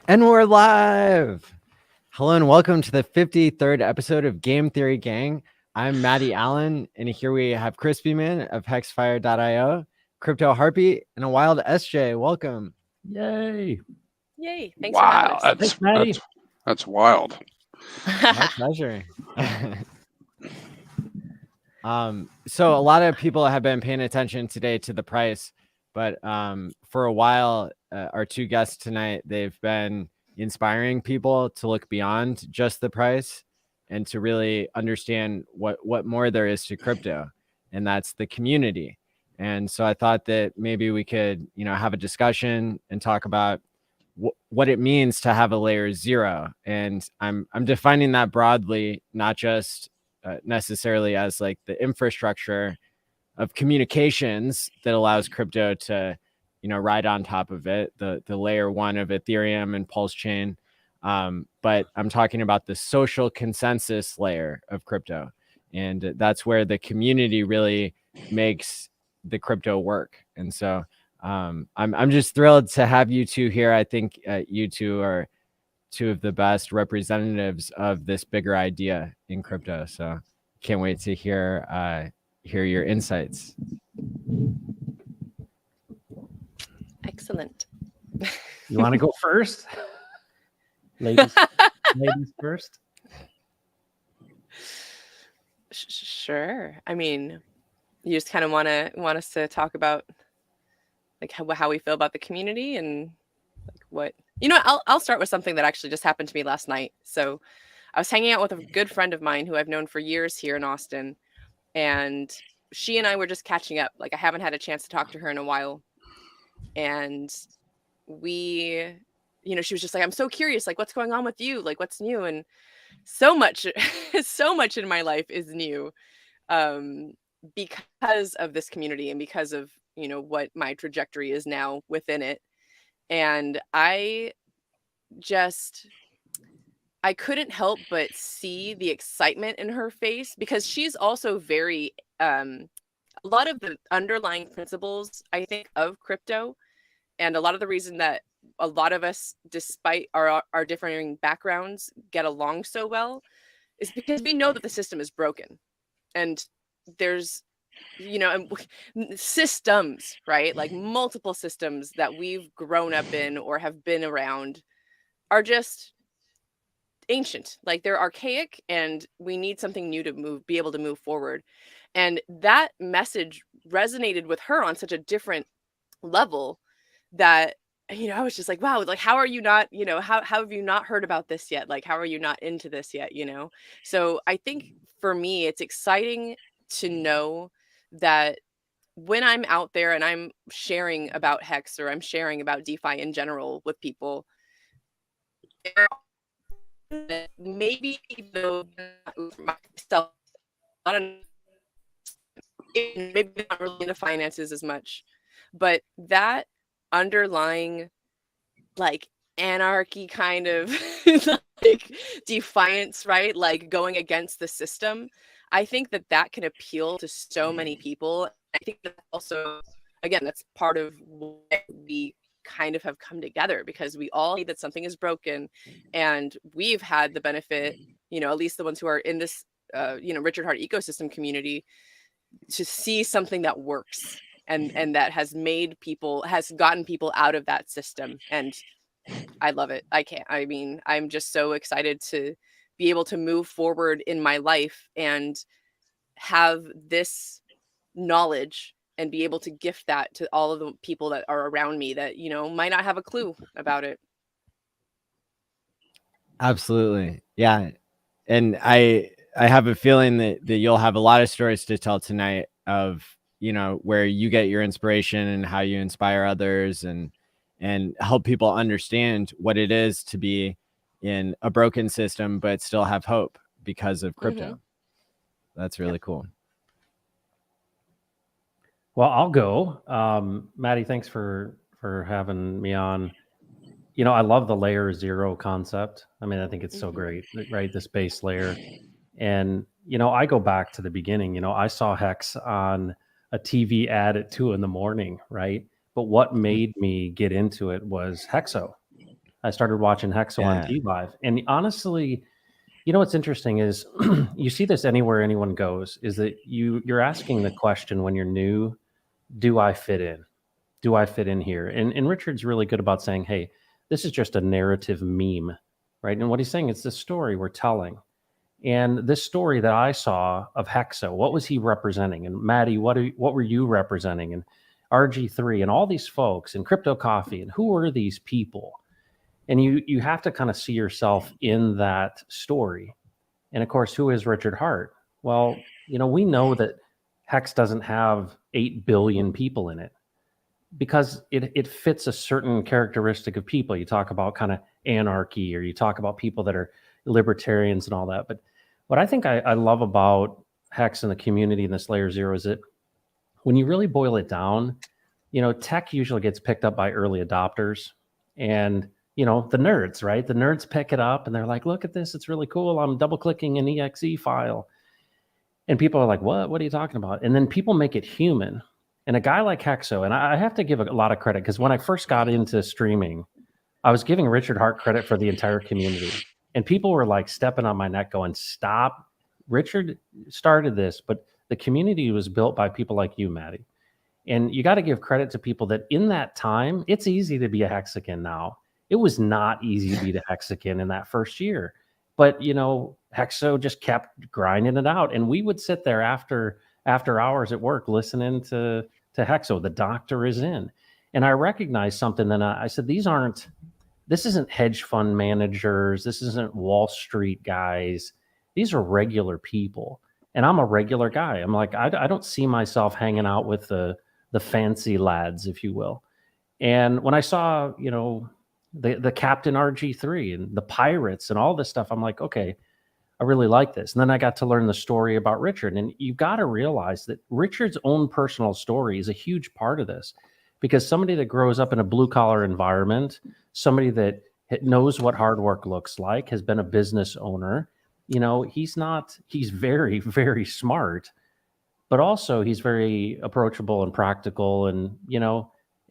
And we're live. Hello and welcome to the 53rd episode of Game Theory Gang. I'm Maddie Allen, and here we have ChrispyMan of HexFire.io, Crypto Harpy, and a wild SJ. Welcome. Yay. Yay. Thanks for having us. Thanks, Maddie. That's wild. My pleasure. So a lot of people have been paying attention today to the price, but for a while, our two guests tonight, they've been inspiring people to look beyond just the price and to really understand what more there is to crypto, and that's the community. And so I thought that maybe we could, have a discussion and talk about what it means to have a layer 0. And I'm defining that broadly, not just necessarily as like the infrastructure of communications that allows crypto to, ride on top of it, the layer 1 of Ethereum and PulseChain. But I'm talking about the social consensus layer of crypto. And that's where the community really makes the crypto work. And so I'm just thrilled to have you two here. I think you two are two of the best representatives of this bigger idea in crypto. So can't wait to hear your insights. Excellent. You want to go first? Ladies first? Sure. I mean, you just kind of want us to talk about like how we feel about the community and like what, I'll start with something that actually just happened to me last night. So I was hanging out with a good friend of mine who I've known for years here in Austin, and she and I were just catching up. Like I haven't had a chance to talk to her in a while. And we, she was just like, I'm so curious, like what's going on with you? Like what's new? And so much in my life is new because of this community and because of, what my trajectory is now within it. And I couldn't help but see the excitement in her face, because she's also very, a lot of the underlying principles, I think, of crypto, and a lot of the reason that a lot of us, despite our differing backgrounds, get along so well is because we know that the system is broken. And there's, systems, right? Like multiple systems that we've grown up in or have been around are just ancient. Like they're archaic, and we need something new to be able to move forward. And that message resonated with her on such a different level that, I was just like, wow, like, how are you not, how have you not heard about this yet? Like, how are you not into this yet? So I think for me, it's exciting to know that when I'm out there and I'm sharing about Hex or I'm sharing about DeFi in general with people, maybe though myself, maybe not really into finances as much, but that underlying like anarchy kind of like defiance, right? Like going against the system. I think that can appeal to so many people. I think that also, again, that's part of why we kind of have come together, because we all see that something is broken, and we've had the benefit, at least the ones who are in this, Richard Heart ecosystem community, to see something that works and that has gotten people out of that system. And I love it. I'm just so excited to be able to move forward in my life and have this knowledge and be able to gift that to all of the people that are around me that, might not have a clue about it. Absolutely. Yeah. And I have a feeling that you'll have a lot of stories to tell tonight of, where you get your inspiration and how you inspire others and help people understand what it is to be in a broken system, but still have hope because of crypto. Mm-hmm. That's really cool. Well, I'll go. Maddie, thanks for having me on. I love the layer 0 concept. I mean, I think it's so great, right? This base layer. And, I go back to the beginning. I saw Hex on a TV ad at 2 a.m, right? But what made me get into it was Hexo, I started watching Hexo on T-Live. And honestly, what's interesting is you see this anywhere anyone goes, is that you're asking the question when you're new, do I fit in? Do I fit in here? And Richard's really good about saying, hey, this is just a narrative meme, right? And what he's saying, it's the story we're telling. And this story that I saw of Hexo, what was he representing? And Maddie, what were you representing? And RG3 and all these folks and Crypto Coffee, and who are these people? And you have to kind of see yourself in that story. And of course, who is Richard Hart? Well, we know that Hex doesn't have 8 billion people in it because it fits a certain characteristic of people. You talk about kind of anarchy, or you talk about people that are libertarians and all that. But what I think I love about Hex and the community in this layer 0 is that when you really boil it down, tech usually gets picked up by early adopters and the nerds, right? The nerds pick it up and they're like, look at this, it's really cool. I'm double clicking an exe file. And people are like, what are you talking about? And then people make it human. And a guy like Hexo, and I have to give a lot of credit, because when I first got into streaming, I was giving Richard Hart credit for the entire community. And people were like stepping on my neck going, stop. Richard started this, but the community was built by people like you, Maddie. And you got to give credit to people that in that time, it's easy to be a Hexican now. It was not easy to be the Hexican in that first year. But, Hexo just kept grinding it out. And we would sit there after hours at work listening to Hexo. The doctor is in. And I recognized something. Then I said, this isn't hedge fund managers. This isn't Wall Street guys. These are regular people. And I'm a regular guy. I'm like, I don't see myself hanging out with the fancy lads, if you will. And when I saw, the Captain RG3 and the pirates and all this stuff, I'm like, okay, I really like this. And then I got to learn the story about Richard. And you got to realize that Richard's own personal story is a huge part of this, because somebody that grows up in a blue collar environment, somebody that knows what hard work looks like, has been a business owner, he's very, very smart, but also he's very approachable and practical, and,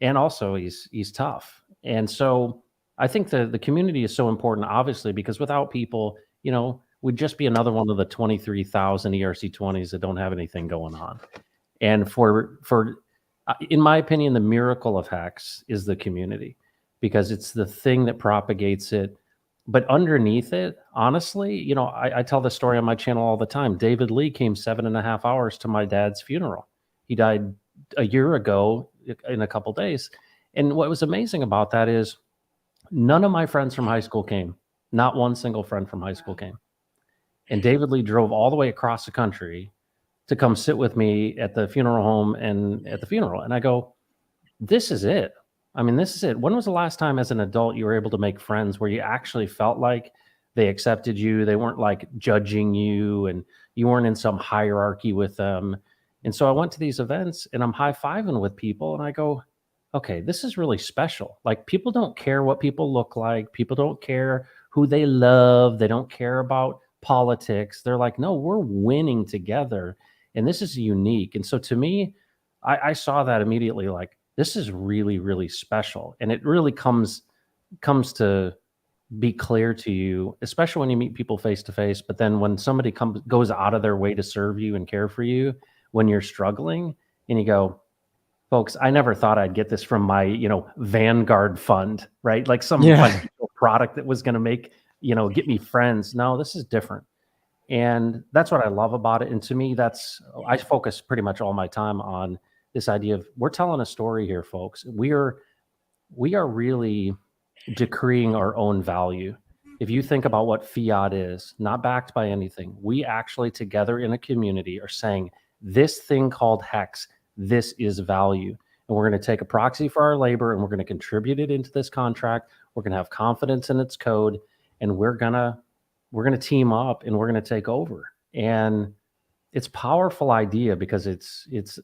and also he's tough. And so I think the community is so important, obviously, because without people, we'd just be another one of the 23,000 ERC20s that don't have anything going on. And for in my opinion, the miracle of Hex is the community, because it's the thing that propagates it. But underneath it, honestly, I tell this story on my channel all the time. David Lee came 7.5 hours to my dad's funeral. He died a year ago in a couple days. And what was amazing about that is none of my friends from high school came. Not one single friend from high school came. And David Lee drove all the way across the country to come sit with me at the funeral home and at the funeral. And I go, this is it. I mean, this is it. When was the last time as an adult you were able to make friends where you actually felt like they accepted you? They weren't like judging you, and you weren't in some hierarchy with them. And so I went to these events and I'm high-fiving with people and I go, okay, this is really special. Like, people don't care what people look like. People don't care who they love. They don't care about politics. They're like, no, we're winning together. And this is unique. And so to me, I saw that immediately, like, this is really, really special. And it really comes to be clear to you, especially when you meet people face to face. But then when somebody goes out of their way to serve you and care for you when you're struggling, and you go, folks, I never thought I'd get this from my, Vanguard fund, right? Like some financial product that was going to make, get me friends. No, this is different. And that's what I love about it. And to me, I focus pretty much all my time on this idea of, we're telling a story here, folks. We are really decreeing our own value. If you think about what fiat is, not backed by anything, we actually together in a community are saying, this thing called Hex, this is value. And we're going to take a proxy for our labor and we're going to contribute it into this contract. We're going to have confidence in its code, and we're going to team up and we're going to take over. And it's a powerful idea because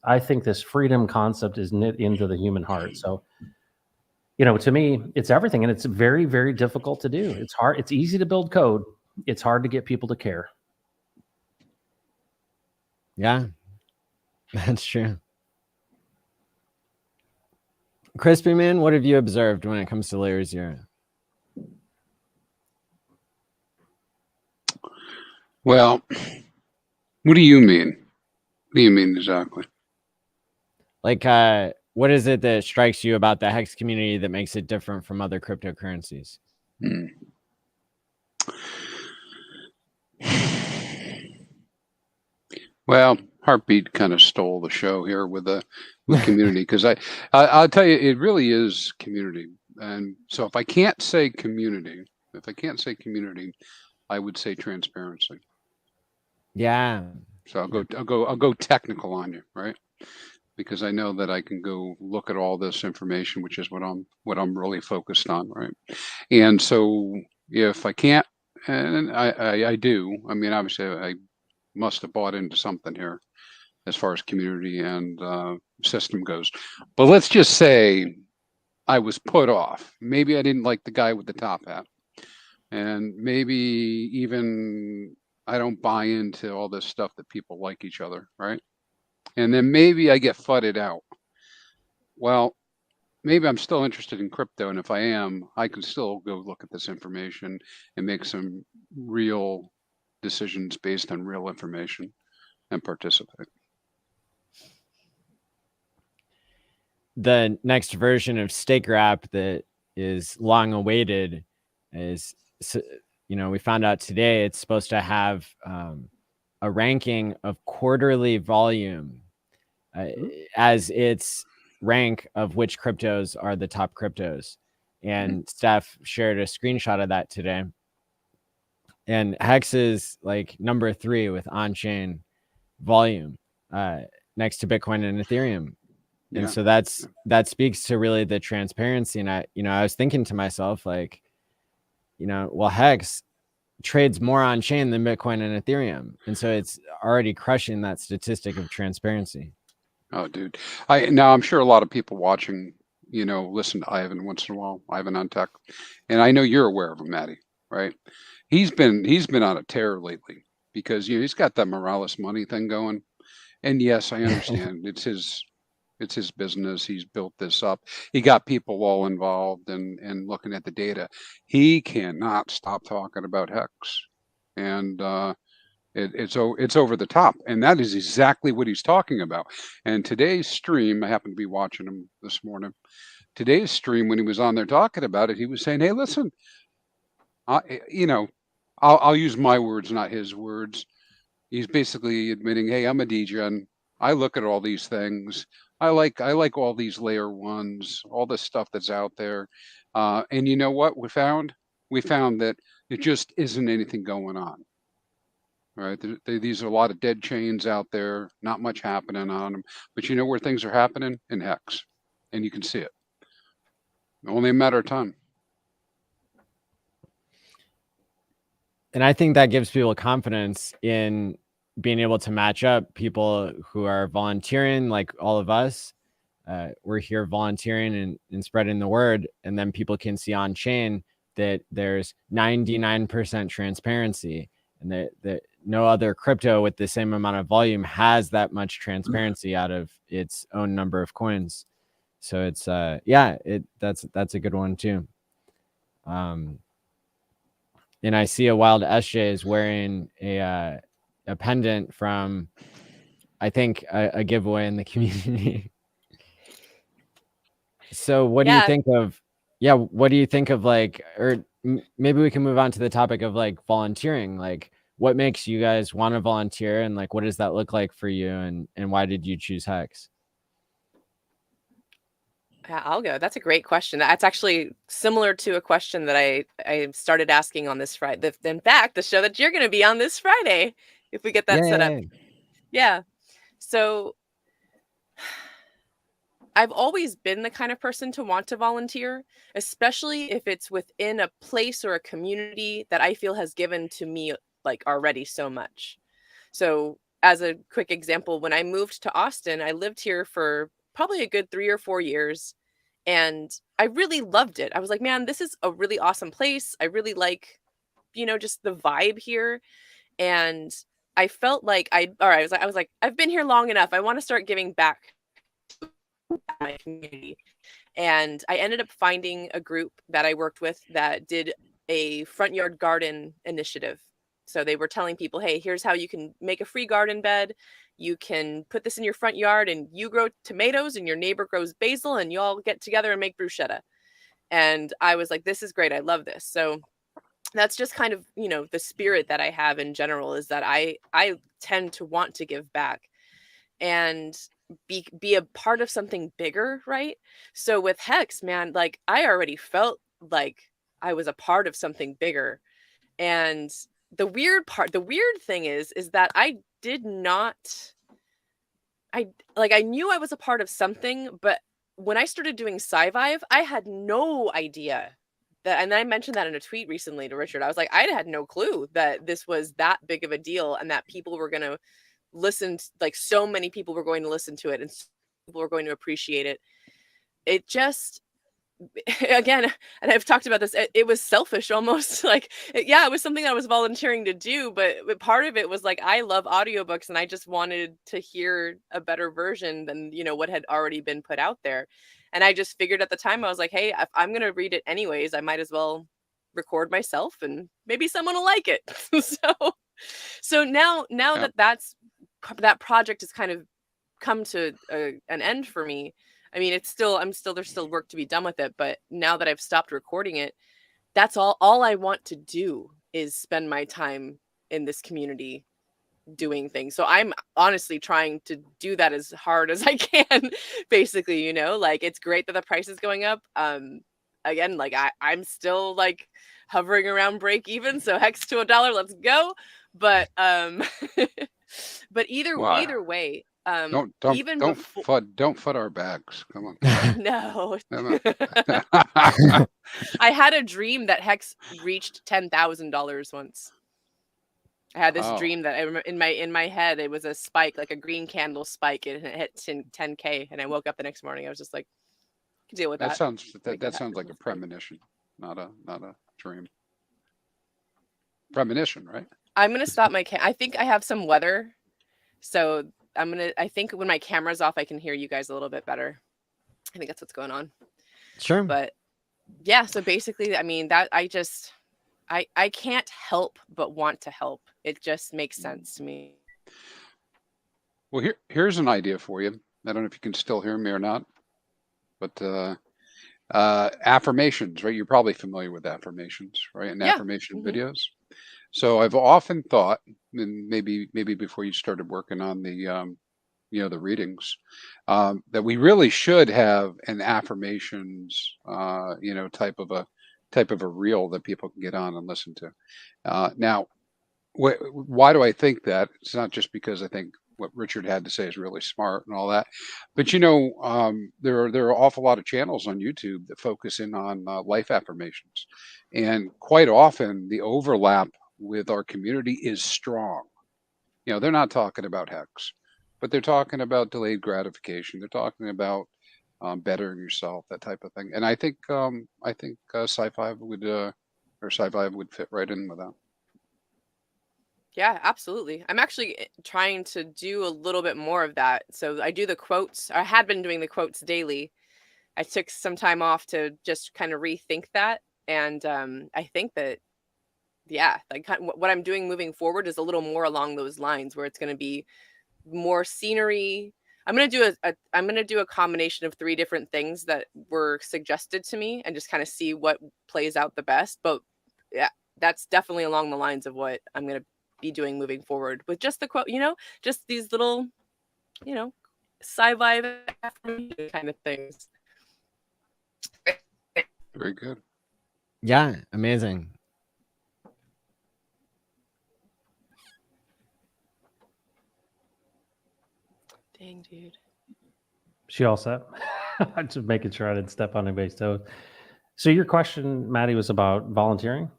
I think this freedom concept is knit into the human heart. So, to me, it's everything, and it's very, very difficult to do. It's hard. It's easy to build code. It's hard to get people to care. Yeah, that's true. ChrispyMan, what have you observed when it comes to layer 0? Well, what do you mean? What do you mean exactly? Like, what is it that strikes you about the HEX community that makes it different from other cryptocurrencies? Well, Heartbeat kind of stole the show here with community, because I'll tell you, it really is community. And so if I can't say community, I would say transparency. Yeah. So I'll go technical on you, right? Because I know that I can go look at all this information, which is what I'm really focused on, right? And so if I can't, and I do, I mean, obviously I must have bought into something here as far as community and system goes. But let's just say I was put off. Maybe I didn't like the guy with the top hat. And maybe even I don't buy into all this stuff that people like each other, right? And then maybe I get fudded out. Well, maybe I'm still interested in crypto. And if I am, I can still go look at this information and make some real decisions based on real information and participate. The next version of Staker app that is long awaited is, we found out today it's supposed to have a ranking of quarterly volume as its rank of which cryptos are the top cryptos. And Steph shared a screenshot of that today. And HEX is like number 3 with on-chain volume next to Bitcoin and Ethereum. And so that speaks to really the transparency. And I was thinking to myself, like, well, HEX trades more on chain than Bitcoin and Ethereum. And so it's already crushing that statistic of transparency. Oh, dude. I'm sure a lot of people watching, listen to Ivan once in a while, Ivan on Tech. And I know you're aware of him, Maddie, right? He's been on a tear lately because he's got that Morales money thing going. And yes, I understand it's his business. He's built this up. He got people all involved and looking at the data. He cannot stop talking about HEX. And it's over the top. And that is exactly what he's talking about. And today's stream, I happened to be watching him this morning. Today's stream, when he was on there talking about it, he was saying, hey, listen, I'll use my words, not his words. He's basically admitting, hey, I'm a degen. I look at all these things. I like all these layer ones, all this stuff that's out there. And you know what we found? We found that it just isn't anything going on. Right? These are a lot of dead chains out there, not much happening on them. But you know where things are happening? In HEX. And you can see it. Only a matter of time. And I think that gives people confidence in being able to match up people who are volunteering, like all of us. We're here volunteering and spreading the word. And then people can see on chain that there's 99% transparency, and that no other crypto with the same amount of volume has that much transparency out of its own number of coins. So it's that's a good one too. And I see a Wild SJ is wearing a pendant from, I think, a giveaway in the community. So what do you think of, what do you think of, like, or maybe we can move on to the topic of like volunteering. Like, what makes you guys want to volunteer, and like, what does that look like for you, and why did you choose HEX? Yeah, I'll go. That's a great question. That's actually similar to a question that I started asking on this Friday. In fact, the show that you're going to be on this Friday, if we get that set up. Yeah. So I've always been the kind of person to want to volunteer, especially if it's within a place or a community that I feel has given to me like already so much. So as a quick example, when I moved to Austin, I lived here for probably a good 3 or 4 years. And I really loved it. I was like, man, this is a really awesome place. I really like, just the vibe here. And I felt like I was like, I've been here long enough. I want to start giving back to my community. And I ended up finding a group that I worked with that did a front yard garden initiative. So they were telling people, hey, here's how you can make a free garden bed. You can put this in your front yard and you grow tomatoes and your neighbor grows basil and you all get together and make bruschetta. And I was like, this is great. I love this. So that's just kind of, you know, the spirit that I have in general, is that I tend to want to give back and be a part of something bigger, right? So with HEX, man, like I already felt like I was a part of something bigger. And the weird thing is that I knew I was a part of something, but when I started doing Sci-Vive, I had no idea that, and I mentioned that in a tweet recently to Richard. I was like, I had no clue that this was that big of a deal and that people were going to listen, like so many people were going to listen to it and people were going to appreciate it. It just, again, and I've talked about this, it was selfish almost. Like, yeah, it was something I was volunteering to do, but part of it was like, I love audiobooks and I just wanted to hear a better version than, you know, what had already been put out there. And I just figured at the time, I was like, hey, if I'm going to read it anyways, I might as well record myself and maybe someone will like it. So now Yeah. that project has kind of come to an end for me. I mean, there's still work to be done with it, but now that I've stopped recording it, that's all I want to do is spend my time in this community doing things. So I'm honestly trying to do that as hard as I can, basically, you know, like it's great that the price is going up. Again, like I'm still like hovering around break even. So HEX to $1, let's go. But but either way, Don't FUD our bags. Come on. no. I had a dream that HEX reached $10,000 once. I had this dream that I remember in my head, it was a spike, like a green candle spike, and it hit 10K. And I woke up the next morning. I was just like, deal with that. That sounds like a premonition, not a dream. Premonition, right? I'm gonna stop my I think I have some weather, so I think when my camera's off, I can hear you guys a little bit better. I think that's what's going on. Sure. But yeah, so basically, I mean, that I can't help but want to help. It just makes sense to me. Well, here's an idea for you. I don't know if you can still hear me or not, but affirmations, right? You're probably familiar with affirmations, right? And affirmation videos. So I've often thought, and maybe before you started working on the the readings, that we really should have an affirmations type of a reel that people can get on and listen to. Now, why do I think that? It's not just because I think what Richard had to say is really smart and all that, but there are an awful lot of channels on YouTube that focus in on life affirmations, and quite often the overlap with our community is strong. You know, they're not talking about HEX, but they're talking about delayed gratification. They're talking about bettering yourself, that type of thing. And I think Sci-Fi would fit right in with that. Yeah, absolutely. I'm actually trying to do a little bit more of that. So I do the quotes. I had been doing the quotes daily. I took some time off to just kind of rethink that. And I think that, yeah, like what I'm doing moving forward is a little more along those lines, where it's going to be more scenery. I'm going to do a combination of 3 different things that were suggested to me and just kind of see what plays out the best. But yeah, that's definitely along the lines of what I'm going to be doing moving forward with just the quote, just these little, sci-fi kind of things. Very good. Yeah, amazing. Dang, dude. She all set? Just making sure I didn't step on anybody's toes. So your question, Maddie, was about volunteering?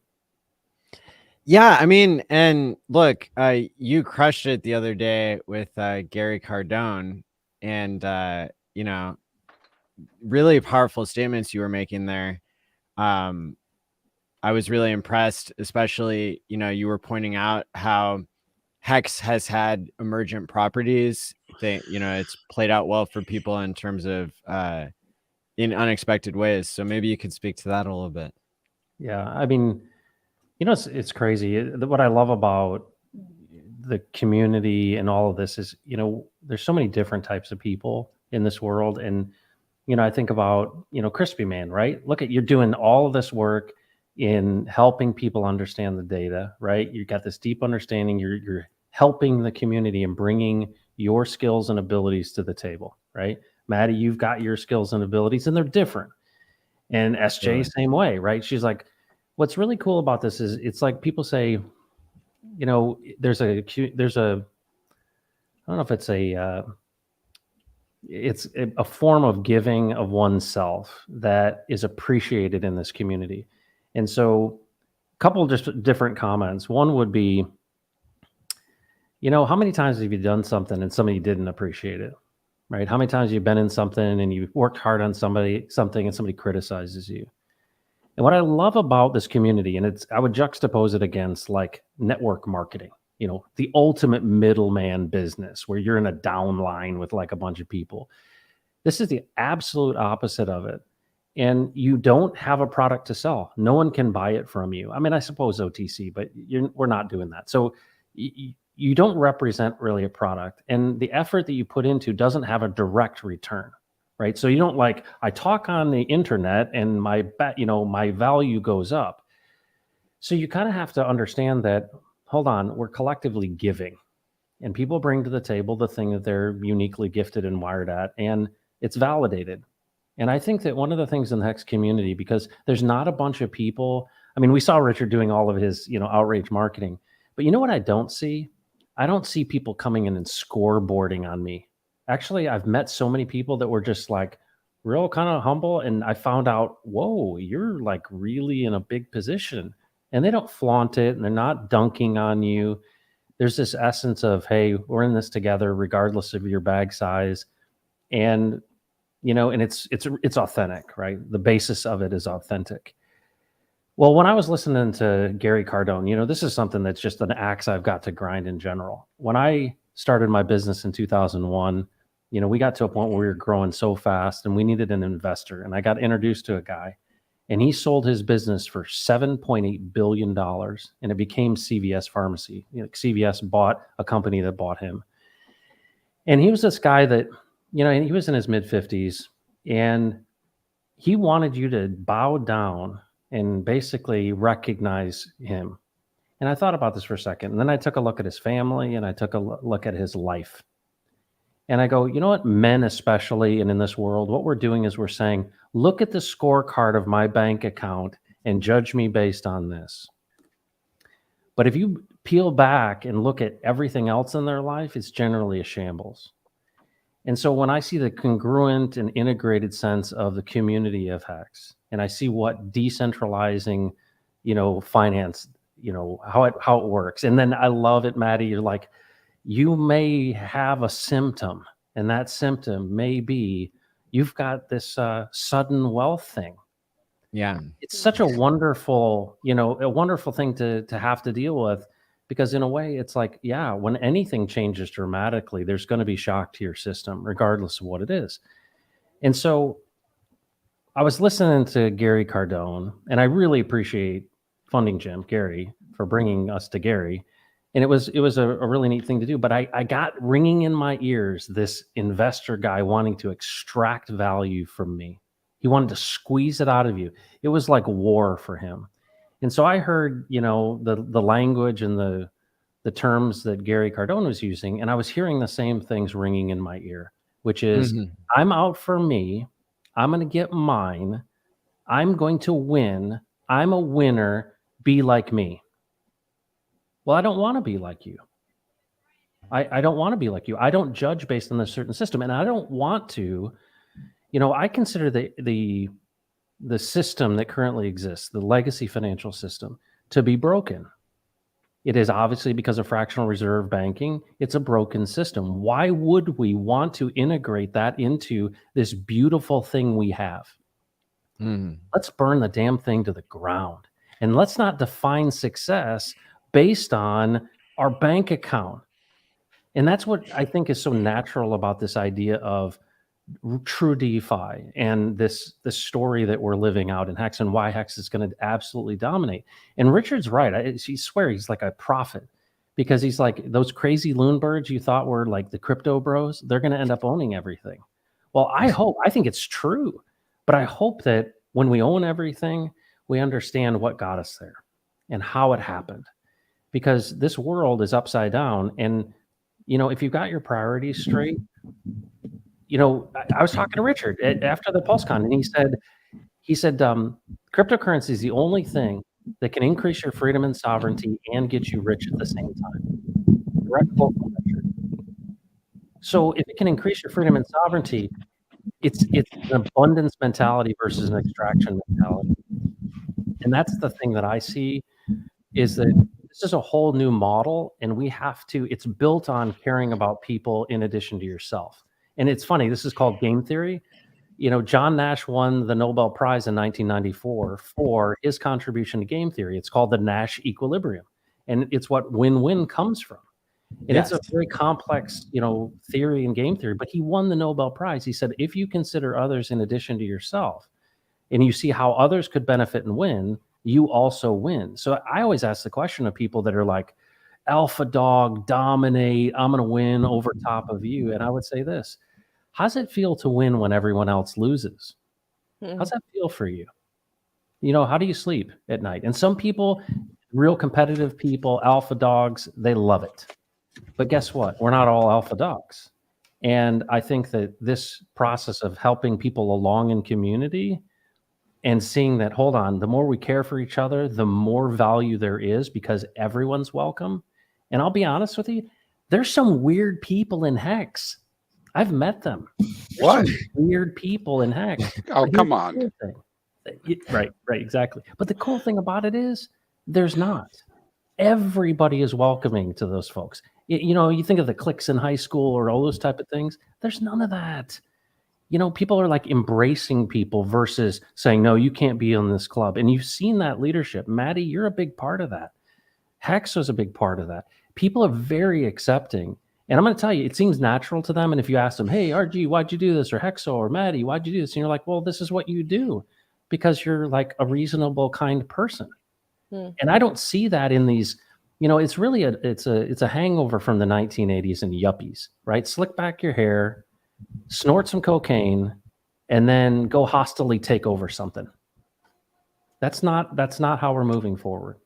Yeah, I mean, and look, you crushed it the other day with Gary Cardone, and really powerful statements you were making there. I was really impressed, especially, you were pointing out how HEX has had emergent properties. It's played out well for people in terms of in unexpected ways. So maybe you could speak to that a little bit. Yeah, I mean, You know, it's crazy. What I love about the community and all of this is, you know, there's so many different types of people in this world. And, you know, I think about, you know, ChrispyMan, right? Look at, you're doing all of this work in helping people understand the data, right? You've got this deep understanding. You're helping the community and bringing your skills and abilities to the table, right? Maddie, you've got your skills and abilities, and they're different. And SJ, Right. same way, right? She's like, what's really cool about this is it's like people say, you know, there's a, I don't know if it's a form of giving of oneself that is appreciated in this community. And so a couple just different comments. One would be, you know, how many times have you done something and somebody didn't appreciate it, right? How many times have you been in something and you worked hard on something and somebody criticizes you? And what I love about this community, and I would juxtapose it against like network marketing, you know, the ultimate middleman business where you're in a down line with like a bunch of people. This is the absolute opposite of it. And you don't have a product to sell. No one can buy it from you. I mean, I suppose OTC, but we're not doing that. So you don't represent really a product. And the effort that you put into doesn't have a direct return. Right. So you don't like, I talk on the internet and my value goes up. So you kind of have to understand that, hold on, we're collectively giving, and people bring to the table the thing that they're uniquely gifted and wired at, and it's validated. And I think that one of the things in the HEX community, because there's not a bunch of people, I mean, we saw Richard doing all of his, you know, outrage marketing, but you know what I don't see? I don't see people coming in and scoreboarding on me. Actually, I've met so many people that were just like real kind of humble. And I found out, whoa, you're like really in a big position. And they don't flaunt it and they're not dunking on you. There's this essence of, hey, we're in this together, regardless of your bag size. And, you know, and it's authentic, right? The basis of it is authentic. Well, when I was listening to Gary Cardone, you know, this is something that's just an axe I've got to grind in general. When I started my business in 2001, you know, we got to a point where we were growing so fast and we needed an investor. And I got introduced to a guy and he sold his business for $7.8 billion and it became CVS Pharmacy. You know, CVS bought a company that bought him. And he was this guy that, you know, he was in his mid 50s and he wanted you to bow down and basically recognize him. And I thought about this for a second. And then I took a look at his family and I took a look at his life. And I go, you know what, men especially, and in this world, what we're doing is we're saying, look at the scorecard of my bank account and judge me based on this. But if you peel back and look at everything else in their life, it's generally a shambles. And so when I see the congruent and integrated sense of the community of HEX, and I see what decentralizing, you know, finance, you know, how it works. And then I love it, Maddie, you're like, you may have a symptom, and that symptom may be you've got this sudden wealth thing. Yeah. It's such a wonderful, you know, a wonderful thing to have to deal with, because in a way it's like, yeah, when anything changes dramatically, there's going to be shock to your system, regardless of what it is. And so I was listening to Gary Cardone, and I really appreciate Funding Jim, Gary, for bringing us to Gary. And it was a really neat thing to do. But I got ringing in my ears this investor guy wanting to extract value from me. He wanted to squeeze it out of you. It was like war for him. And so I heard, you know, the language and the terms that Gary Cardone was using, and I was hearing the same things ringing in my ear, which is, I'm out for me. I'm going to get mine. I'm going to win. I'm a winner. Be like me. Well, I don't want to be like you. I don't want to be like you. I don't judge based on a certain system. And I don't want to, you know, I consider the system that currently exists, the legacy financial system, to be broken. It is obviously because of fractional reserve banking. It's a broken system. Why would we want to integrate that into this beautiful thing we have? Let's burn the damn thing to the ground. And let's not define success based on our bank account. And that's what I think is so natural about this idea of true DeFi and this story that we're living out in HEX and why HEX is going to absolutely dominate. And Richard's right. I swear he's like a prophet, because he's like, those crazy loon birds you thought were like the crypto bros, they're going to end up owning everything. Well, I think it's true, but I hope that when we own everything, we understand what got us there and how it happened, because this world is upside down. And, you know, if you've got your priorities straight, you know, I was talking to Richard after the PulseCon, and he said, cryptocurrency is the only thing that can increase your freedom and sovereignty and get you rich at the same time. Direct quote from Richard. So if it can increase your freedom and sovereignty, it's an abundance mentality versus an extraction mentality. And that's the thing that I see, is that this is a whole new model, and we have to, it's built on caring about people in addition to yourself. And it's funny, this is called game theory. You know, John Nash won the Nobel Prize in 1994 for his contribution to game theory. It's called the Nash equilibrium, and it's what win-win comes from. And Yes. it's a very complex, you know, theory and game theory, but he won the Nobel Prize. He said, if you consider others in addition to yourself, and you see how others could benefit and win, you also win. So I always ask the question of people that are like, alpha dog, dominate, I'm going to win over top of you. And I would say this: how's it feel to win when everyone else loses? How's that feel for you? You know, how do you sleep at night? And some people, real competitive people, alpha dogs, they love it. But guess what? We're not all alpha dogs. And I think that this process of helping people along in community and seeing that, hold on, the more we care for each other, the more value there is, because everyone's welcome. And I'll be honest with you, there's some weird people in HEX. I've met them. There's What? some weird people in HEX. Oh, But come here's on. the cool thing. Right, exactly. But the cool thing about it is there's not. Everybody is welcoming to those folks. You know, you think of the cliques in high school or all those type of things. There's none of that. You know, people are like embracing people versus saying, no, you can't be on this club. And you've seen that leadership. Maddie, you're a big part of that. HEX was a big part of that. People are very accepting. And I'm going to tell you, it seems natural to them. And if you ask them, hey, RG, why'd you do this? Or Hexo or Maddie, why'd you do this? And you're like, well, this is what you do, because you're like a reasonable, kind person. And I don't see that in these, you know, it's really it's a hangover from the 1980s and yuppies, right? Slick back your hair, snort some cocaine, and then go hostilely take over something. That's not how we're moving forward.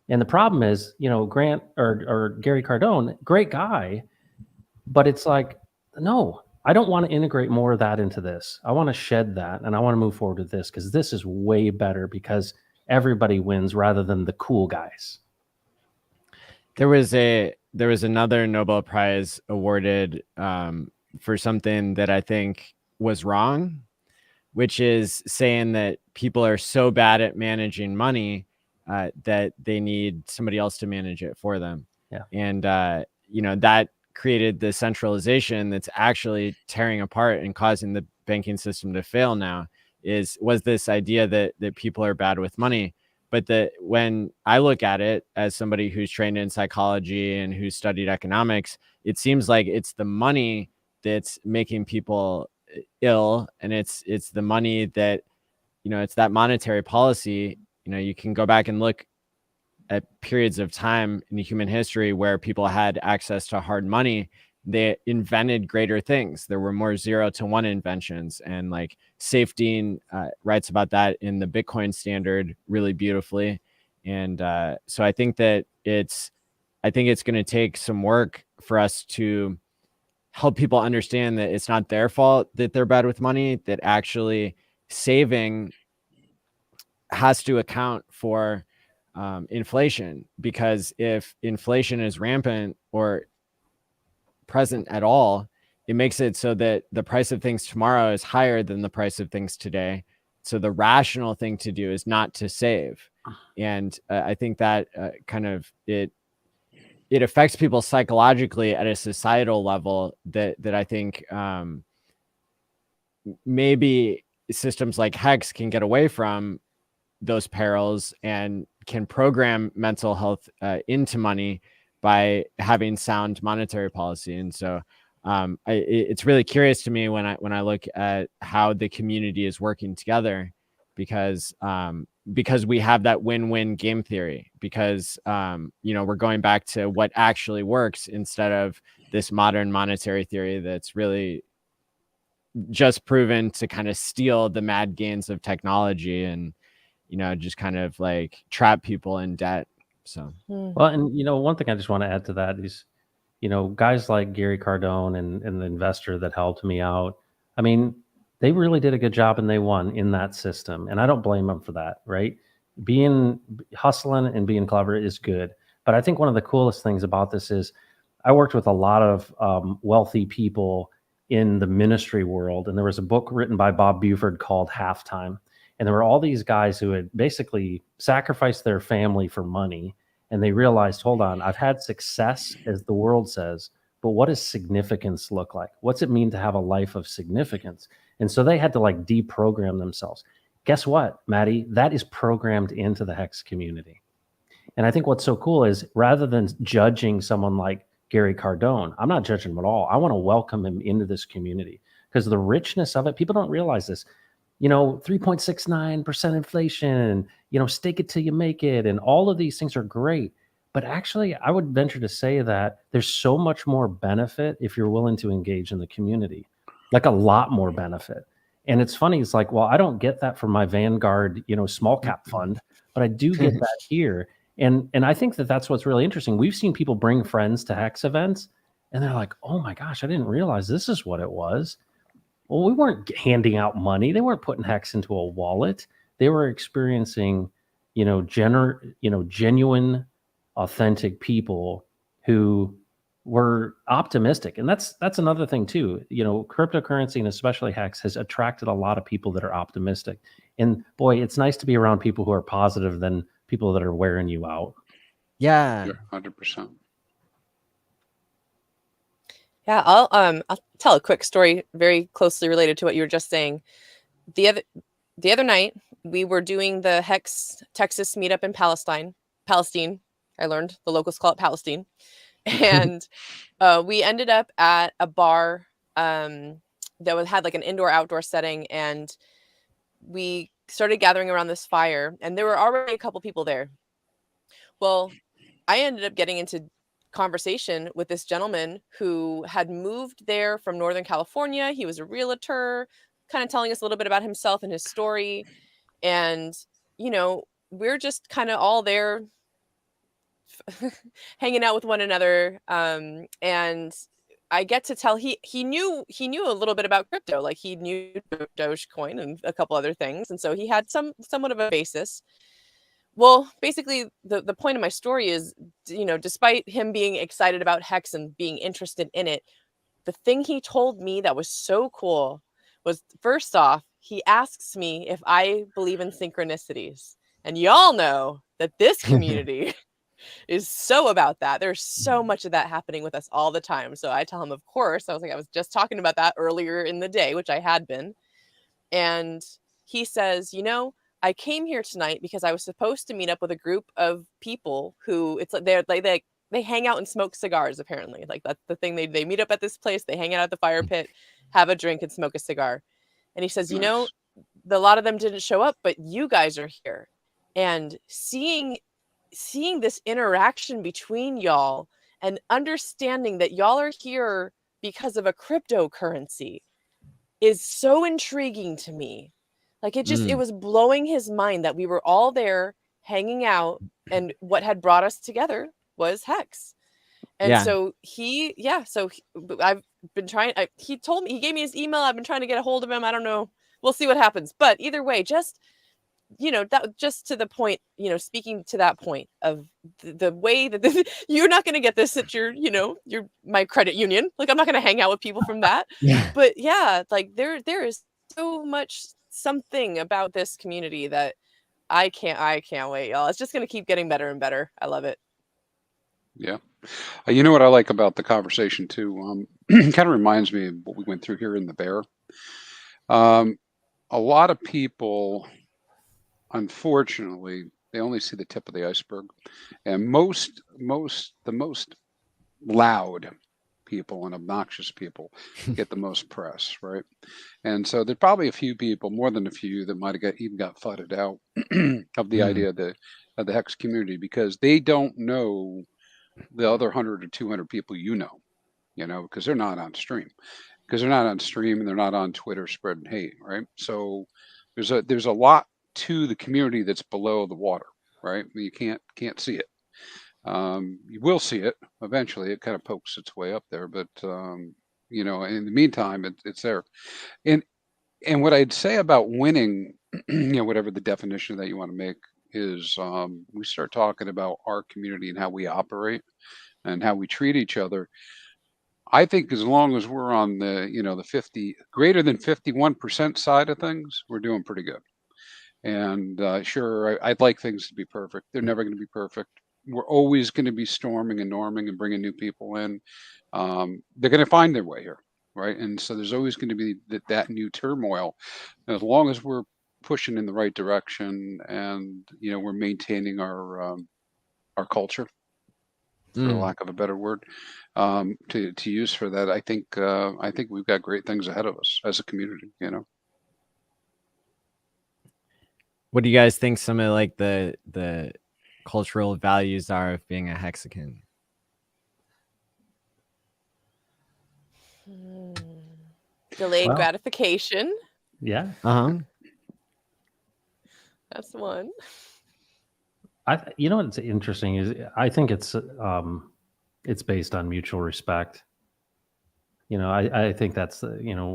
And the problem is, you know, Grant or Gary Cardone, great guy, but it's like, no, I don't want to integrate more of that into this. I want to shed that, and I want to move forward with this, because this is way better, because everybody wins rather than the cool guys. There was another Nobel Prize awarded for something that I think was wrong, which is saying that people are so bad at managing money that they need somebody else to manage it for them. Yeah. And you know, that created the centralization that's actually tearing apart and causing the banking system to fail now. Was this idea that people are bad with money. But when I look at it as somebody who's trained in psychology and who studied economics, it seems like it's the money that's making people ill, and it's the money that, you know, it's that monetary policy. You know, you can go back and look at periods of time in human history where people had access to hard money. They invented greater things. There were more 0 to 1 inventions, and like Safedine writes about that in the Bitcoin Standard really beautifully. And so I think that it's going to take some work for us to help people understand that it's not their fault that they're bad with money, that actually saving has to account for inflation, because if inflation is rampant or present at all, it makes it so that the price of things tomorrow is higher than the price of things today. So the rational thing to do is not to save. And I think that kind of it affects people psychologically at a societal level that I think maybe systems like HEX can get away from those perils and can program mental health into money by having sound monetary policy. And so it's really curious to me when I look at how the community is working together, because we have that win-win game theory, because we're going back to what actually works instead of this modern monetary theory that's really just proven to kind of steal the mad gains of technology and just kind of like trap people in debt. So well, and one thing I just want to add to that is, guys like Gary Cardone and the investor that helped me out, I mean, they really did a good job and they won in that system. And I don't blame them for that, right? Hustling and being clever is good. But I think one of the coolest things about this is I worked with a lot of wealthy people in the ministry world. And there was a book written by Bob Buford called Halftime. And there were all these guys who had basically sacrificed their family for money. And they realized, hold on, I've had success, as the world says, but what does significance look like? What's it mean to have a life of significance? And so they had to like deprogram themselves. Guess what, Maddie? That is programmed into the HEX community. And I think what's so cool is, rather than judging someone like Gary Cardone, I'm not judging him at all. I want to welcome him into this community because the richness of it, people don't realize this. 3.69% inflation, stake it till you make it. And all of these things are great. But actually, I would venture to say that there's so much more benefit if you're willing to engage in the community, like a lot more benefit. And it's funny, it's like, well, I don't get that from my Vanguard, small cap fund, but I do get that here. And I think that that's what's really interesting. We've seen people bring friends to HEX events and they're like, oh my gosh, I didn't realize this is what it was. Well, we weren't handing out money. They weren't putting HEX into a wallet. They were experiencing, genuine, authentic people who were optimistic. And that's another thing too. Cryptocurrency and especially HEX has attracted a lot of people that are optimistic. And boy, it's nice to be around people who are positive than people that are wearing you out. Yeah. 100%. Yeah, I'll tell a quick story very closely related to what you were just saying. The other night, we were doing the HEX Texas meetup in Palestine. I learned the locals call it Palestine. And we ended up at a bar that had like an indoor-outdoor setting, and we started gathering around this fire, and there were already a couple people there. Well, I ended up getting into conversation with this gentleman who had moved there from Northern California. He was a realtor, kind of telling us a little bit about himself and his story. And, we're just kind of all there hanging out with one another. And I get to tell he knew a little bit about crypto, like he knew Dogecoin and a couple other things. And so he had somewhat of a basis. Well, basically, the point of my story is, despite him being excited about HEX and being interested in it, the thing he told me that was so cool was, first off, he asks me if I believe in synchronicities. And y'all know that this community is so about that. There's so much of that happening with us all the time. So I tell him, of course. I was just talking about that earlier in the day, which I had been. And he says, I came here tonight because I was supposed to meet up with a group of people who it's like they hang out and smoke cigars. Apparently, like that's the thing. They meet up at this place. They hang out at the fire pit, have a drink, and smoke a cigar. And he says, Nice. a lot of them didn't show up, but you guys are here, and seeing this interaction between y'all and understanding that y'all are here because of a cryptocurrency is so intriguing to me. Like it was blowing his mind that we were all there hanging out, and what had brought us together was HEX. And so I've been trying, he told me, he gave me his email. I've been trying to get a hold of him. I don't know. We'll see what happens. But either way, just to the point, speaking to that point of the way that you're not going to get this at your my credit union. Like, I'm not going to hang out with people from that. Yeah. But yeah, like there is so much something about this community that I can't wait, y'all. It's just going to keep getting better and better. I love it. Yeah. You know what I like about the conversation too? Kind of reminds me of what we went through here in the Bear. A lot of people, unfortunately, they only see the tip of the iceberg, and the most loud people and obnoxious people get the most press, right? And so there's probably a few people, more than a few, that might have even got flooded out of the idea of the HEX community, because they don't know the other 100 or 200 people because they're not on stream. Because they're not on stream and they're not on Twitter spreading hate, right? So there's a lot to the community that's below the water, right? You can't see it. You will see it eventually. It kind of pokes its way up there, but in the meantime, it's there. And what I'd say about winning, whatever the definition that you want to make is, we start talking about our community and how we operate and how we treat each other. I think as long as we're on the greater than 51% side of things, we're doing pretty good. And sure, I'd like things to be perfect. They're never going to be perfect. We're always going to be storming and norming and bringing new people in. They're going to find their way here, right? And so there's always going to be that new turmoil. And as long as we're pushing in the right direction and we're maintaining our culture, for lack of a better word, to use for that, I think we've got great things ahead of us as a community. What do you guys think some of like the cultural values are of being a Hexican? Delayed gratification. Yeah. That's one. What's interesting is I think it's based on mutual respect. I think that's kind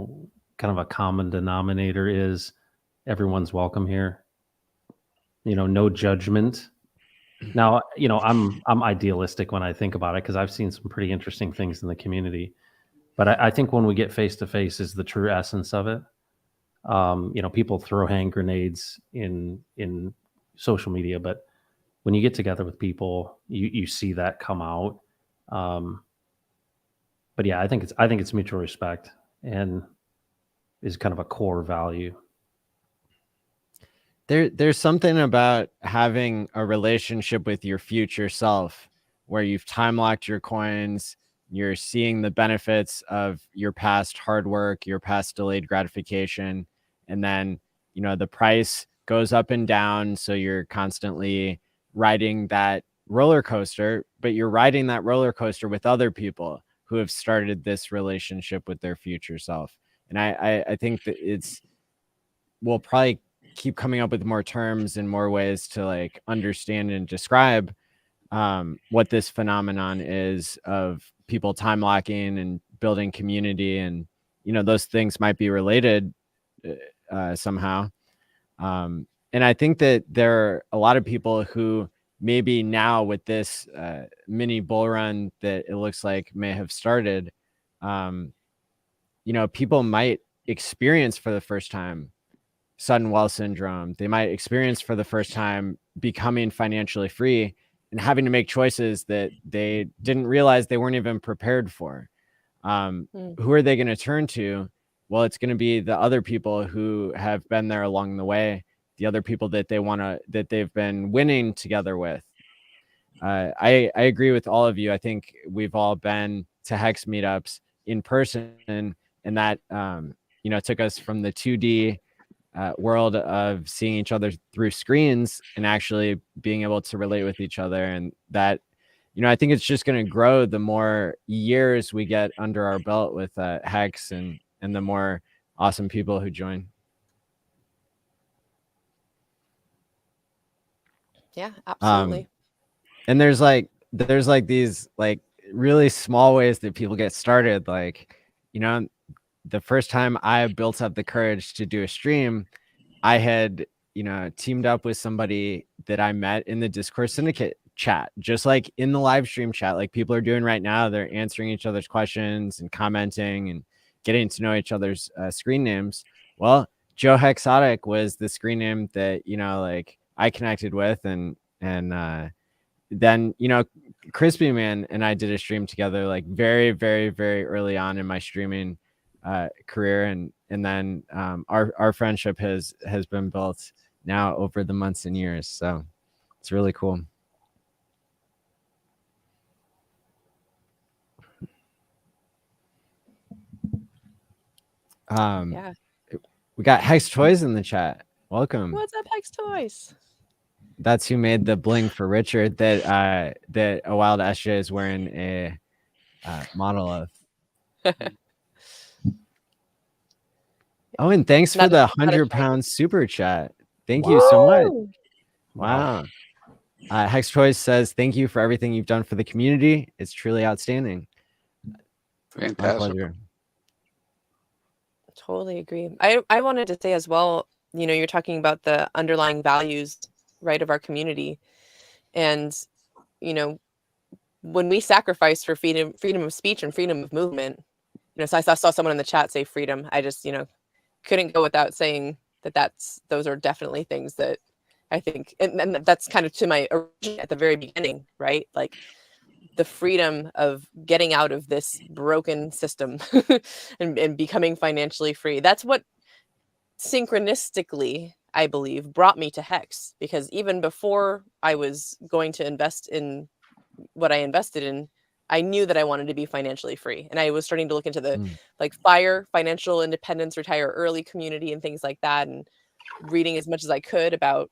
of a common denominator is everyone's welcome here. No judgment. Now, I'm idealistic when I think about it because I've seen some pretty interesting things in the community. But I think when we get face to face is the true essence of it. People throw hand grenades in social media, but when you get together with people, you see that come out. But yeah, I think it's mutual respect and is kind of a core value. There's something about having a relationship with your future self where you've time locked your coins, you're seeing the benefits of your past hard work, your past delayed gratification, and then the price goes up and down, so you're constantly riding that roller coaster, but you're riding that roller coaster with other people who have started this relationship with their future self. And I think that we'll probably keep coming up with more terms and more ways to like understand and describe what this phenomenon is of people time locking and building community, and those things might be related somehow. And I think that there are a lot of people who maybe now with this mini bull run that it looks like may have started, people might experience for the first time sudden wealth syndrome. They might experience for the first time becoming financially free and having to make choices that they didn't realize they weren't even prepared for. Who are they going to turn to? Well, it's going to be the other people who have been there along the way, the other people that they've been winning together with. I agree with all of you. I think we've all been to HEX meetups in person, and that took us from the 2D world of seeing each other through screens and actually being able to relate with each other. And that, I think it's just going to grow the more years we get under our belt with HEX and the more awesome people who join. Yeah, absolutely. And there's like these like really small ways that people get started. Like, the first time I built up the courage to do a stream, I had, teamed up with somebody that I met in the Discord Syndicate chat, just like in the live stream chat, like people are doing right now. They're answering each other's questions and commenting and getting to know each other's screen names. Well, Joe Hexotic was the screen name that, like I connected with, and then, ChrispyMan and I did a stream together, like very, very, very early on in my streaming career, and then our friendship has been built now over the months and years, so it's really cool. Yeah. We got Hex Toys in the chat. Welcome. What's up, Hex Toys? That's who made the bling for Richard that a wild SJ is wearing a model of. Oh, and thanks for the 100-pound super chat. Thank you so much. Wow. Hex Toys says, thank you for everything you've done for the community. It's truly outstanding. Fantastic. My pleasure. Totally agree. I wanted to say as well, you know, you're talking about the underlying values, right, of our community. And, you know, when we sacrifice for freedom of speech and freedom of movement, you know, so I saw someone in the chat say freedom. I just, you know, couldn't go without saying those are definitely things that I think, and that's kind of to my origin at the very beginning, right? Like the freedom of getting out of this broken system and becoming financially free. That's what synchronistically, I believe, brought me to HEX, because even before I was going to invest in what I invested in, I knew that I wanted to be financially free. And I was starting to look into the like FIRE, financial independence, retire early community and things like that, and reading as much as I could about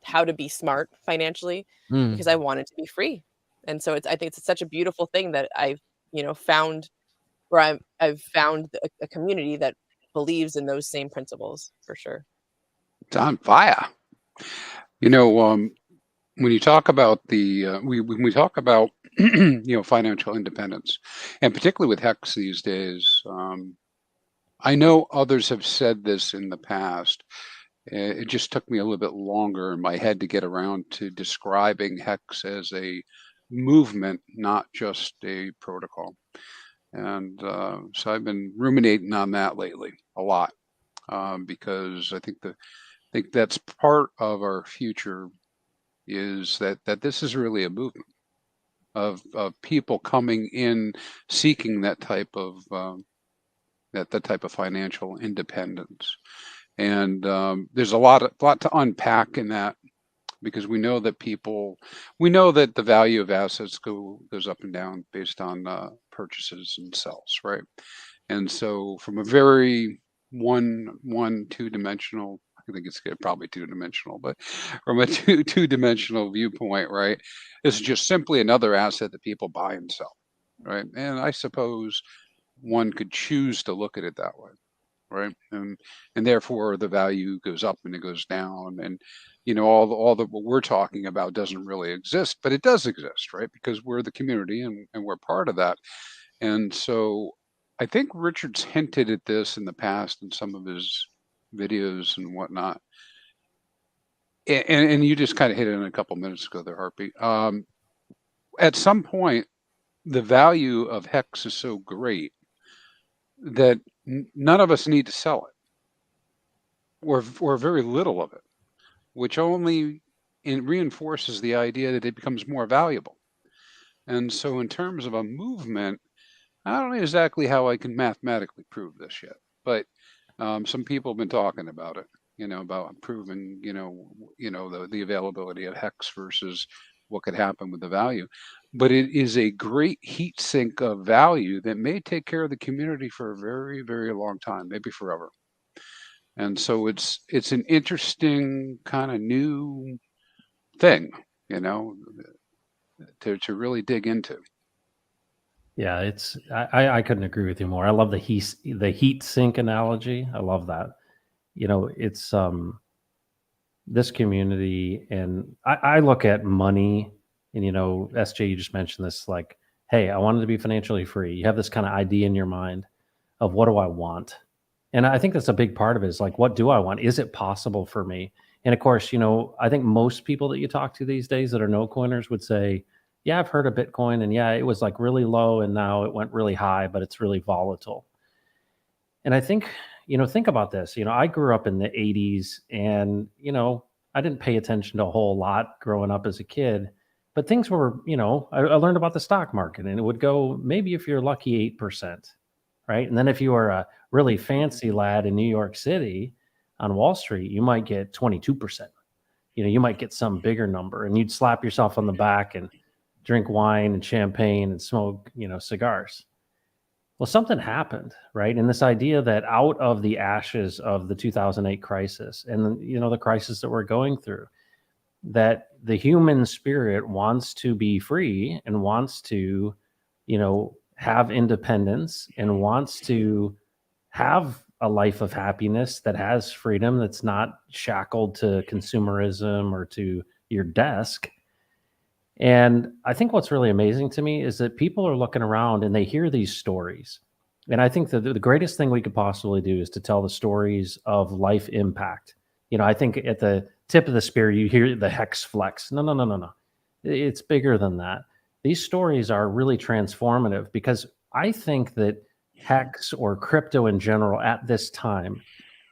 how to be smart financially because I wanted to be free. And so I think it's such a beautiful thing that I've, you know, found where I've found a community that believes in those same principles for sure. It's on fire. You know, when you talk about when we talk about you know, financial independence, and particularly with HEX these days, I know others have said this in the past. It just took me a little bit longer in my head to get around to describing HEX as a movement, not just a protocol. And so I've been ruminating on that lately a lot, because I think that's part of our future, is that this is really a movement of people coming in seeking that type of that type of financial independence. And there's a lot to unpack in that, because we know that the value of assets goes up and down based on purchases and sells, right? And so from a very two-dimensional, I think it's probably two-dimensional, but from a two-dimensional viewpoint, right, this is just simply another asset that people buy and sell, right? And I suppose one could choose to look at it that way, right? And therefore the value goes up and it goes down, and you know, all the what we're talking about doesn't really exist, but it does exist, right? Because we're the community and we're part of that. And so I think Richard's hinted at this in the past in some of his videos and whatnot. And you just kind of hit it in a couple minutes ago there, Harpy. At some point, the value of HEX is so great that none of us need to sell it, or very little of it, which only reinforces the idea that it becomes more valuable. And so in terms of a movement, I don't know exactly how I can mathematically prove this yet, but some people have been talking about it, you know, about proving, you know, the availability of HEX versus what could happen with the value. But it is a great heat sink of value that may take care of the community for a very, very long time, maybe forever. And so it's an interesting kind of new thing, you know, to really dig into. Yeah, I couldn't agree with you more. I love the heat sink analogy. I love that. You know, it's this community, and I look at money, and you know, SJ, you just mentioned this, like, hey, I wanted to be financially free. You have this kind of idea in your mind of what do I want? And I think that's a big part of it, is like, what do I want? Is it possible for me? And of course, you know, I think most people that you talk to these days that are no coiners would say, yeah, I've heard of Bitcoin, and yeah, it was like really low and now it went really high, but it's really volatile. And I think, you know, think about this. You know, I grew up in the 80s, and, you know, I didn't pay attention to a whole lot growing up as a kid, but things were, you know, I learned about the stock market, and it would go, maybe if you're lucky, 8%, right? And then if you were a really fancy lad in New York City on Wall Street, you might get 22%. You know, you might get some bigger number, and you'd slap yourself on the back and drink wine and champagne and smoke, you know, cigars. Well, something happened, right? And this idea that out of the ashes of the 2008 crisis and, the crisis that we're going through, that the human spirit wants to be free and wants to, have independence and wants to have a life of happiness that has freedom, that's not shackled to consumerism or to your desk. And I think what's really amazing to me is that people are looking around and they hear these stories. And I think that the greatest thing we could possibly do is to tell the stories of life impact. I think at the tip of the spear, you hear the HEX flex. No, no, no, no, no. It's bigger than that. These stories are really transformative because I think that HEX or crypto in general at this time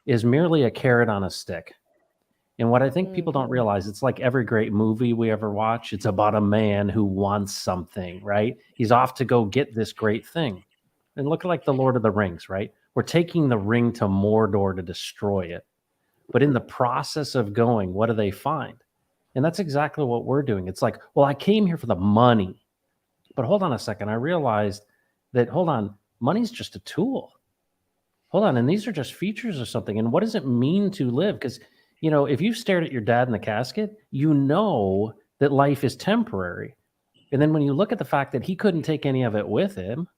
is merely a carrot on a stick. And what I think people don't realize, it's like every great movie we ever watch. It's about a man who wants something, right? He's off to go get this great thing. And look like the Lord of the Rings, right? We're taking the ring to Mordor to destroy it. But in the process of going, what do they find? And that's exactly what we're doing. It's like, well, I came here for the money. But hold on a second. I realized that, money's just a tool. Hold on. And these are just features or something. And what does it mean to live? Because if you've stared at your dad in the casket, you know that life is temporary. And then when you look at the fact that he couldn't take any of it with him,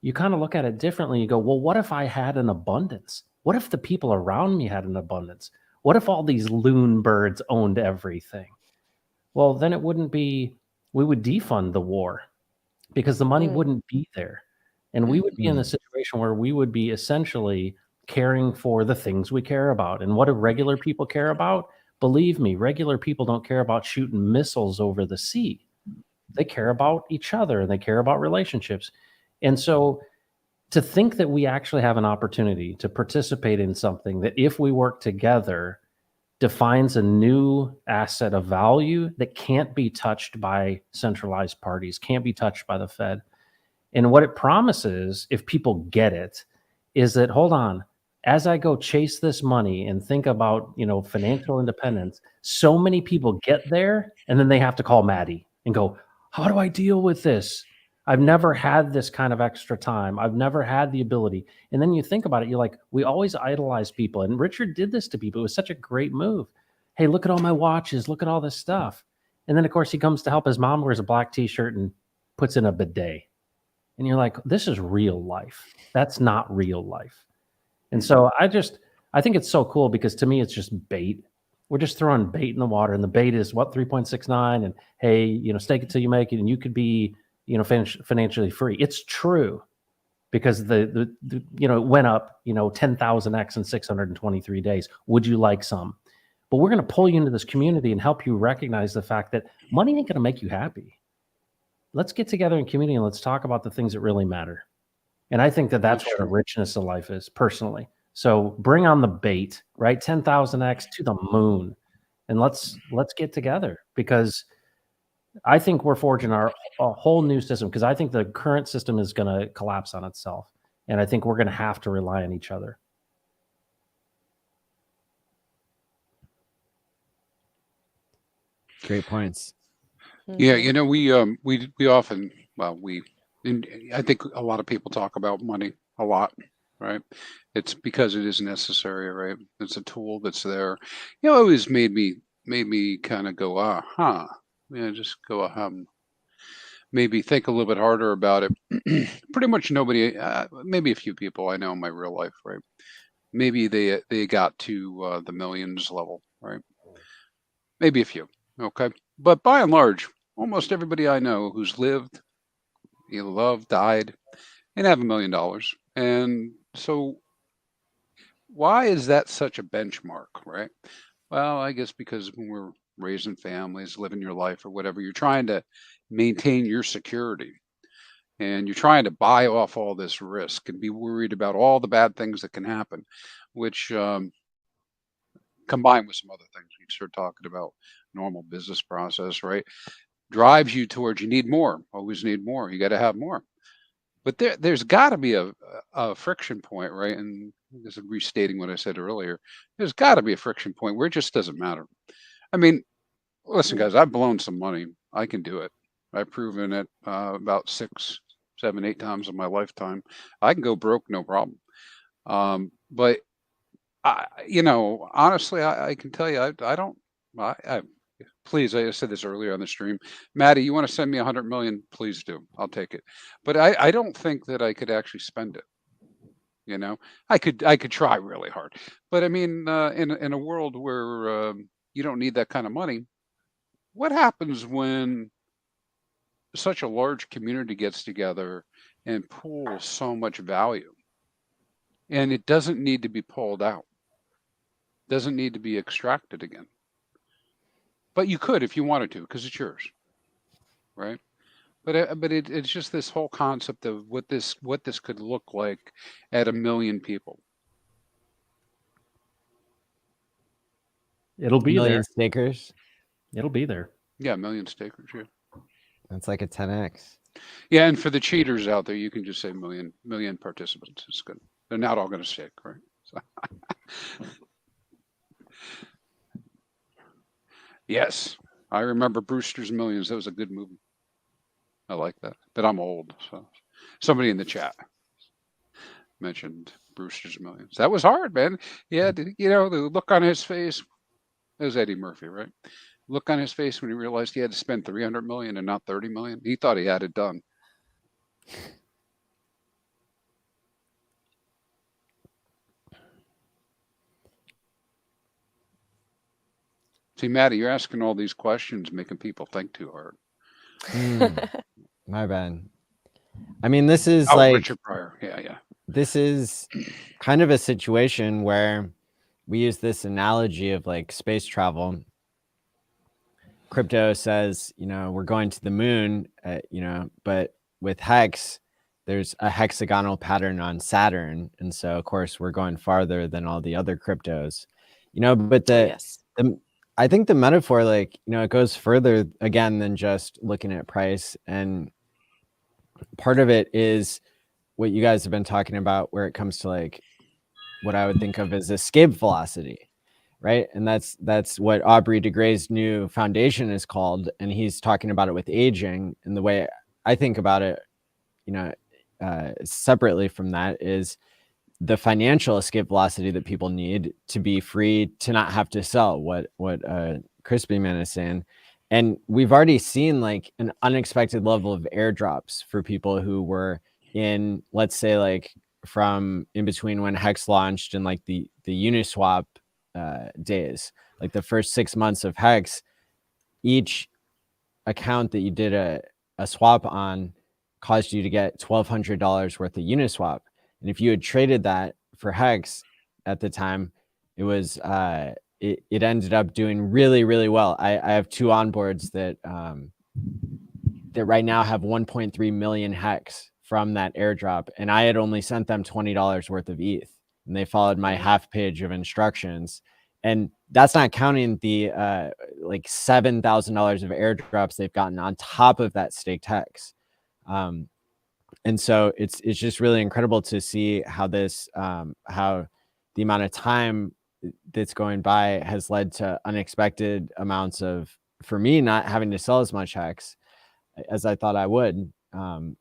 you kind of look at it differently. You go, well, what if I had an abundance? What if the people around me had an abundance? What if all these loon birds owned everything? Well, then we would defund the war because the money wouldn't be there. And we would be in a situation where we would be essentially caring for the things we care about. And what do regular people care about? Believe me, regular people don't care about shooting missiles over the sea. They care about each other and they care about relationships. And so to think that we actually have an opportunity to participate in something that, if we work together, defines a new asset of value that can't be touched by centralized parties, can't be touched by the Fed. And what it promises, if people get it, is that, as I go chase this money and think about, financial independence, so many people get there and then they have to call Maddie and go, how do I deal with this? I've never had this kind of extra time. I've never had the ability. And then you think about it, you're like, we always idolize people. And Richard did this to people. It was such a great move. Hey, look at all my watches. Look at all this stuff. And then, of course, he comes to help his mom, wears a black T-shirt and puts in a bidet. And you're like, this is real life. That's not real life. And so I think it's so cool because to me, it's just bait. We're just throwing bait in the water. And the bait is 3.69. And hey, stake it till you make it. And you could be, financially free. It's true because the it went up, 10,000x in 623 days. Would you like some? But we're going to pull you into this community and help you recognize the fact that money ain't going to make you happy. Let's get together in community and let's talk about the things that really matter. And I think that that's where the richness of life is, personally. So bring on the bait, right? 10,000x to the moon. And let's get together, because I think we're forging a whole new system, because I think the current system is going to collapse on itself. And I think we're going to have to rely on each other. Great points. Yeah, we often, I think a lot of people talk about money a lot, right? It's because it is necessary, right? It's a tool that's there. It always made me kind of go, just go, maybe think a little bit harder about it. Pretty much nobody, maybe a few people I know in my real life, right? Maybe they got to the millions level, right? Maybe a few, okay? But by and large, almost everybody I know who's lived, loved, died, and have $1 million. And so why is that such a benchmark, right? Well, I guess because when we're raising families, living your life or whatever, you're trying to maintain your security. And you're trying to buy off all this risk and be worried about all the bad things that can happen, which combined with some other things we start talking about, normal business process, right, drives you towards you need more, always need more. You got to have more. But there's got to be a friction point, right? And this is restating what I said earlier. There's got to be a friction point where it just doesn't matter. I mean, listen, guys, I've blown some money. I can do it. I've proven it about 7, 8 times in my lifetime. I can go broke, no problem. But honestly, I can tell you, I don't, please, I said this earlier on the stream, Maddie, you want to send me 100 million? Please do. I'll take it. But I don't think that I could actually spend it. I could try really hard, but I mean, in a world where you don't need that kind of money, what happens when such a large community gets together and pools so much value, and it doesn't need to be pulled out, doesn't need to be extracted again, but you could if you wanted to, because it's yours, right? But it's just this whole concept of what this could look like at 1 million people. It'll be million there. stakers. It'll be there. Yeah, 1 million stakers. Yeah. That's like a 10x. Yeah, and for the cheaters out there, you can just say million participants. It's good. They're not all going to stake, right? So. Yes, I remember Brewster's Millions. That was a good movie. I like that, but I'm old. So somebody in the chat mentioned Brewster's Millions. That was hard, man. Yeah, the look on his face. It was Eddie Murphy, right? Look on his face when he realized he had to spend 300 million and not 30 million. He thought he had it done. See, Maddie, you're asking all these questions, making people think too hard. My bad. I mean, this is Richard Pryor. Yeah. This is kind of a situation where we use this analogy of like space travel. Crypto says, we're going to the moon, but with Hex, there's a hexagonal pattern on Saturn. And so, of course, we're going farther than all the other cryptos, but I think the metaphor, it goes further again than just looking at price. And part of it is what you guys have been talking about, where it comes to what I would think of as escape velocity, right? And that's what Aubrey de Grey's new foundation is called. And he's talking about it with aging. And the way I think about it, separately from that is the financial escape velocity that people need to be free to not have to sell, what ChrispyMan is saying. And we've already seen an unexpected level of airdrops for people who were in, let's say, from in between when Hex launched and the Uniswap days, the first 6 months of Hex. Each account that you did a swap on caused you to get $1,200 worth of Uniswap. And if you had traded that for Hex at the time, it was it ended up doing really, really well. I have 2 onboards that right now have 1.3 million Hex from that airdrop, and I had only sent them $20 worth of ETH, and they followed my half page of instructions. And that's not counting the $7,000 of airdrops they've gotten on top of that staked Hex. And so it's just really incredible to see how this how the amount of time that's going by has led to unexpected amounts of, for me, not having to sell as much Hex as I thought I would. So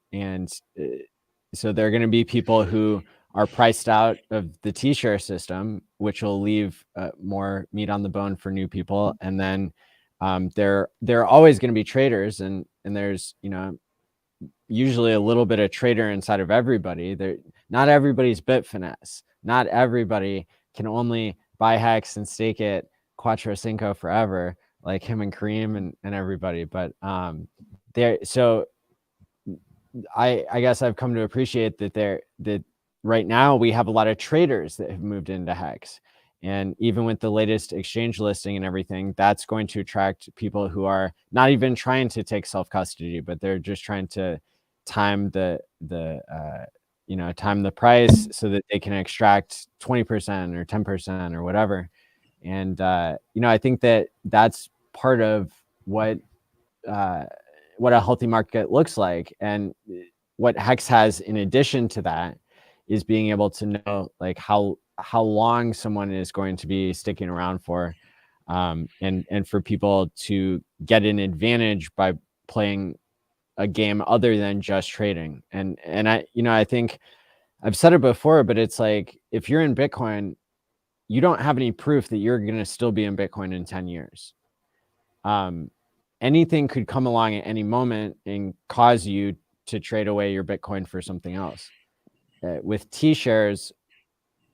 there are going to be people who are priced out of the TShares system, which will leave more meat on the bone for new people. And then there are always going to be traders, and there's usually a little bit of trader inside of everybody. Not everybody's Bitfinesse. Not everybody can only buy Hex and stake it Quattro Cinco forever, like him and Kareem and everybody. But so I guess I've come to appreciate that right now we have a lot of traders that have moved into Hex. And even with the latest exchange listing and everything, that's going to attract people who are not even trying to take self-custody, but they're just trying to time the price so that they can extract 20% or 10% or whatever. And I think that that's part of what a healthy market looks like. And what Hex has in addition to that is being able to know how long someone is going to be sticking around for, and for people to get an advantage by playing a game other than just trading. And I think I've said it before, but it's like, if you're in Bitcoin, you don't have any proof that you're going to still be in Bitcoin in 10 years. Anything could come along at any moment and cause you to trade away your Bitcoin for something else. With TShares,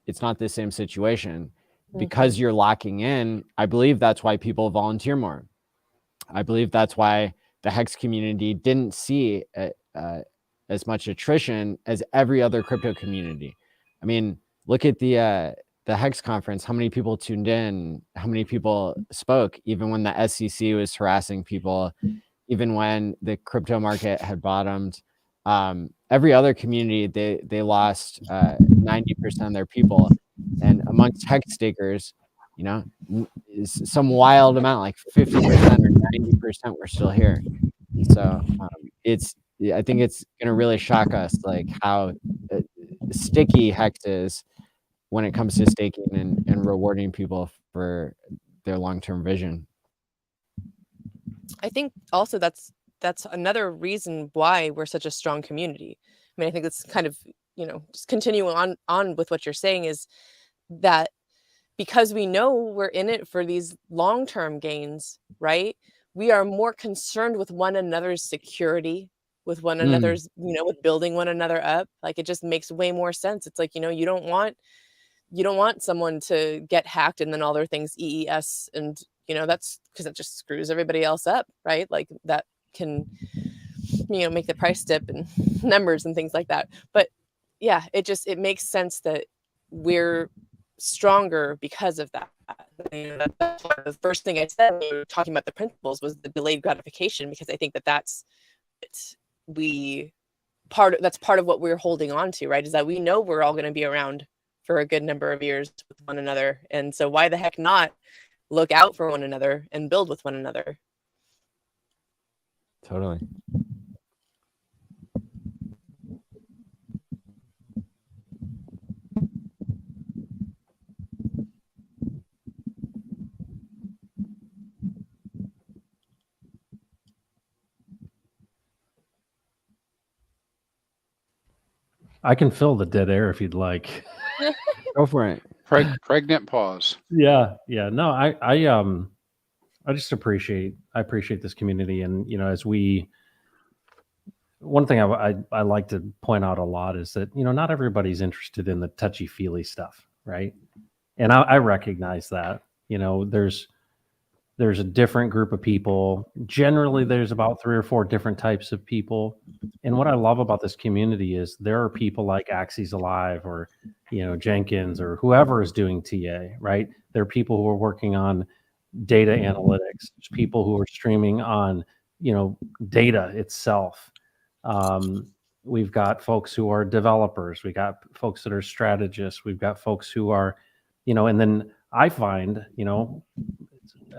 it's not the same situation. Because you're locking in, I believe that's why people volunteer more. I believe that's why the HEX community didn't see as much attrition as every other crypto community. I mean, look at the HEX conference, how many people tuned in, how many people spoke, even when the SEC was harassing people, even when the crypto market had bottomed. Every other community, they lost 90% of their people. And amongst HEX stakers, some wild amount, like 50% or 90% were still here. So I think it's going to really shock us, like how sticky HEX is when it comes to staking and rewarding people for their long-term vision. I think also that's another reason why we're such a strong community. I mean, I think it's kind of, just continuing on with what you're saying, is that because we know we're in it for these long-term gains, right? We are more concerned with one another's security, with one another's, with building one another up. Like, it just makes way more sense. It's like, you don't want someone to get hacked and then all their things EES, and that's because it just screws everybody else up, right? Like, that can make the price dip and numbers and things like that. But yeah, it makes sense that we're stronger because of that. That's why the first thing I said when we were talking about the principles was the delayed gratification, because I think that's part of what we're holding on to, right? Is that we know we're all going to be around for a good number of years with one another, and so why the heck not look out for one another and build with one another? Totally. I can fill the dead air if you'd like. Go for it. Pregnant pause. Yeah. No, I just appreciate this community, and one thing I like to point out a lot is that not everybody's interested in the touchy feely stuff, right? And I recognize that. There's a different group of people. Generally, there's about 3 or 4 different types of people. And what I love about this community is there are people like Axie's Alive or, Jenkins or whoever is doing TA, right? There are people who are working on data analytics. There's people who are streaming on, data itself. We've got folks who are developers. We got folks that are strategists. We've got folks who are, and then I find,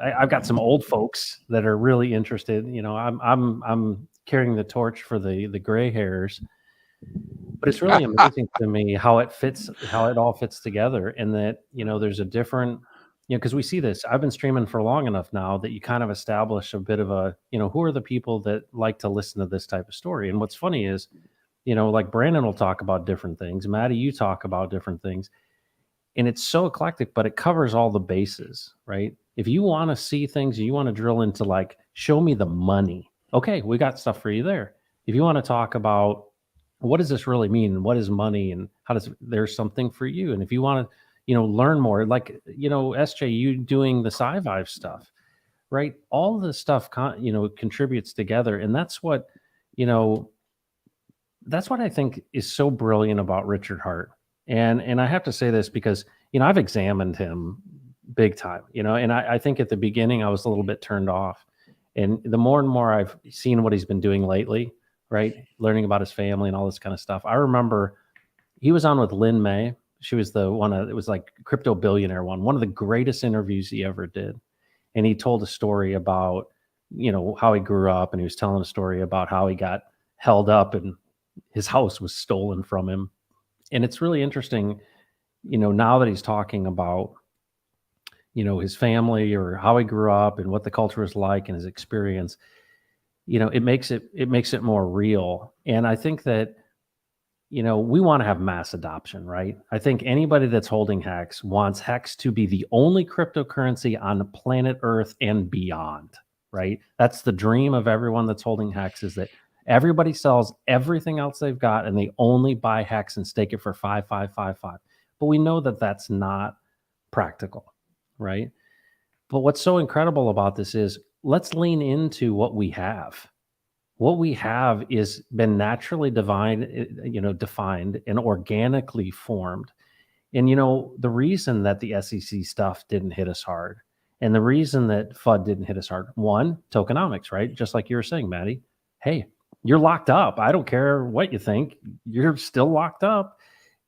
I've got some old folks that are really interested. I'm carrying the torch for the gray hairs, but it's really amazing to me how it all fits together, and that there's a different, because we see this. I've been streaming for long enough now that you kind of establish a bit of a, who are the people that like to listen to this type of story. And what's funny is, like Brandon will talk about different things, Maddie, you talk about different things, and it's so eclectic, but it covers all the bases, right? If you want to see things, you want to drill into, like, show me the money. Okay, we got stuff for you there. If you want to talk about what does this really mean, and what is money, and there's something for you. And if you want to, learn more, like, SJ, you doing the Sci-Vive stuff, right? All the stuff, contributes together. And that's what I think is so brilliant about Richard Hart. And I have to say this because, I've examined him big time, and I think at the beginning I was a little bit turned off. And the more and more I've seen what he's been doing lately, right? Learning about his family and all this kind of stuff. I remember he was on with Lynn May. She was the one, it was like Crypto Billionaire one of the greatest interviews he ever did. And he told a story about, how he grew up, and he was telling a story about how he got held up and his house was stolen from him. And it's really interesting, now that he's talking about, his family or how he grew up and what the culture was like and his experience. it makes it more real. And I think that, we want to have mass adoption, right? I think anybody that's holding HEX wants HEX to be the only cryptocurrency on planet Earth and beyond, right? That's the dream of everyone that's holding HEX, is that everybody sells everything else they've got and they only buy HEX and stake it for 5,555. But we know that that's not practical, right? But what's so incredible about this is, let's lean into what we have. What we have is been naturally defined and organically formed. And, the reason that the SEC stuff didn't hit us hard, and the reason that FUD didn't hit us hard, one, tokenomics, right? Just like you were saying, Maddie, hey, you're locked up. I don't care what you think. You're still locked up.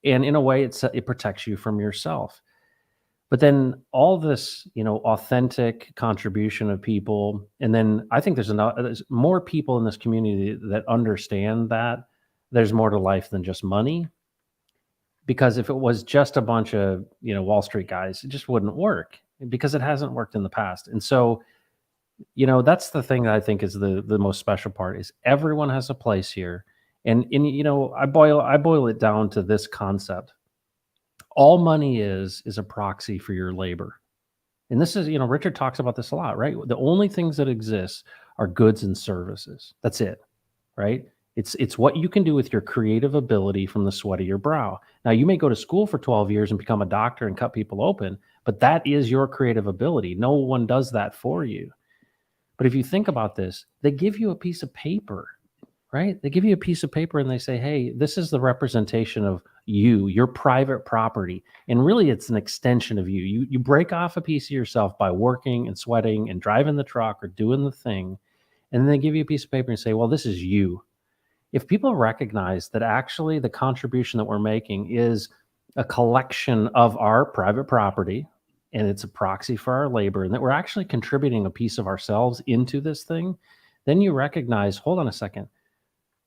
And in a way, it protects you from yourself. But then all this, authentic contribution of people. And then I think there's more people in this community that understand that there's more to life than just money. Because if it was just a bunch of, Wall Street guys, it just wouldn't work, because it hasn't worked in the past. And so, that's the thing that I think is the most special part, is everyone has a place here. And I boil it down to this concept. All money is a proxy for your labor. And this is, Richard talks about this a lot, right? The only things that exist are goods and services. That's it, right? It's what you can do with your creative ability from the sweat of your brow. Now, you may go to school for 12 years and become a doctor and cut people open, but that is your creative ability. No one does that for you. But if you think about this, they give you a piece of paper, right? They give you a piece of paper and they say, hey, this is the representation of you, your private property. And really, it's an extension of you. You break off a piece of yourself by working and sweating and driving the truck or doing the thing. And then they give you a piece of paper and say, well, this is you. If people recognize that actually the contribution that we're making is a collection of our private property, and it's a proxy for our labor, and that we're actually contributing a piece of ourselves into this thing, then you recognize, hold on a second,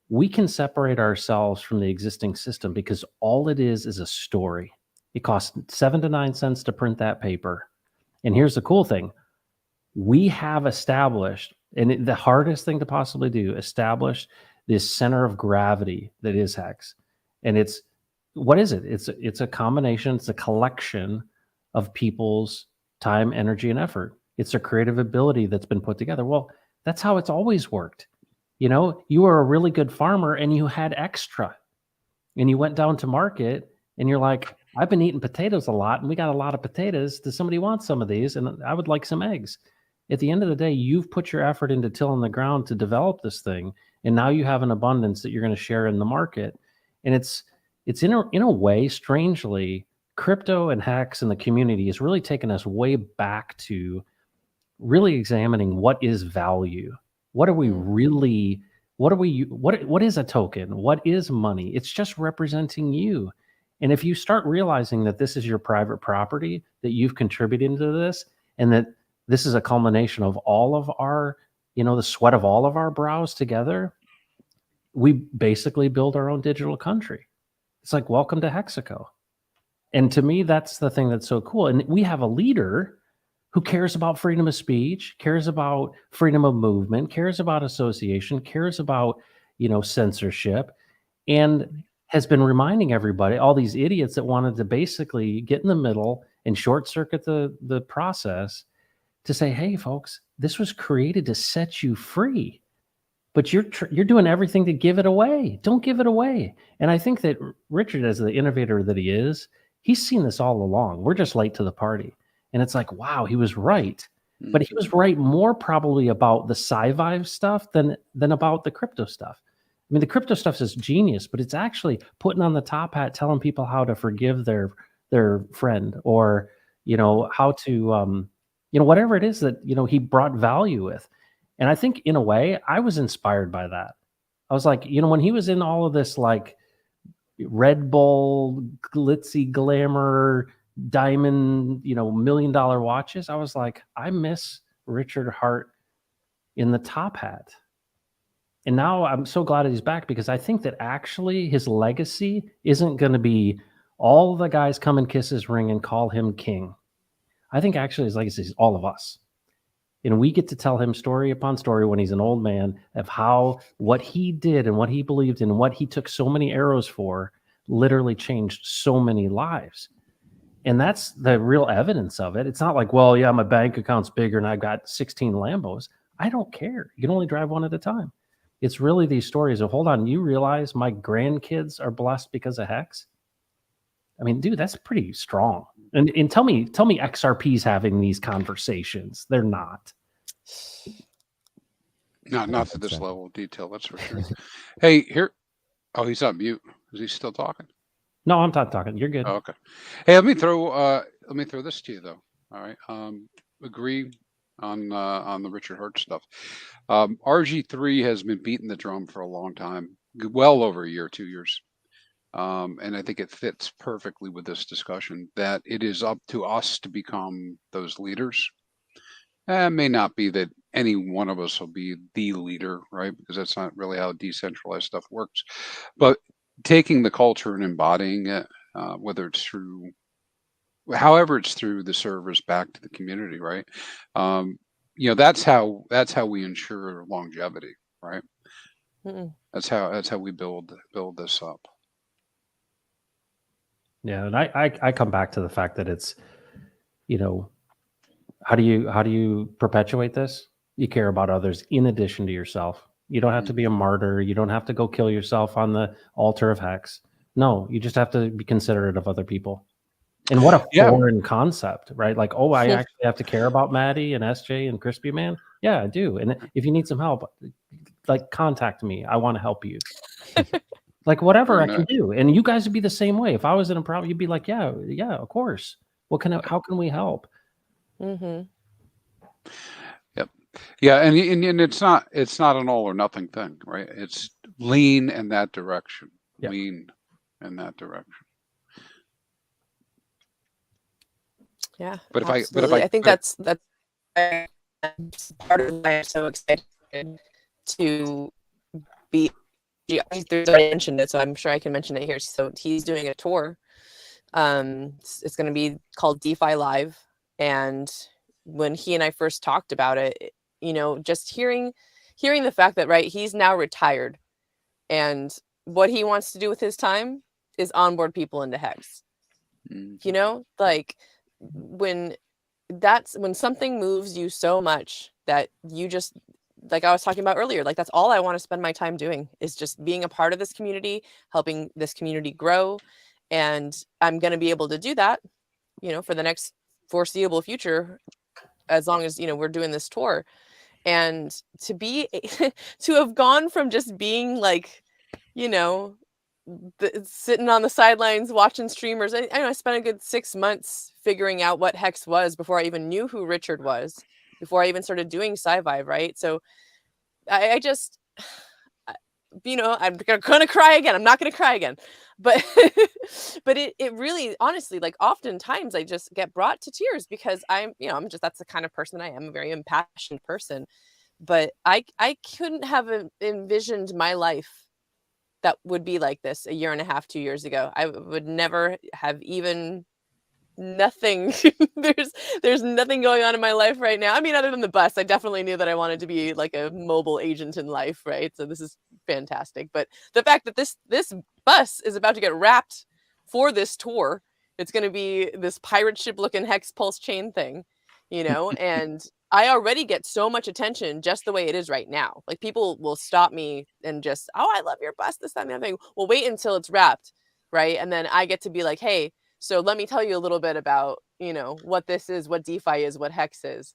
we can separate ourselves from the existing system, because all it is a story. It costs 7 to 9 cents to print that paper. And here's the cool thing. We have established, and the hardest thing to possibly do, establish this center of gravity that is HEX. And what is it? It's a combination, it's a collection of people's time, energy, and effort. It's a creative ability that's been put together. Well, that's how it's always worked. You were a really good farmer and you had extra, and you went down to market and you're like, I've been eating potatoes a lot and we got a lot of potatoes. Does somebody want some of these? And I would like some eggs. At the end of the day, you've put your effort into tilling the ground to develop this thing. And now you have an abundance that you're going to share in the market. And it's in a way, strangely, crypto and HEX and the community has really taken us way back to really examining what is value. What are we really, what is a token? What is money? It's just representing you. And if you start realizing that this is your private property, that you've contributed into this, and that this is a culmination of all of our, the sweat of all of our brows together, we basically build our own digital country. It's like, welcome to Hexaco. And to me, that's the thing that's so cool. And we have a leader who cares about freedom of speech, cares about freedom of movement, cares about association, cares about, censorship, and has been reminding everybody, all these idiots that wanted to basically get in the middle and short circuit the process, to say, hey, folks, this was created to set you free, but you're doing everything to give it away. Don't give it away. And I think that Richard, as the innovator that he is, he's seen this all along. We're just late to the party. And it's like, wow, he was right. But he was right more probably about the sci-fi stuff than about the crypto stuff. I mean, the crypto stuff is genius, but it's actually putting on the top hat, telling people how to forgive their friend, or, how to, whatever it is that, he brought value with. And I think in a way, I was inspired by that. I was like, when he was in all of this, like Red Bull, glitzy glamour, diamond, $1 million watches, I was like, I miss Richard Hart in the top hat. And now I'm so glad that he's back, because I think that actually his legacy isn't going to be all the guys come and kiss his ring and call him king. I think actually his legacy is all of us. And we get to tell him story upon story when he's an old man of how what he did and what he believed in, what he took so many arrows for, literally changed so many lives. And that's the real evidence of it. It's not like, well, yeah, my bank account's bigger and I've got 16 Lambos. I don't care. You can only drive one at a time. It's really these stories of, hold on, you realize my grandkids are blessed because of HEX? I mean, dude, that's pretty strong. And tell me XRP's having these conversations. They're not. Not to this level of detail, that's for sure. Hey, here. Oh, he's on mute. Is he still talking? No, I'm not talking. You're good. Oh, okay. Hey, let me throw this to you though. All right. Agree on the Richard Hurt stuff. RG3 has been beating the drum for a long time, well over a year, 2 years. And I think it fits perfectly with this discussion that it is up to us to become those leaders. It may not be that any one of us will be the leader, right? Because that's not really how decentralized stuff works. But taking the culture and embodying it, whether it's through, however it's through the servers back to the community, right? That's how we ensure longevity, right? That's how we build this up. Yeah, and I come back to the fact that it's, how do you perpetuate this? You care about others in addition to yourself. You don't have to be a martyr. You don't have to go kill yourself on the altar of HEX. No, you just have to be considerate of other people. And what a foreign concept, right? Like, oh, I actually have to care about Maddie and SJ and ChrispyMan. Yeah, I do. And if you need some help, like, contact me. I want to help you. Like, whatever I can do. And you guys would be the same way. If I was in a problem, you'd be like, yeah, of course. How can we help? Mm-hmm. Yep. Yeah, and it's not an all or nothing thing, right? It's lean in that direction. Yep. Lean in that direction. Yeah. But I think that's part of why I'm so excited to be. There's already mentioned it, so I'm sure I can mention it here. So he's doing a tour. It's going to be called DeFi Live, and when he and I first talked about it, just hearing the fact that, right, he's now retired, and what he wants to do with his time is onboard people into HEX. Like when something moves you so much that you just, like I was talking about earlier, like that's all I want to spend my time doing is just being a part of this community, helping this community grow. And I'm going to be able to do that, for the next foreseeable future, as long as, we're doing this tour. And to have gone from just being like, sitting on the sidelines watching streamers. I spent a good 6 months figuring out what HEX was before I even knew who Richard was, before I even started doing Sci-Vive, right? So I just, I'm gonna cry again. I'm not gonna cry again, but but it really, honestly, like oftentimes I just get brought to tears because that's the kind of person I am, a very impassioned person. But I couldn't have envisioned my life that would be like this a year and a half, 2 years ago. I would never have even nothing. there's nothing going on in my life right now. I mean, other than the bus, I definitely knew that I wanted to be like a mobile agent in life, right? So this is fantastic. But the fact that this bus is about to get wrapped for this tour, it's going to be this pirate ship looking HEX Pulse Chain thing, and I already get so much attention just the way it is right now. Like people will stop me and just, oh, I love your bus, this, that, and the other thing. Well, wait until it's wrapped, right? And then I get to be like, hey, so let me tell you a little bit about, what this is, what DeFi is, what HEX is.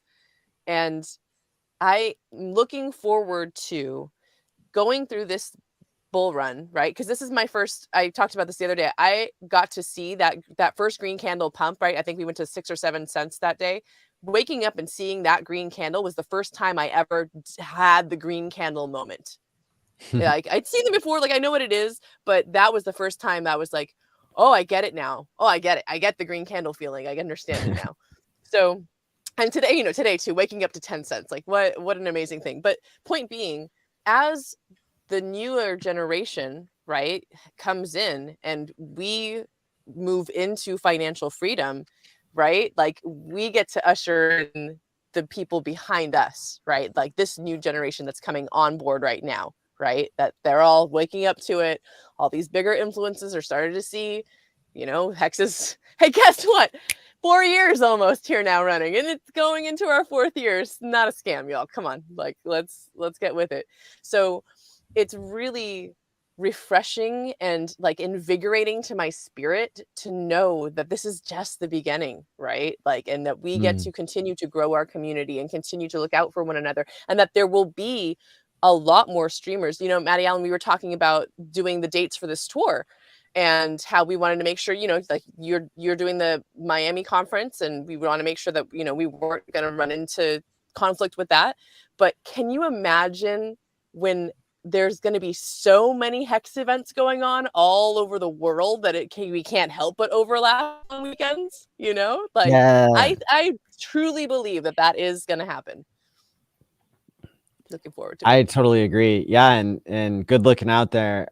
And I'm looking forward to going through this bull run, right? Because this is my first, I talked about this the other day. I got to see that first green candle pump, right? I think we went to 6 or 7 cents that day. Waking up and seeing that green candle was the first time I ever had the green candle moment. Like I'd seen it before, like I know what it is, but that was the first time that was like, oh, I get it now. Oh, I get it. I get the green candle feeling. I understand it now. So, and today too, waking up to 10 cents, like what an amazing thing. But point being, as the newer generation, right, comes in and we move into financial freedom, right? Like we get to usher in the people behind us, right? Like this new generation that's coming on board right now, right? That they're all waking up to it. All these bigger influences are starting to see, you know, Hex is, hey, guess what? 4 years almost here now running, and it's going into our 4th year. It's not a scam, y'all. Come on, like let's get with it. So it's really refreshing and like invigorating to my spirit to know that this is just the beginning, right? Like, and that we get to continue to grow our community and continue to look out for one another, and that there will be a lot more streamers. You know, Maddie Allen, we were talking about doing the dates for this tour and how we wanted to make sure, you know, like you're doing the Miami conference, and we want to make sure that, you know, we weren't going to run into conflict with that. But can you imagine when there's going to be so many HEX events going on all over the world that we can't help but overlap on weekends, you know? Like, Yeah. I truly believe that is going to happen. Looking forward to it. I totally agree. Yeah, and good looking out there.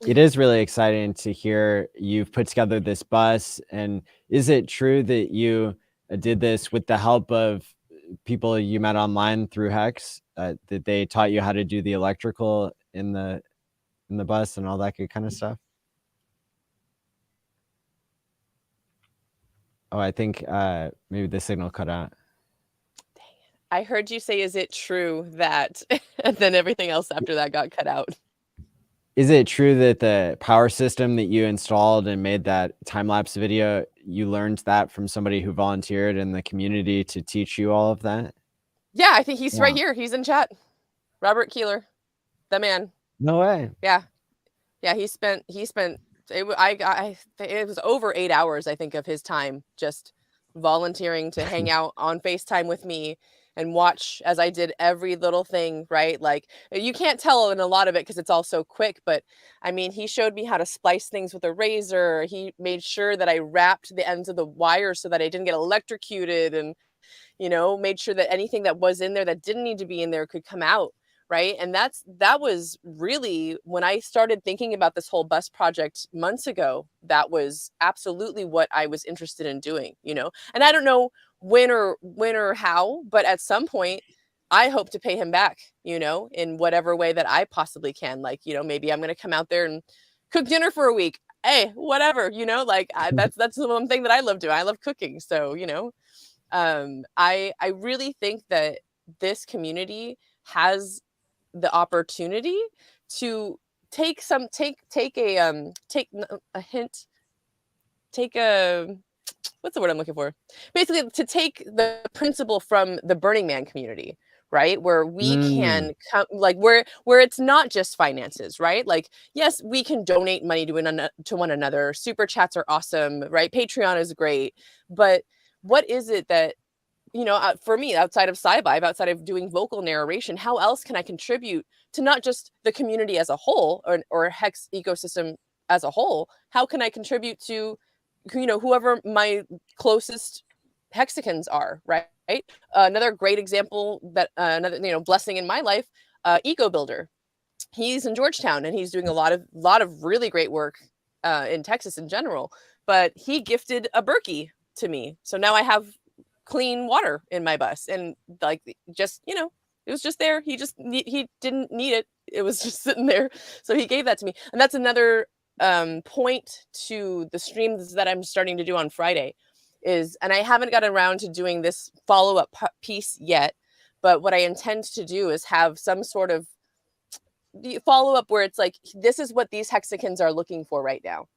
It is really exciting to hear you've put together this bus. And is it true that you did this with the help of people you met online through HEX? That they taught you how to do the electrical in the bus and all that good kind of stuff? Oh, I think maybe the signal cut out. I heard you say, is it true that, and then everything else after that got cut out. Is it true that the power system that you installed and made that time-lapse video, you learned that from somebody who volunteered in the community to teach you all of that? Yeah, I think he's right here. He's in chat. Robert Keeler, the man. No way. Yeah. Yeah, he spent it was over 8 hours, I think, of his time just volunteering to hang out on FaceTime with me and watch as I did every little thing, right? Like, you can't tell in a lot of it because it's all so quick, but I mean, he showed me how to splice things with a razor. He made sure that I wrapped the ends of the wire so that I didn't get electrocuted, and, you know, made sure that anything that was in there that didn't need to be in there could come out. Right. And that was really when I started thinking about this whole bus project months ago. That was absolutely what I was interested in doing, you know, and I don't know when or how, but at some point I hope to pay him back, you know, in whatever way that I possibly can. Like, you know, maybe I'm going to come out there and cook dinner for a week. Hey, whatever, you know, like that's the one thing that I love doing. I love cooking. So, you know, I really think that this community has the opportunity to take a hint, take a, what's the word I'm looking for? Basically, to take the principle from the Burning Man community, right? Where we can come, like where it's not just finances, right? Like, yes, we can donate money to one another. Super chats are awesome, right? Patreon is great, but what is it that, you know, for me, outside of SciVibe, outside of doing vocal narration, how else can I contribute to not just the community as a whole or HEX ecosystem as a whole? How can I contribute to, you know, whoever my closest Hexicans are, right? Another great example that another, you know, blessing in my life, Eco Builder. He's in Georgetown and he's doing a lot of really great work in Texas in general. But he gifted a Berkey to me, so now I have clean water in my bus, and like, just, you know, it was just there. He didn't need it. It was just sitting there, so he gave that to me. And that's another point to the streams that I'm starting to do on Friday is, and I haven't gotten around to doing this follow-up piece yet, but what I intend to do is have some sort of follow-up where it's like, this is what these Hexicans are looking for right now.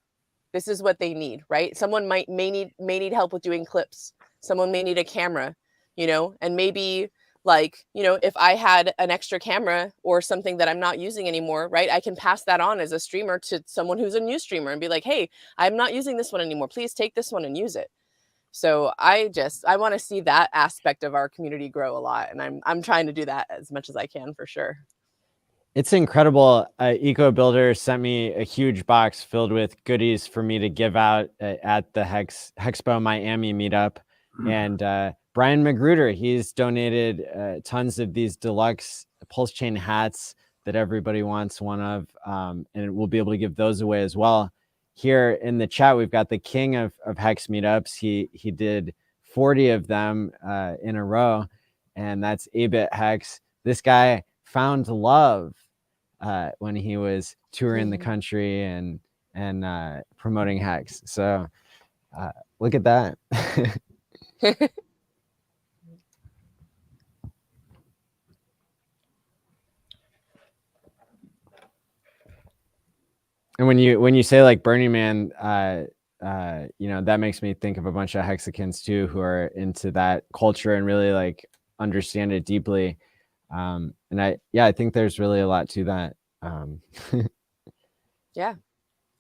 This is what they need, right? Someone may need help with doing clips. Someone may need a camera, you know, and maybe, like, you know, if I had an extra camera or something that I'm not using anymore, right, I can pass that on as a streamer to someone who's a new streamer and be like, hey, I'm not using this one anymore. Please take this one and use it. So I want to see that aspect of our community grow a lot. And I'm trying to do that as much as I can, for sure. It's incredible. Eco Builder sent me a huge box filled with goodies for me to give out at the Hexpo Miami meetup. And Brian Magruder, he's donated tons of these deluxe PulseChain hats that everybody wants one of, and we'll be able to give those away as well. Here in the chat, we've got the king of HEX meetups. He did 40 of them in a row, and that's 8-bit Hex. This guy found love when he was touring the country and promoting Hex. So look at that. And when you say like Burning Man, you know, that makes me think of a bunch of Hexicans too, who are into that culture and really like understand it deeply. And I think there's really a lot to that. Yeah,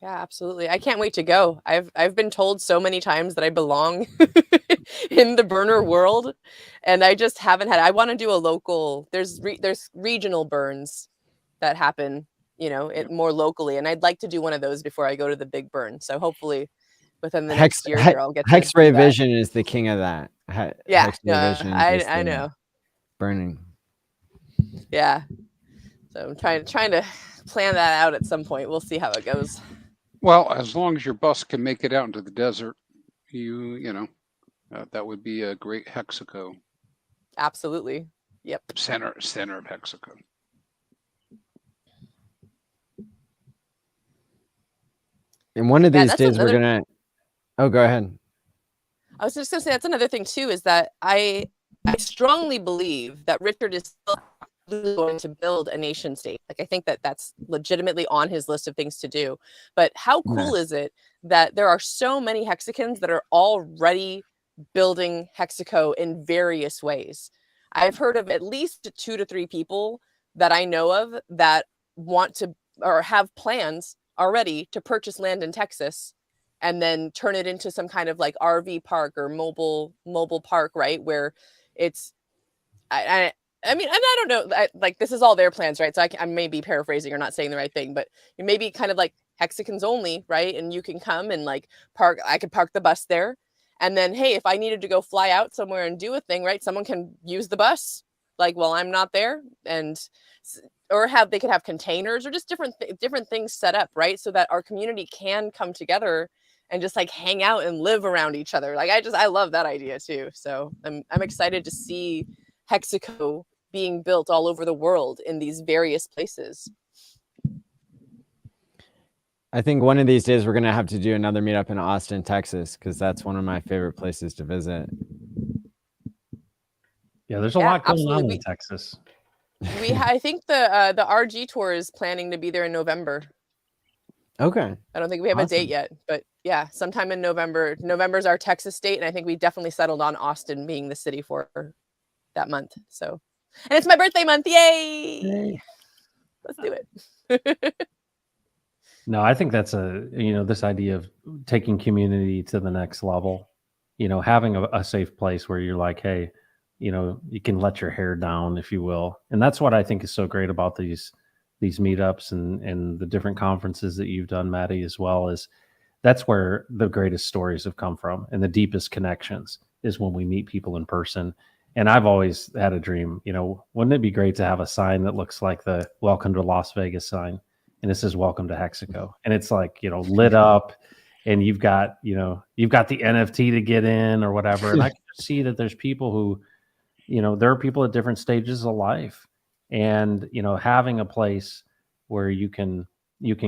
absolutely. I can't wait to go. I've been told so many times that I belong in the burner world, and I just haven't had. I want to do a local. There's regional burns that happen, you know, more locally, and I'd like to do one of those before I go to the big burn. So hopefully, within the next year here, I'll get to Hex do Ray that. Vision is the king of that. Yeah, Hex Ray Vision is I know. Burning. Yeah. So I'm trying to plan that out at some point. We'll see how it goes. Well, as long as your bus can make it out into the desert, you know, that would be a great Hexaco. Absolutely. Yep. Center of Hexaco. And one of these days we're gonna. Oh, go ahead. I was just gonna say that's another thing too, is that I strongly believe that Richard is still going to build a nation state. Like, I think that that's legitimately on his list of things to do. But how cool is it that there are so many Hexicans that are already building Hexaco in various ways? I've heard of at least 2 to 3 people that I know of that want to or have plans already to purchase land in Texas and then turn it into some kind of like RV park or mobile park, right? Where it's, I mean, and I don't know, like this is all their plans, right? So I may be paraphrasing or not saying the right thing, but it may be kind of like Hexicans only, right? And you can come and like park, I could park the bus there. And then, hey, if I needed to go fly out somewhere and do a thing, right? Someone can use the bus, like, while I'm not there, and, or they could have containers or just different things set up, right? So that our community can come together and just like hang out and live around each other. Like, I love that idea too. So I'm excited to see Hexaco being built all over the world in these various places. I think one of these days we're going to have to do another meetup in Austin, Texas, because that's one of my favorite places to visit. Yeah, there's a lot going on in Texas. I think the RG tour is planning to be there in November. Okay. I don't think we have a date yet, but yeah, sometime in November. November's our Texas date, and I think we definitely settled on Austin being the city for that month. So, and it's my birthday month. Yay! Let's do it. No, I think that's this idea of taking community to the next level, having a safe place where you're like, hey, you can let your hair down, if you will. And that's what I think is so great about these meetups and the different conferences that you've done, Maddie, as well. Is that's where the greatest stories have come from, and the deepest connections is when we meet people in person. And I've always had a dream, wouldn't it be great to have a sign that looks like the Welcome to Las Vegas sign? And it says Welcome to Hexaco. And it's like, lit up, and you've got the NFT to get in or whatever. And I can see that there's people who, there are people at different stages of life, and, having a place where you can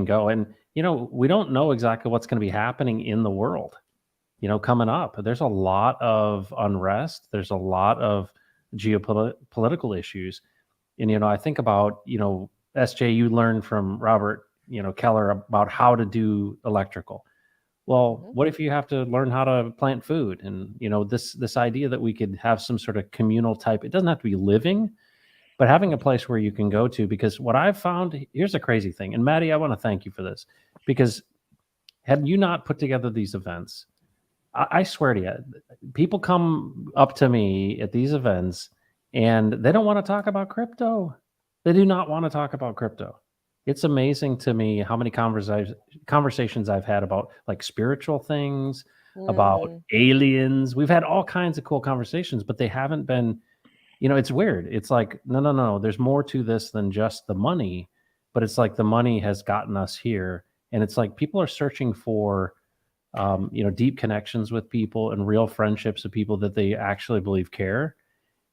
go. And, we don't know exactly what's going to be happening in the world, coming up. There's a lot of unrest. There's a lot of geopolitical issues. And, I think about, SJ, you learned from Robert, Keller about how to do electrical. Well, what if you have to learn how to plant food? And, this idea that we could have some sort of communal type, it doesn't have to be living, but having a place where you can go to. Because what I've found, here's a crazy thing. And Maddie, I want to thank you for this, because had you not put together these events, I swear to you, people come up to me at these events and they don't want to talk about crypto. They do not want to talk about crypto. It's amazing to me how many conversations I've had about like spiritual things, about aliens. We've had all kinds of cool conversations, but they haven't been, it's weird. It's like, no, there's more to this than just the money, but it's like the money has gotten us here. And it's like people are searching for deep connections with people and real friendships of people that they actually believe care.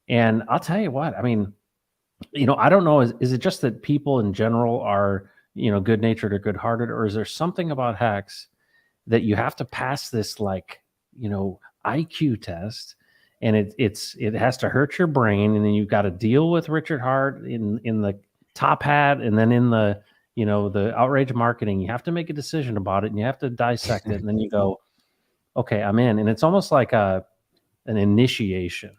And I'll tell you what, I mean, I don't know, is it just that people in general are, good natured or good hearted, or is there something about HEX that you have to pass this IQ test, and it has to hurt your brain, and then you've got to deal with Richard Hart in the top hat, and then in the the outrage marketing. You have to make a decision about it, and you have to dissect it, and then you go, okay, I'm in. And it's almost like an initiation.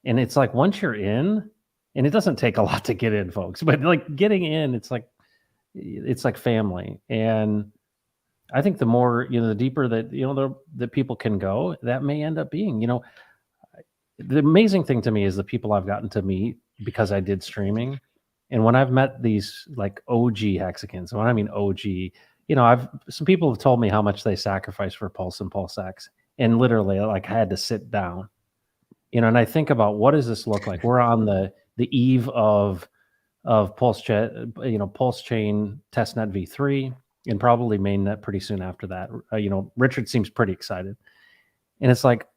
And it's like once you're in, and it doesn't take a lot to get in, folks, but like getting in, it's like family. And I think the more, the deeper that, the people can go, that may end up being, the amazing thing to me is the people I've gotten to meet because I did streaming. And when I've met these like OG Hexicans, when I mean OG, some people have told me how much they sacrificed for Pulse and PulseX. And literally, like, I had to sit down, and I think about, what does this look like? We're on the eve of PulseChain, PulseChain testnet v3, and probably mainnet pretty soon after that. Richard seems pretty excited. And it's like,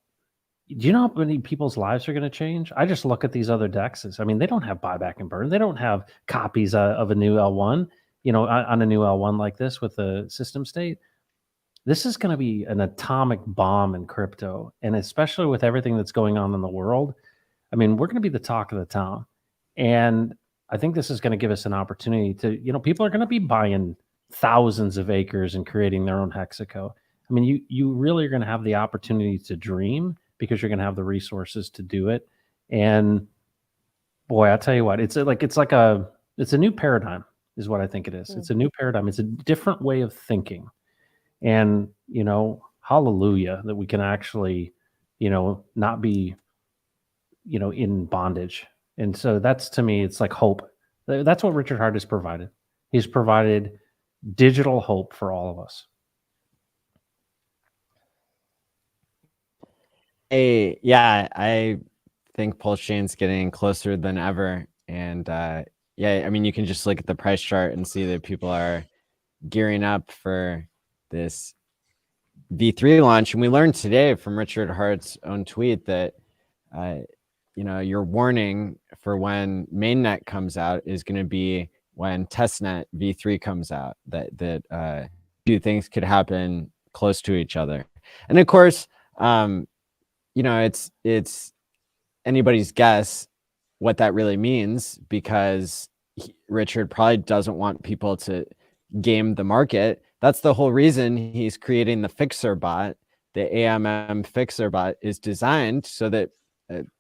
do you know how many people's lives are going to change? I just look at these other dexes. I mean, they don't have buyback and burn. They don't have copies of a new L1, on a new L1 like this with a system state. This is going to be an atomic bomb in crypto. And especially with everything that's going on in the world, I mean, we're going to be the talk of the town. And I think this is going to give us an opportunity to, people are going to be buying thousands of acres and creating their own Hexaco. I mean, you really are going to have the opportunity to dream, because you're going to have the resources to do it. And boy, I'll tell you what, it's a new paradigm is what I think it is. It's a new paradigm. It's a different way of thinking. And, hallelujah that we can actually, not be, in bondage. And so that's, to me, it's like hope. That's what Richard Hart has provided. He's provided digital hope for all of us. Yeah, I think PulseChain's getting closer than ever. And I mean, you can just look at the price chart and see that people are gearing up for this V3 launch. And we learned today from Richard Hart's own tweet that, your warning for when mainnet comes out is going to be when testnet V3 comes out, that two things could happen close to each other. And of course, it's anybody's guess what that really means, because Richard probably doesn't want people to game the market. That's the whole reason he's creating the fixer bot. The AMM fixer bot is designed so that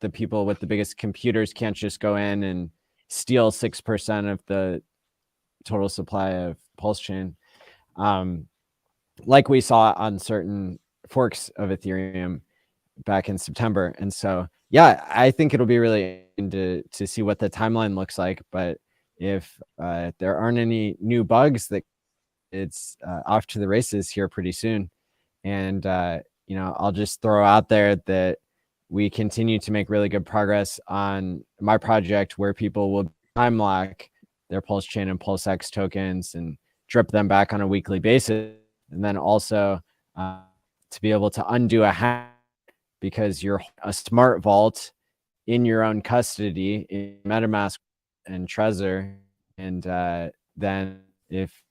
the people with the biggest computers can't just go in and steal 6% of the total supply of PulseChain, like we saw on certain forks of Ethereum back in September. And so, yeah, I think it'll be really interesting to see what the timeline looks like. But if there aren't any new bugs, that it's off to the races here pretty soon. And I'll just throw out there that we continue to make really good progress on my project, where people will time lock their PulseChain and PulseX tokens and drip them back on a weekly basis. And then also to be able to undo a hack, because you're a smart vault in your own custody in MetaMask and Trezor. And then if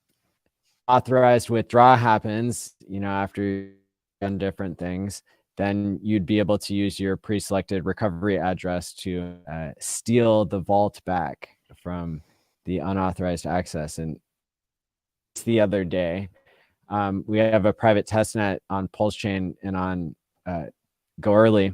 authorized withdrawal happens, after you've done different things, then you'd be able to use your pre-selected recovery address to steal the vault back from the unauthorized access. And the other day, we have a private testnet on PulseChain and on Go Early.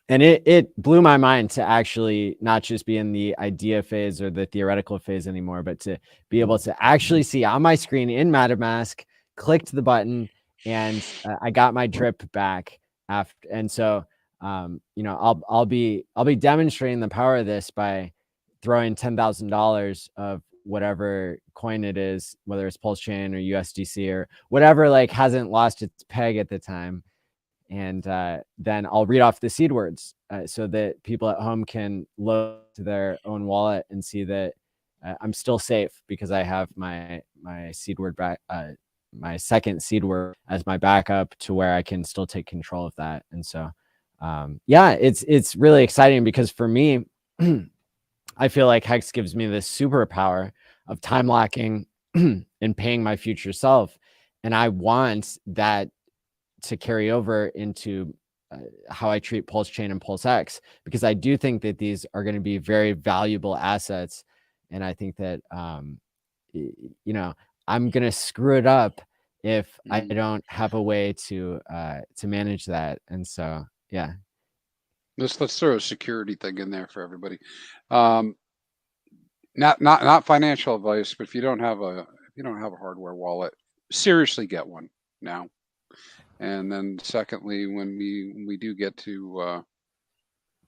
And it blew my mind to actually not just be in the idea phase or the theoretical phase anymore, but to be able to actually see on my screen in MetaMask, clicked the button, and I got my drip back after. And so, I'll be demonstrating the power of this by throwing $10,000 of whatever coin it is, whether it's PulseChain or USDC or whatever, like hasn't lost its peg at the time. And then I'll read off the seed words so that people at home can load to their own wallet and see that I'm still safe, because I have my seed word back my second seed word as my backup to where I can still take control of that. And so, yeah, it's really exciting because for me, I feel like Hex gives me this superpower of time locking and paying my future self. And I want that to carry over into how I treat PulseChain and PulseX, because I do think that these are going to be very valuable assets. And I think that, you know, I'm going to screw it up if I don't have a way to manage that. And so, yeah. Let's throw a security thing in there for everybody. Not financial advice, but if you don't have a hardware wallet, seriously get one now. And then secondly, when we do get to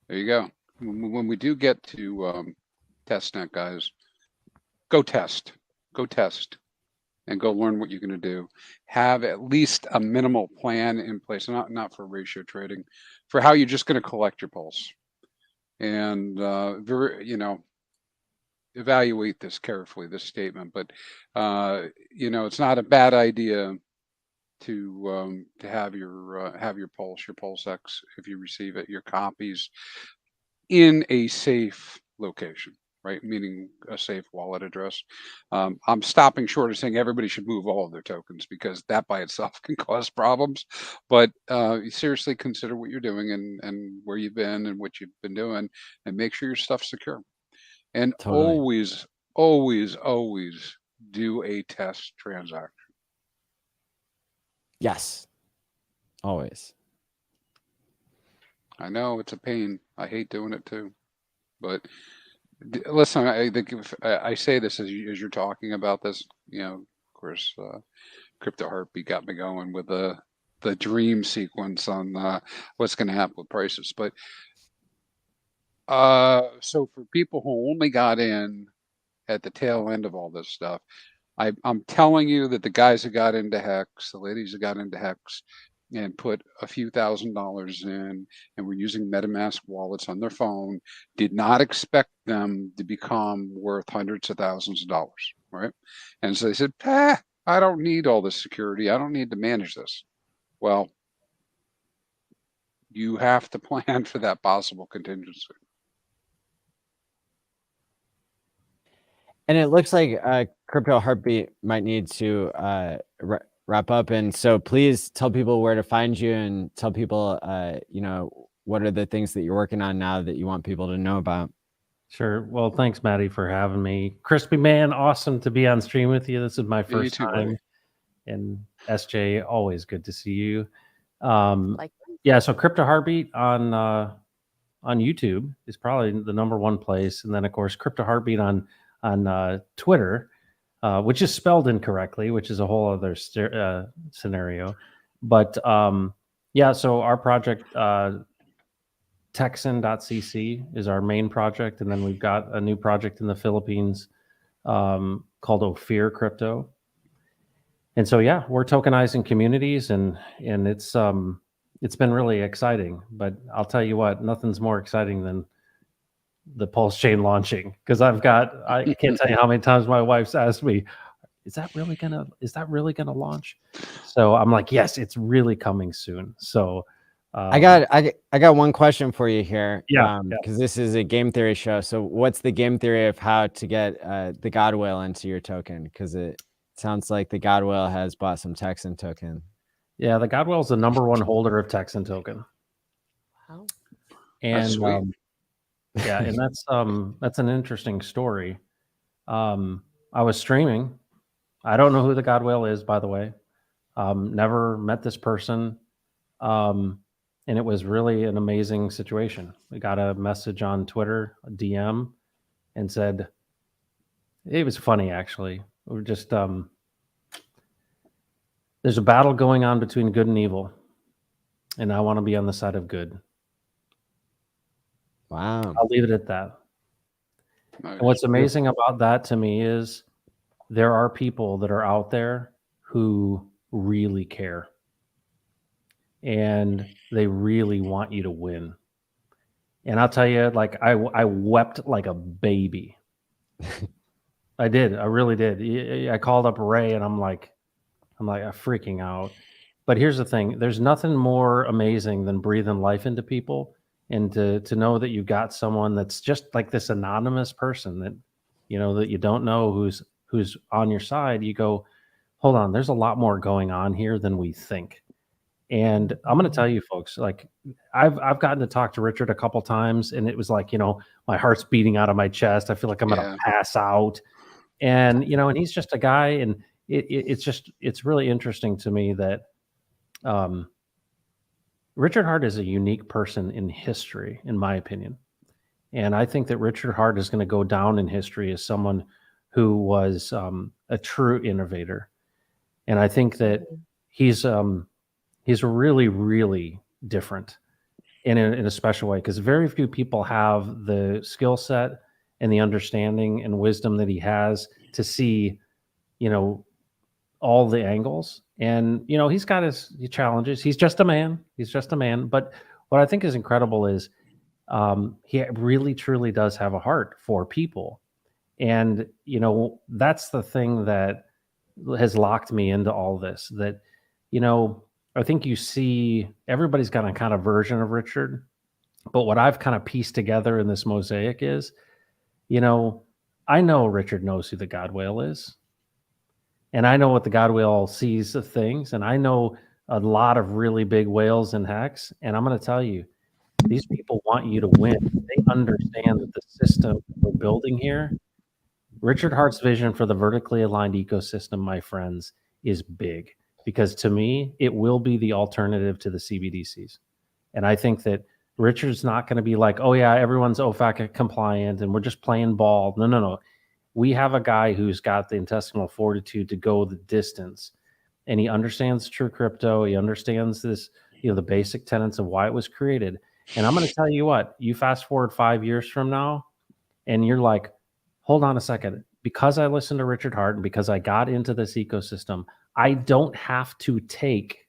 there you go. When we do get to testnet, guys, go test, and go learn what you're going to do. Have at least a minimal plan in place, not for ratio trading, for how you're just going to collect your pulse, and you know, evaluate this carefully, this statement. But you know, it's not a bad idea to have your pulse, your PulseX, if you receive it, your copies in a safe location, right? Meaning a safe wallet address. I'm stopping short of saying everybody should move all of their tokens, because that by itself can cause problems. But seriously consider what you're doing and where you've been and what you've been doing, and make sure your stuff's secure. And Totally. always do a test transaction. Yes. Always. I know it's a pain. I hate doing it too. But listen, I think I say this as you're talking about this, you know, of course, Crypto Heartbeat got me going with the dream sequence on what's going to happen with prices. But so for people who only got in at the tail end of all this stuff, I'm telling you that the guys that got into HEX, the ladies that got into HEX and put a few $1,000s in and were using MetaMask wallets on their phone, did not expect them to become worth hundreds of thousands of dollars, right? And so they said, I don't need all this security. I don't need to manage this. Well, you have to plan for that possible contingency. And it looks like Crypto Heartbeat might need to wrap up. And so please tell people where to find you, and tell people, you know, what are the things that you're working on now that you want people to know about. Sure. Well, thanks, Maddie, for having me. ChrispyMan, awesome to be on stream with you. This is my first time. Buddy. And SJ, always good to see you. Like, yeah, so Crypto Heartbeat on YouTube is probably the #1 place. And then, of course, Crypto Heartbeat on Twitter, which is spelled incorrectly, which is a whole other scenario. But yeah, so our project, Texan.cc, is our main project. And then we've got a new project in the Philippines called Ophir Crypto. And so, yeah, we're tokenizing communities, and it's been really exciting. But I'll tell you what, nothing's more exciting than the PulseChain launching, because I can't tell you how many times my wife's asked me, is that really gonna launch? So I'm like, yes, it's really coming soon. So I got one question for you here. Yeah, because this is a game theory show. So what's the game theory of how to get the God Whale into your token? Because it sounds like the God Whale has bought some Texan token. Yeah, the God Whale's the #1 holder of Texan token. wow. And That's sweet. yeah, and that's an interesting story. I was streaming. I don't know who the God Whale is, by the way. Never met this person. And it was really an amazing situation. We got a message on Twitter, a DM, and said, it was funny, actually. We're just, there's a battle going on between good and evil, and I want to be on the side of good. Wow. I'll leave it at that. Nice. And what's amazing about that to me is there are people that are out there who really care, and they really want you to win. And I'll tell you, like, I wept like a baby. I did. I really did. I called up Ray, and I'm like, I'm like, I'm freaking out. But here's the thing: there's nothing more amazing than breathing life into people, and to know that you've got someone that's just like this anonymous person that, you know, that you don't know who's on your side. You go, hold on, there's a lot more going on here than we think. And I'm going to tell you folks, like I've gotten to talk to Richard a couple times, and it was like, you know, my heart's beating out of my chest. I feel like I'm going to pass out. And, you know, and he's just a guy, and it's really interesting to me that Richard Hart is a unique person in history, in my opinion. And I think that Richard Hart is going to go down in history as someone who was a true innovator. And I think that he's really, really different in a special way, because very few people have the skill set and the understanding and wisdom that he has to see, you know, all the angles. And, you know, he's got his challenges. He's just a man. But what I think is incredible is he really, truly does have a heart for people. And, you know, that's the thing that has locked me into all this, that, you know, I think you see everybody's got a kind of version of Richard, but what I've kind of pieced together in this mosaic is, you know Richard knows who the God Whale is, and I know what the God Whale sees of things, and I know a lot of really big whales in HEX, and I'm going to tell you, these people want you to win. They understand that the system we're building here, Richard Hart's vision for the vertically aligned ecosystem, my friends, is big. Because to me, it will be the alternative to the CBDCs. And I think that Richard's not going to be like, oh yeah, everyone's OFAC compliant and we're just playing ball. No. We have a guy who's got the intestinal fortitude to go the distance. And he understands true crypto. He understands this, you know, the basic tenets of why it was created. And I'm going to tell you what, you fast forward 5 years from now, and you're like, hold on a second. Because I listened to Richard Hart and because I got into this ecosystem, I don't have to take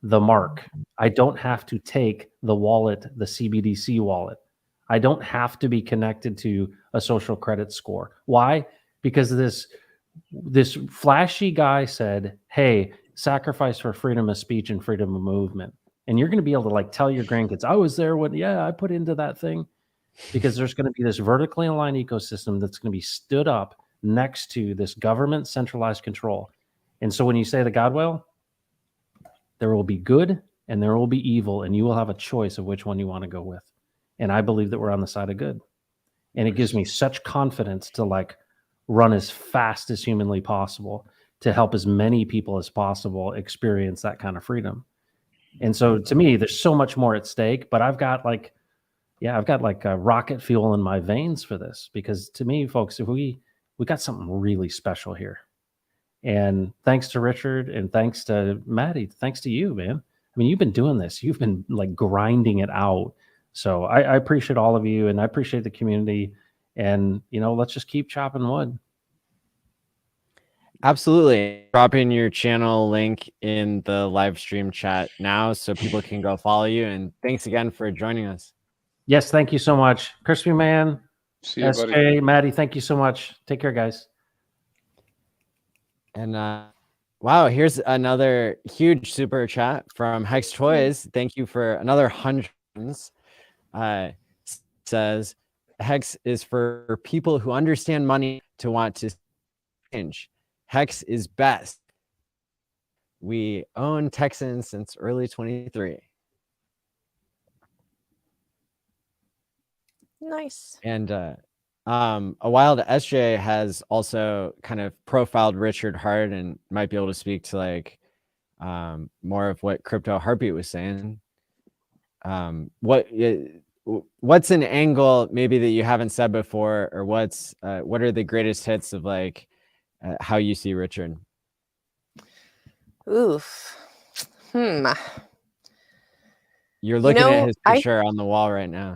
the mark. I don't have to take the wallet, the CBDC wallet. I don't have to be connected to a social credit score. Why? Because this flashy guy said, hey, sacrifice for freedom of speech and freedom of movement. And you're going to be able to like tell your grandkids, I was there when, I put into that thing. Because there's going to be this vertically aligned ecosystem that's going to be stood up next to this government centralized control. And so when you say the God Whale, there will be good and there will be evil, and you will have a choice of which one you want to go with. And I believe that we're on the side of good. And it gives me such confidence to like run as fast as humanly possible to help as many people as possible experience that kind of freedom. And so to me, there's so much more at stake, but I've got like rocket fuel in my veins for this, because to me, folks, if we got something really special here. And thanks to Richard and thanks to Maddie, thanks to you, man. I mean, you've been doing this. You've been like grinding it out. So I appreciate all of you, and I appreciate the community. And, you know, let's just keep chopping wood. Absolutely. Dropping your channel link in the live stream chat now so people can go follow you. And thanks again for joining us. Yes, thank you so much. ChrispyMan, See you, SJ, buddy. Maddie, thank you so much. Take care, guys. And wow, here's another huge super chat from Hex Toys. Thank you for another hundreds. Says Hex is for people who understand money to want to change. Hex is best. We own Texans since early 23. Nice. And a while to SJ has also kind of profiled Richard Hart and might be able to speak to like more of what Crypto Heartbeat was saying. What's an angle maybe that you haven't said before, or what are the greatest hits of like how you see Richard? Oof. You're looking at his picture on the wall right now.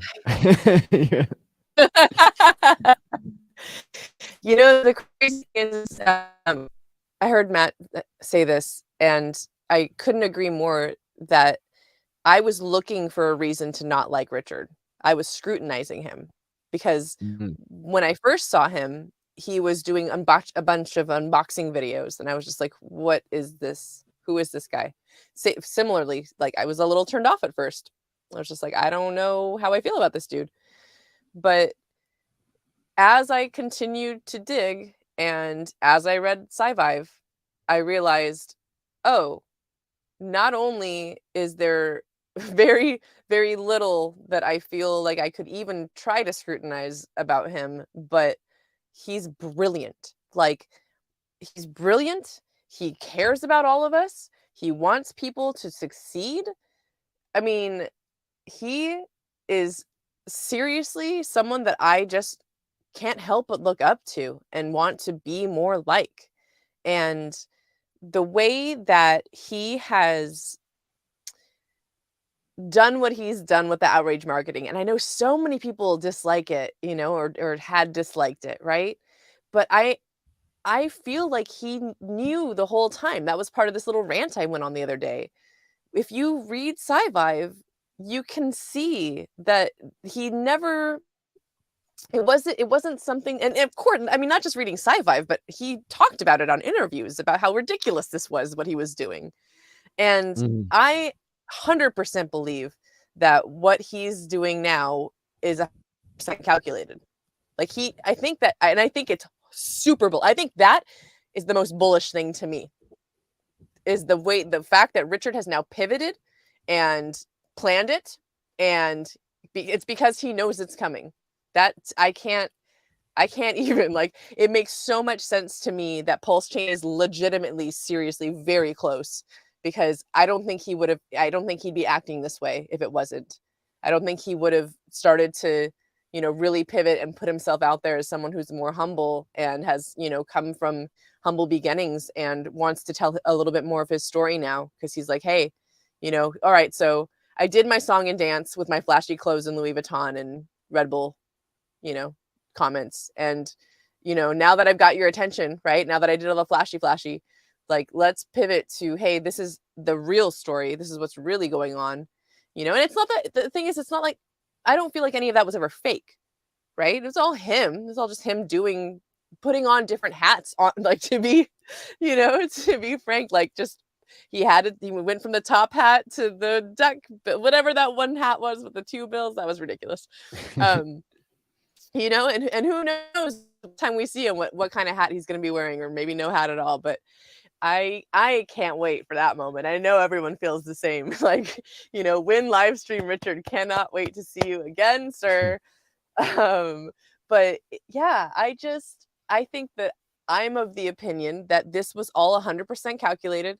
You know, the crazy thing is, I heard Matt say this, and I couldn't agree more that I was looking for a reason to not like Richard. I was scrutinizing him because when I first saw him, he was doing a bunch of unboxing videos, and I was just like, what is this? Who is this guy? Similarly, like, I was a little turned off at first. I was just like, I don't know how I feel about this dude. But as I continued to dig and as I read Sci-Vive, I realized, oh, not only is there very, very little that I feel like I could even try to scrutinize about him, but he's brilliant. Like, he's brilliant. He cares about all of us. He wants people to succeed. I mean, he is seriously someone that I just can't help but look up to and want to be more like. And the way that he has done what he's done with the outrage marketing, and I know so many people dislike it, you know, or had disliked it, right? But I feel like he knew the whole time. That was part of this little rant I went on the other day. If you read Sci-Vive, you can see that he never it wasn't something, and of course, I mean, not just reading Sci-Vive, but he talked about it on interviews about how ridiculous this was, what he was doing. And Mhm. I 100% believe that what he's doing now is 100% calculated. Like, I think that, and I think it's super bull. I think that is the most bullish thing to me, is the fact that Richard has now pivoted and planned it, and it's because he knows it's coming. That I can't even, like, it makes so much sense to me that PulseChain is legitimately, seriously very close, because I don't think he'd be acting this way if it wasn't. I don't think he would have started to, you know, really pivot and put himself out there as someone who's more humble and has, you know, come from humble beginnings and wants to tell a little bit more of his story now, because he's like, hey, you know, all right, so I did my song and dance with my flashy clothes and Louis Vuitton and Red Bull, you know, comments. And, you know, now that I've got your attention, right? Now that I did all the flashy, like, let's pivot to, hey, this is the real story. This is what's really going on, you know? And it's not that, the thing is, it's not like, I don't feel like any of that was ever fake, right? It was all him. It was all just him putting on different hats on, like, to be, you know, to be frank, like, just, he went from the top hat to the duck, whatever that one hat was with the two bills. That was ridiculous. You know, and who knows, the time we see him, what kind of hat he's going to be wearing, or maybe no hat at all. But I can't wait for that moment. I know everyone feels the same. Like, you know, when live stream Richard, cannot wait to see you again, sir. But yeah, I think that I'm of the opinion that this was all 100% calculated.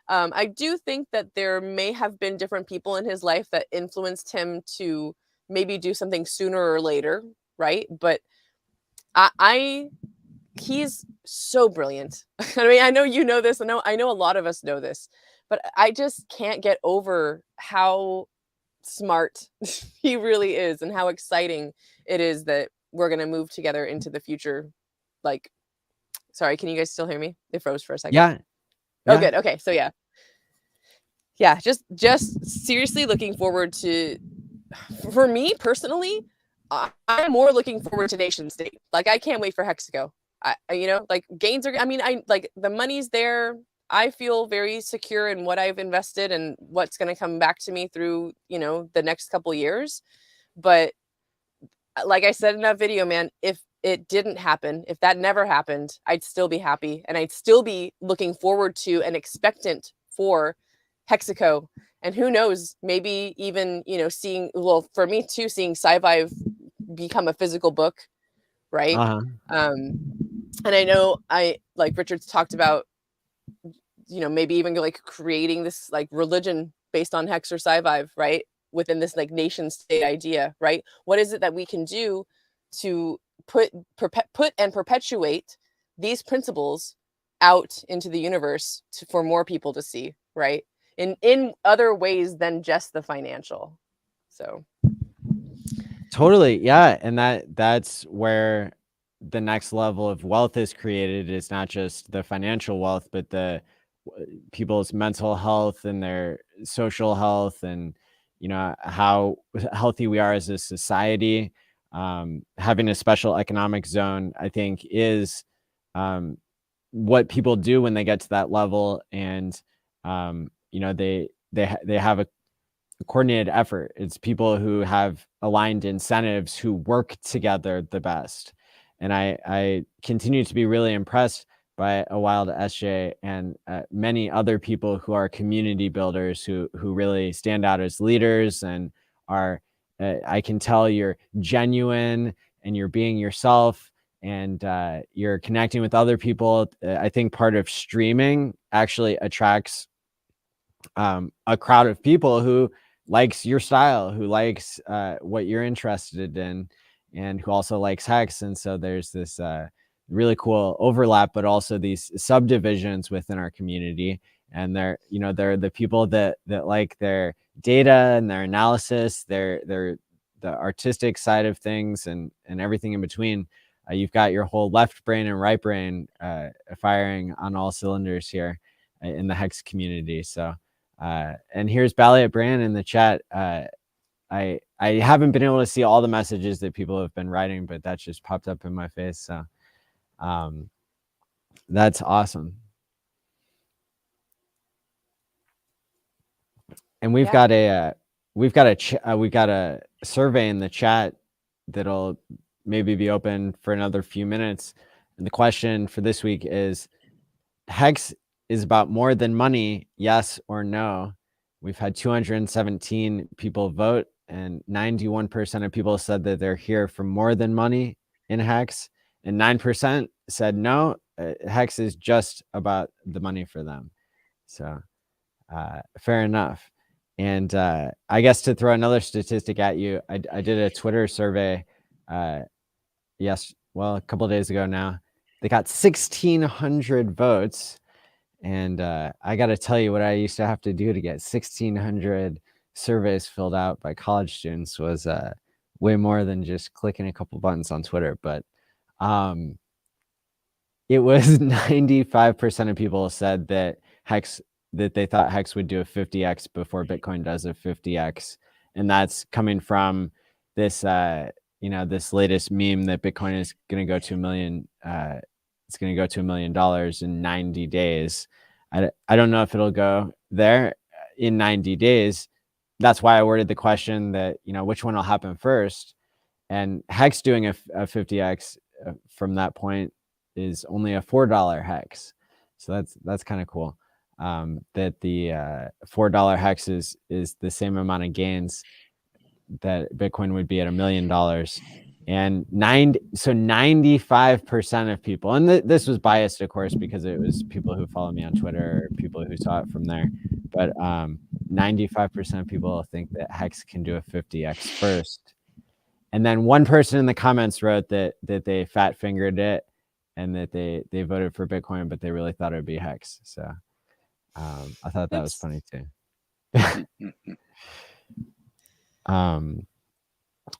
I do think that there may have been different people in his life that influenced him to maybe do something sooner or later, right? But he's so brilliant. I mean, I know you know this. I know a lot of us know this, but I just can't get over how smart he really is, and how exciting it is that we're going to move together into the future. Like, sorry, can you guys still hear me? It froze for a second. Yeah. Oh, good. Okay. So yeah, just seriously looking forward to, for me personally, I'm more looking forward to nation state. Like, I can't wait for HEX to go. You know, like, gains are, I mean, I like, the money's there. I feel very secure in what I've invested and what's going to come back to me through, you know, the next couple years. But like I said in that video, man, if it didn't happen, if that never happened, I'd still be happy, and I'd still be looking forward to and expectant for Hexaco. And who knows, maybe even, you know, well, for me too, seeing Sci-Vive become a physical book, right? And I know, like Richard's talked about, you know, maybe even like creating this like religion based on HEX or Sci-Vive, right? Within this like nation state idea, right? What is it that we can do to put and perpetuate these principles out into the universe for more people to see, right? In other ways than just the financial. So Totally. Yeah. And that's where the next level of wealth is created. Is not just the financial wealth, but the people's mental health and their social health, and, you know, how healthy we are as a society. having a special economic zone, I think, is what people do when they get to that level, and they have a coordinated effort. It's people who have aligned incentives who work together the best. And I continue to be really impressed by a Wild SJ and many other people who are community builders who really stand out as leaders and are, I can tell you're genuine and you're being yourself and you're connecting with other people. I think part of streaming actually attracts a crowd of people who likes your style, who likes what you're interested in, and who also likes HEX. And so there's this really cool overlap, but also these subdivisions within our community. And they're the people that like their data and their analysis, their the artistic side of things, and everything in between. You've got your whole left brain and right brain firing on all cylinders here in the HEX community. So. And here's Balliet Brand in the chat. I haven't been able to see all the messages that people have been writing, but that just popped up in my face. So that's awesome. And we've got a survey in the chat that'll maybe be open for another few minutes. And the question for this week is, HEX is about more than money, yes or no? We've had 217 people vote, and 91% of people said that they're here for more than money in HEX, and 9% said no, HEX is just about the money for them. So fair enough. And I guess to throw another statistic at you, I did a Twitter survey a couple of days ago now. They got 1,600 votes. And I got to tell you, what I used to have to do to get 1,600 surveys filled out by college students was way more than just clicking a couple buttons on Twitter. But it was 95% of people said that they thought HEX would do a 50x before Bitcoin does a 50x. And that's coming from this, this latest meme that Bitcoin is going to go to $1 million. It's going to go to $1 million in 90 days. I don't know if it'll go there in 90 days. That's why I worded the question that, which one will happen first. And HEX doing a 50x from that point is only a $4 HEX. So that's kind of cool. That the $4 HEX is the same amount of gains that Bitcoin would be at $1 million. And 95% of people, and this was biased, of course, because it was people who follow me on Twitter, or people who saw it from there. But 95% of people think that HEX can do a 50x first. And then one person in the comments wrote that they fat fingered it and that they voted for Bitcoin, but they really thought it would be HEX. So I thought that was funny too.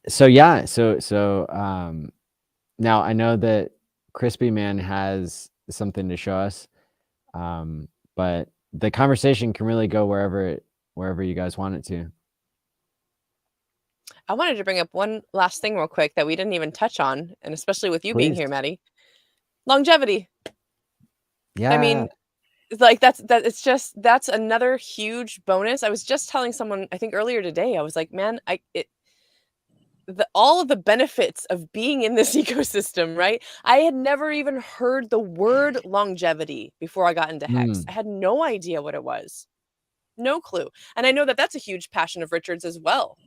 So now I know that ChrispyMan has something to show us, but the conversation can really go wherever you guys want it to. I wanted to bring up one last thing real quick that we didn't even touch on, and especially with you being here, Maddie. Longevity. Yeah. I mean, like that's another huge bonus. I was just telling someone, I think earlier today, I was like, man, all of the benefits of being in this ecosystem, right? I had never even heard the word longevity before I got into HEX. I had no idea what it was. No clue. And I know that that's a huge passion of Richard's as well.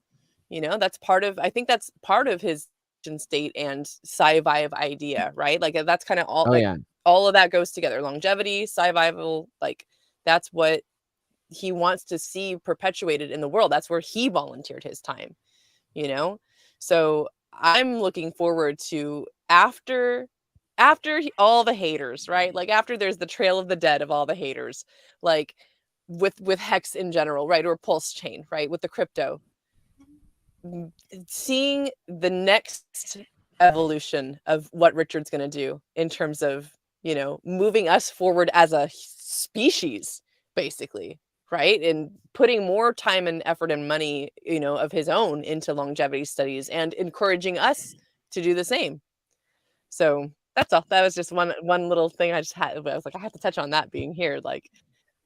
I think that's part of his state and sci-vive idea, right? Like that's kind of all all of that goes together. Longevity, sci-vival, like that's what he wants to see perpetuated in the world. That's where he volunteered his time, So I'm looking forward to after all the haters, right? Like after there's the trail of the dead of all the haters, like with HEX in general, right? Or PulseChain, right? With the crypto. Seeing the next evolution of what Richard's going to do in terms of, moving us forward as a species, basically, right? And putting more time and effort and money, of his own into longevity studies and encouraging us to do the same. So that's all. That was just one little thing I just had. I was like, I have to touch on that being here. Like,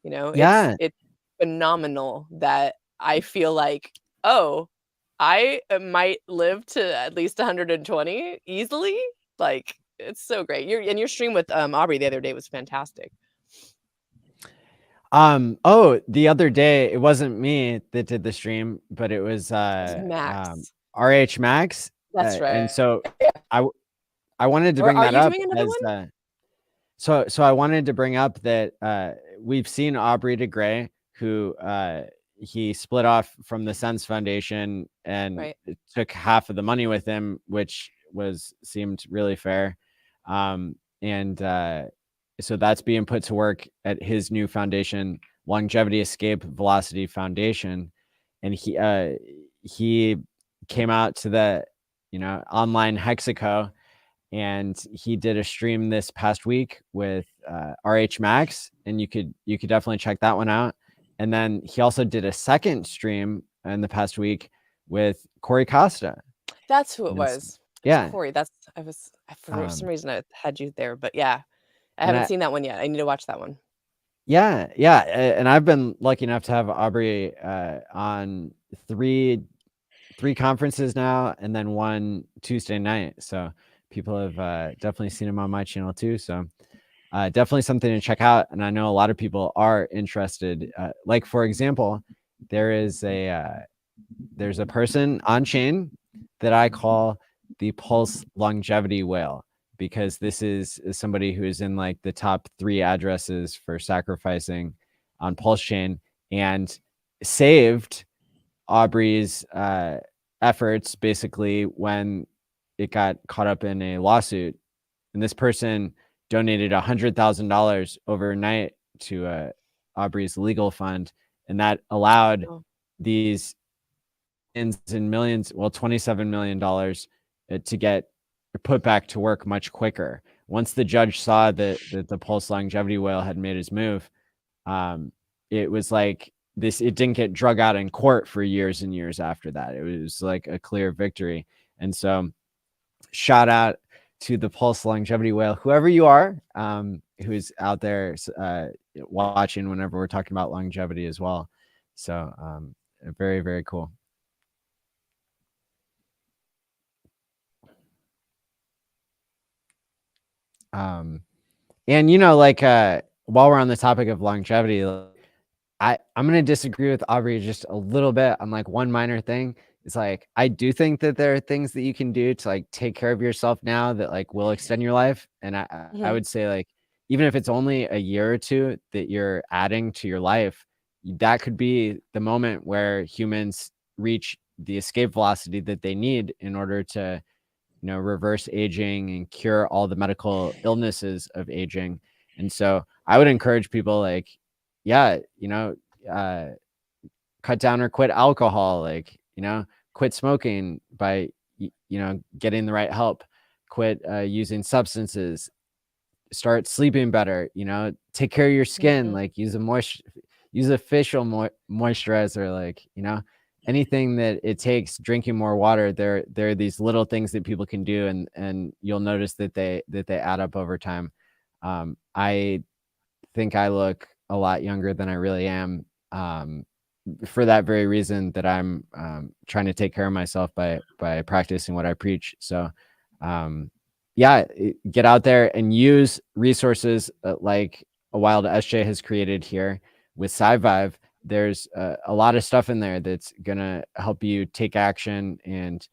Yeah. it's phenomenal that I feel like, oh, I might live to at least 120 easily. Like, it's so great. Your stream with Aubrey the other day was fantastic. Oh, the other day it wasn't me that did the stream, but it was Max. RH Max. That's right. And so I wanted to Or bring are that you up doing another as one? so I wanted to bring up that we've seen Aubrey de Grey, who he split off from the Sense Foundation and Right. took half of the money with him, which seemed really fair. So that's being put to work at his new foundation, Longevity Escape Velocity Foundation. And he came out to the online Hexaco, and he did a stream this past week with RH Max, and you could definitely check that one out. And then he also did a second stream in the past week with Corey Costa. That's who it was. Yeah. Corey. For some reason I had you there, but yeah, I haven't seen that one yet. I need to watch that one. Yeah. And I've been lucky enough to have Aubrey on three conferences now, and then one Tuesday night. So people have definitely seen him on my channel too. So definitely something to check out. And I know a lot of people are interested. Like, for example, there's a person on chain that I call the Pulse Longevity Whale, because this is somebody who is in like the top 3 addresses for sacrificing on PulseChain, and saved Aubrey's efforts basically when it got caught up in a lawsuit. And this person donated $100,000 overnight to Aubrey's legal fund, and that allowed these millions, well, $27 million to get put back to work much quicker. Once the judge saw that the Pulse Longevity Whale had made his move, it was like this, it didn't get drug out in court for years and years after that. It was like a clear victory. And so shout out to the Pulse Longevity Whale, whoever you are, who's out there watching whenever we're talking about longevity as well. So very, very cool. And while we're on the topic of longevity, I'm going to disagree with Aubrey just a little bit on like one minor thing. It's like, I do think that there are things that you can do to like take care of yourself now that like will extend your life. And I would say, like, even if it's only a year or two that you're adding to your life, that could be the moment where humans reach the escape velocity that they need in order to, reverse aging and cure all the medical illnesses of aging. And so I would encourage people, like, cut down or quit alcohol, like, quit smoking by, getting the right help, quit using substances, start sleeping better, take care of your skin, like use a facial moisturizer, like, anything that it takes, drinking more water. There are these little things that people can do, and you'll notice that they add up over time. I think I look a lot younger than I really am, for that very reason, that I'm trying to take care of myself by practicing what I preach. So get out there and use resources like a Wild SJ has created here with SciVive. There's a lot of stuff in there that's gonna help you take action and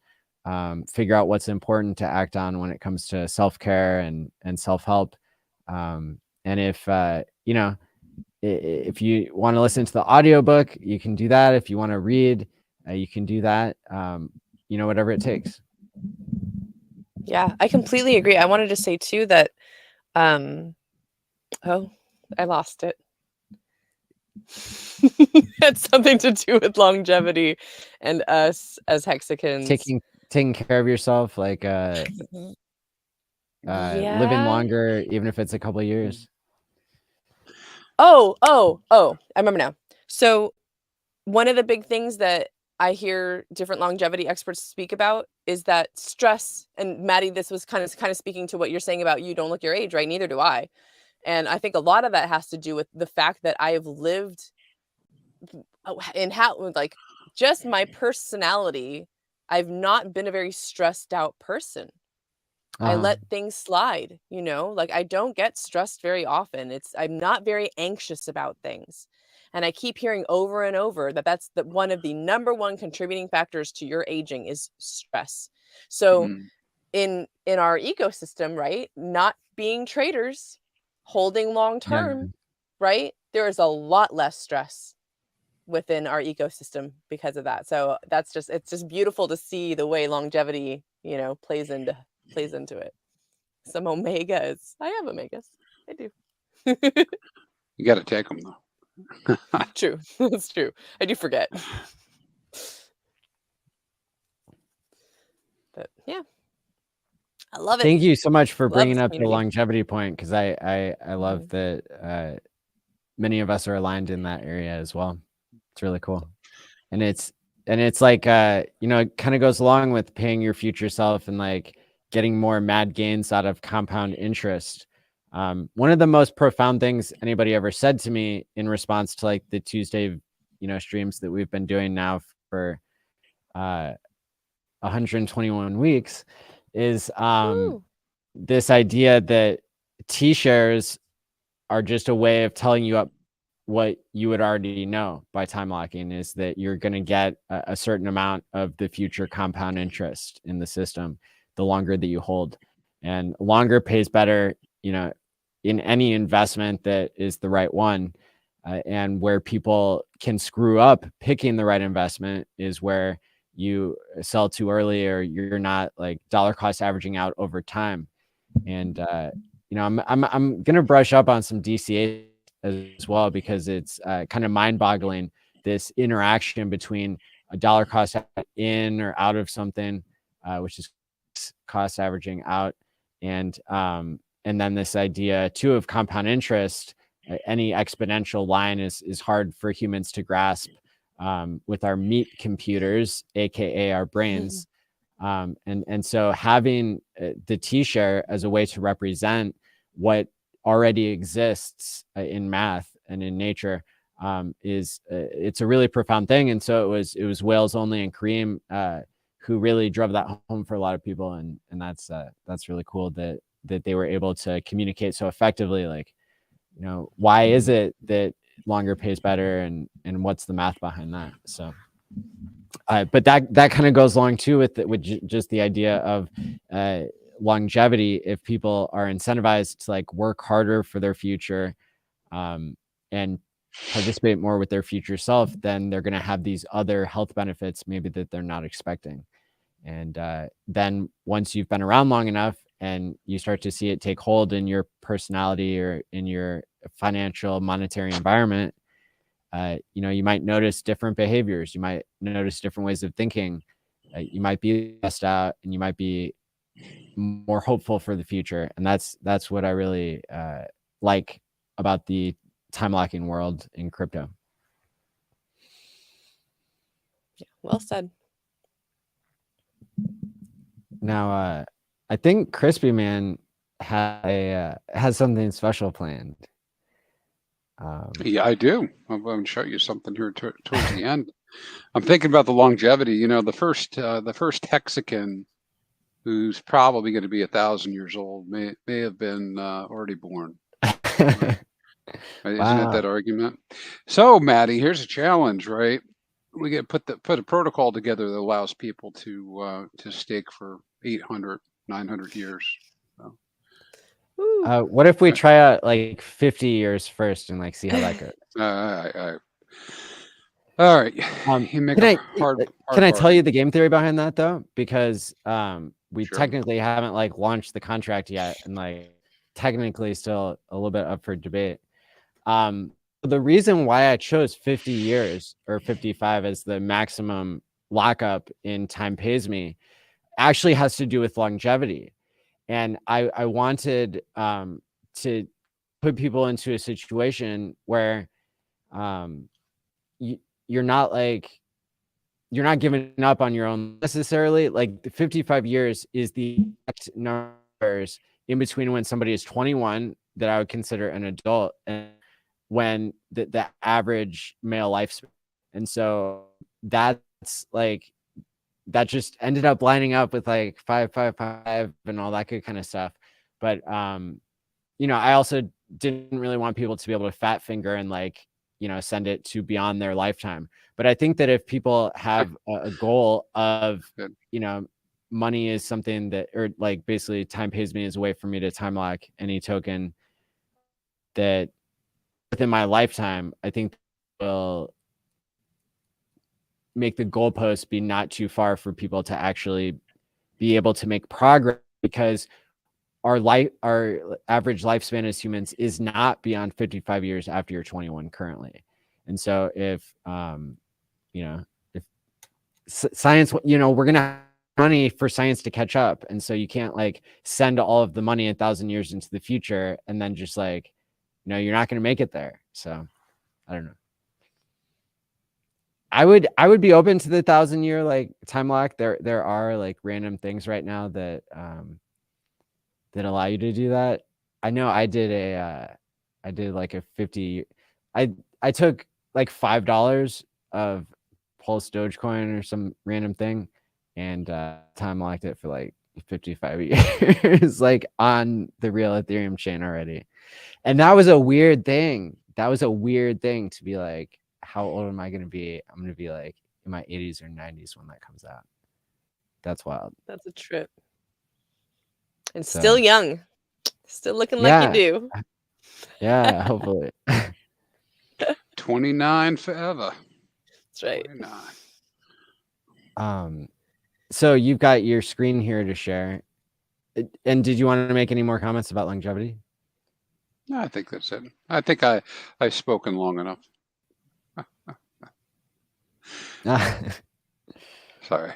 figure out what's important to act on when it comes to self-care and self-help. And if if you want to listen to the audiobook, you can do that. If you want to read, you can do that. Whatever it takes. Yeah, I completely agree. I wanted to say too that, I lost it. It's something to do with longevity and us as Hexicans. Taking care of yourself, like living longer, even if it's a couple of years. Oh, I remember now. So one of the big things that I hear different longevity experts speak about is that stress, and Maddie, this was kind of speaking to what you're saying about you don't look your age, right? Neither do I. And I think a lot of that has to do with the fact that I have lived in how, like, just my personality. I've not been a very stressed out person. I let things slide, like I don't get stressed very often. I'm not very anxious about things. And I keep hearing over and over that that's one of the number one contributing factors to your aging is stress. So in our ecosystem, right, not being traders, holding long term, right, there is a lot less stress within our ecosystem because of that. So it's just beautiful to see the way longevity, plays into it. Some omegas. I have omegas. I do. You got to take them though. True. That's true. I do forget. But yeah, I love it. Thank you so much for Love bringing this up the community. longevity point, because I love that many of us are aligned in that area as well. It's really cool. And it's like, it kind of goes along with paying your future self and like getting more mad gains out of compound interest. One of the most profound things anybody ever said to me in response to like the Tuesday, streams that we've been doing now for 121 weeks is this idea that TShares are just a way of telling you up what you would already know by time locking, is that you're going to get a certain amount of the future compound interest in the system the longer that you hold, and longer pays better, in any investment that is the right one. And where people can screw up picking the right investment is where you sell too early, or you're not like dollar cost averaging out over time. And I'm gonna brush up on some DCA as well, because it's kind of mind-boggling, this interaction between a dollar cost in or out of something, which is cost averaging out, and then this idea too of compound interest. Any exponential line is hard for humans to grasp with our meat computers, aka our brains. And so having the T-share as a way to represent what already exists in math and in nature it's a really profound thing. And so it was Wales only and Kareem who really drove that home for a lot of people, and that's really cool that they were able to communicate so effectively, like, why is it that longer pays better, and what's the math behind that. So but that kind of goes along too with just the idea of longevity. If people are incentivized to like work harder for their future and participate more with their future self, then they're going to have these other health benefits maybe that they're not expecting. And then once you've been around long enough and you start to see it take hold in your personality or in your financial monetary environment, you might notice different behaviors. You might notice different ways of thinking. You might be stressed out, and you might be more hopeful for the future. And that's what I really like about the time locking world in crypto. Yeah, well said. Now, I think ChrispyMan has something special planned. Yeah, I do. I'm going to show you something here towards the end. I'm thinking about the longevity. The first Texican, who's probably going to be 1,000 years old, may have been already born. Right? Isn't it that argument? So, Maddie, here's a challenge, right? We get put a protocol together that allows people to stake for 800, 900 years. So. What if we try out like 50 years first and like see how that goes? All right. Can I tell you the game theory behind that though? Because we Sure. technically haven't like launched the contract yet, and like technically still a little bit up for debate. The reason why I chose 50 years or 55 as the maximum lockup in time pays me actually has to do with longevity. And I wanted to put people into a situation where you're not like, you're not giving up on your own necessarily. Like the 55 years is the exact numbers in between when somebody is 21 that I would consider an adult and when the average male lifespan. And so that's like, that just ended up lining up with like 555 and all that good kind of stuff. But you know, I also didn't really want people to be able to fat finger and like, you know, send it to beyond their lifetime. But I think that if people have a goal of, you know, money is something that, or like basically time pays me as a way for me to time lock any token that within my lifetime, I think will make the goalpost be not too far for people to actually be able to make progress, because our average lifespan as humans is not beyond 55 years after you're 21 currently. And so if, you know, if science, you know, we're going to have money for science to catch up. And so you can't like send all of the money 1,000 years into the future and then just like, you know, you're not going to make it there. So I don't know. I would be open to the 1,000-year like time lock. There are like random things right now that that allow you to do that. I know I did like a 50. I took like $5 of Pulse Dogecoin or some random thing, and time locked it for like 55 years, like on the real Ethereum chain already. And that was a weird thing. That was a weird thing to be like, how old am I going to be? I'm going to be like in my 80s or 90s when that comes out. That's wild. That's a trip. And So, still young. Still looking like you do. Yeah, hopefully. 29 forever. That's right. 29. So you've got your screen here to share. And did you want to make any more comments about longevity? No, I think that's it. I think I've spoken long enough. Sorry.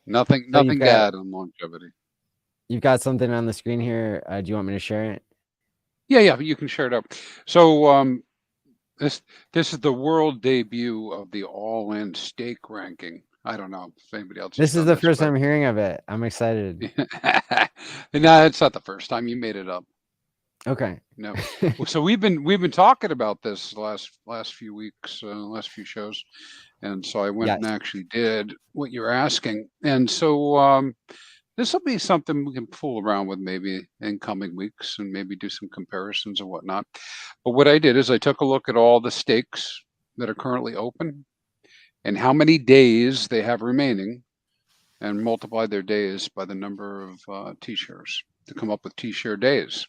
Nothing to add on longevity. You've got something on the screen here. Do you want me to share it? Yeah, you can share it up. So this is the world debut of the all-in stake ranking. I don't know if anybody else. This is the first time hearing of it. I'm excited. No, it's not the first time. You made it up. Okay. No. So we've been talking about this last few weeks, last few shows, and so I went and actually did what you're asking, and so this will be something we can fool around with maybe in coming weeks and maybe do some comparisons and whatnot. But what I did is I took a look at all the stakes that are currently open and how many days they have remaining, and multiplied their days by the number of TShares to come up with TShare days.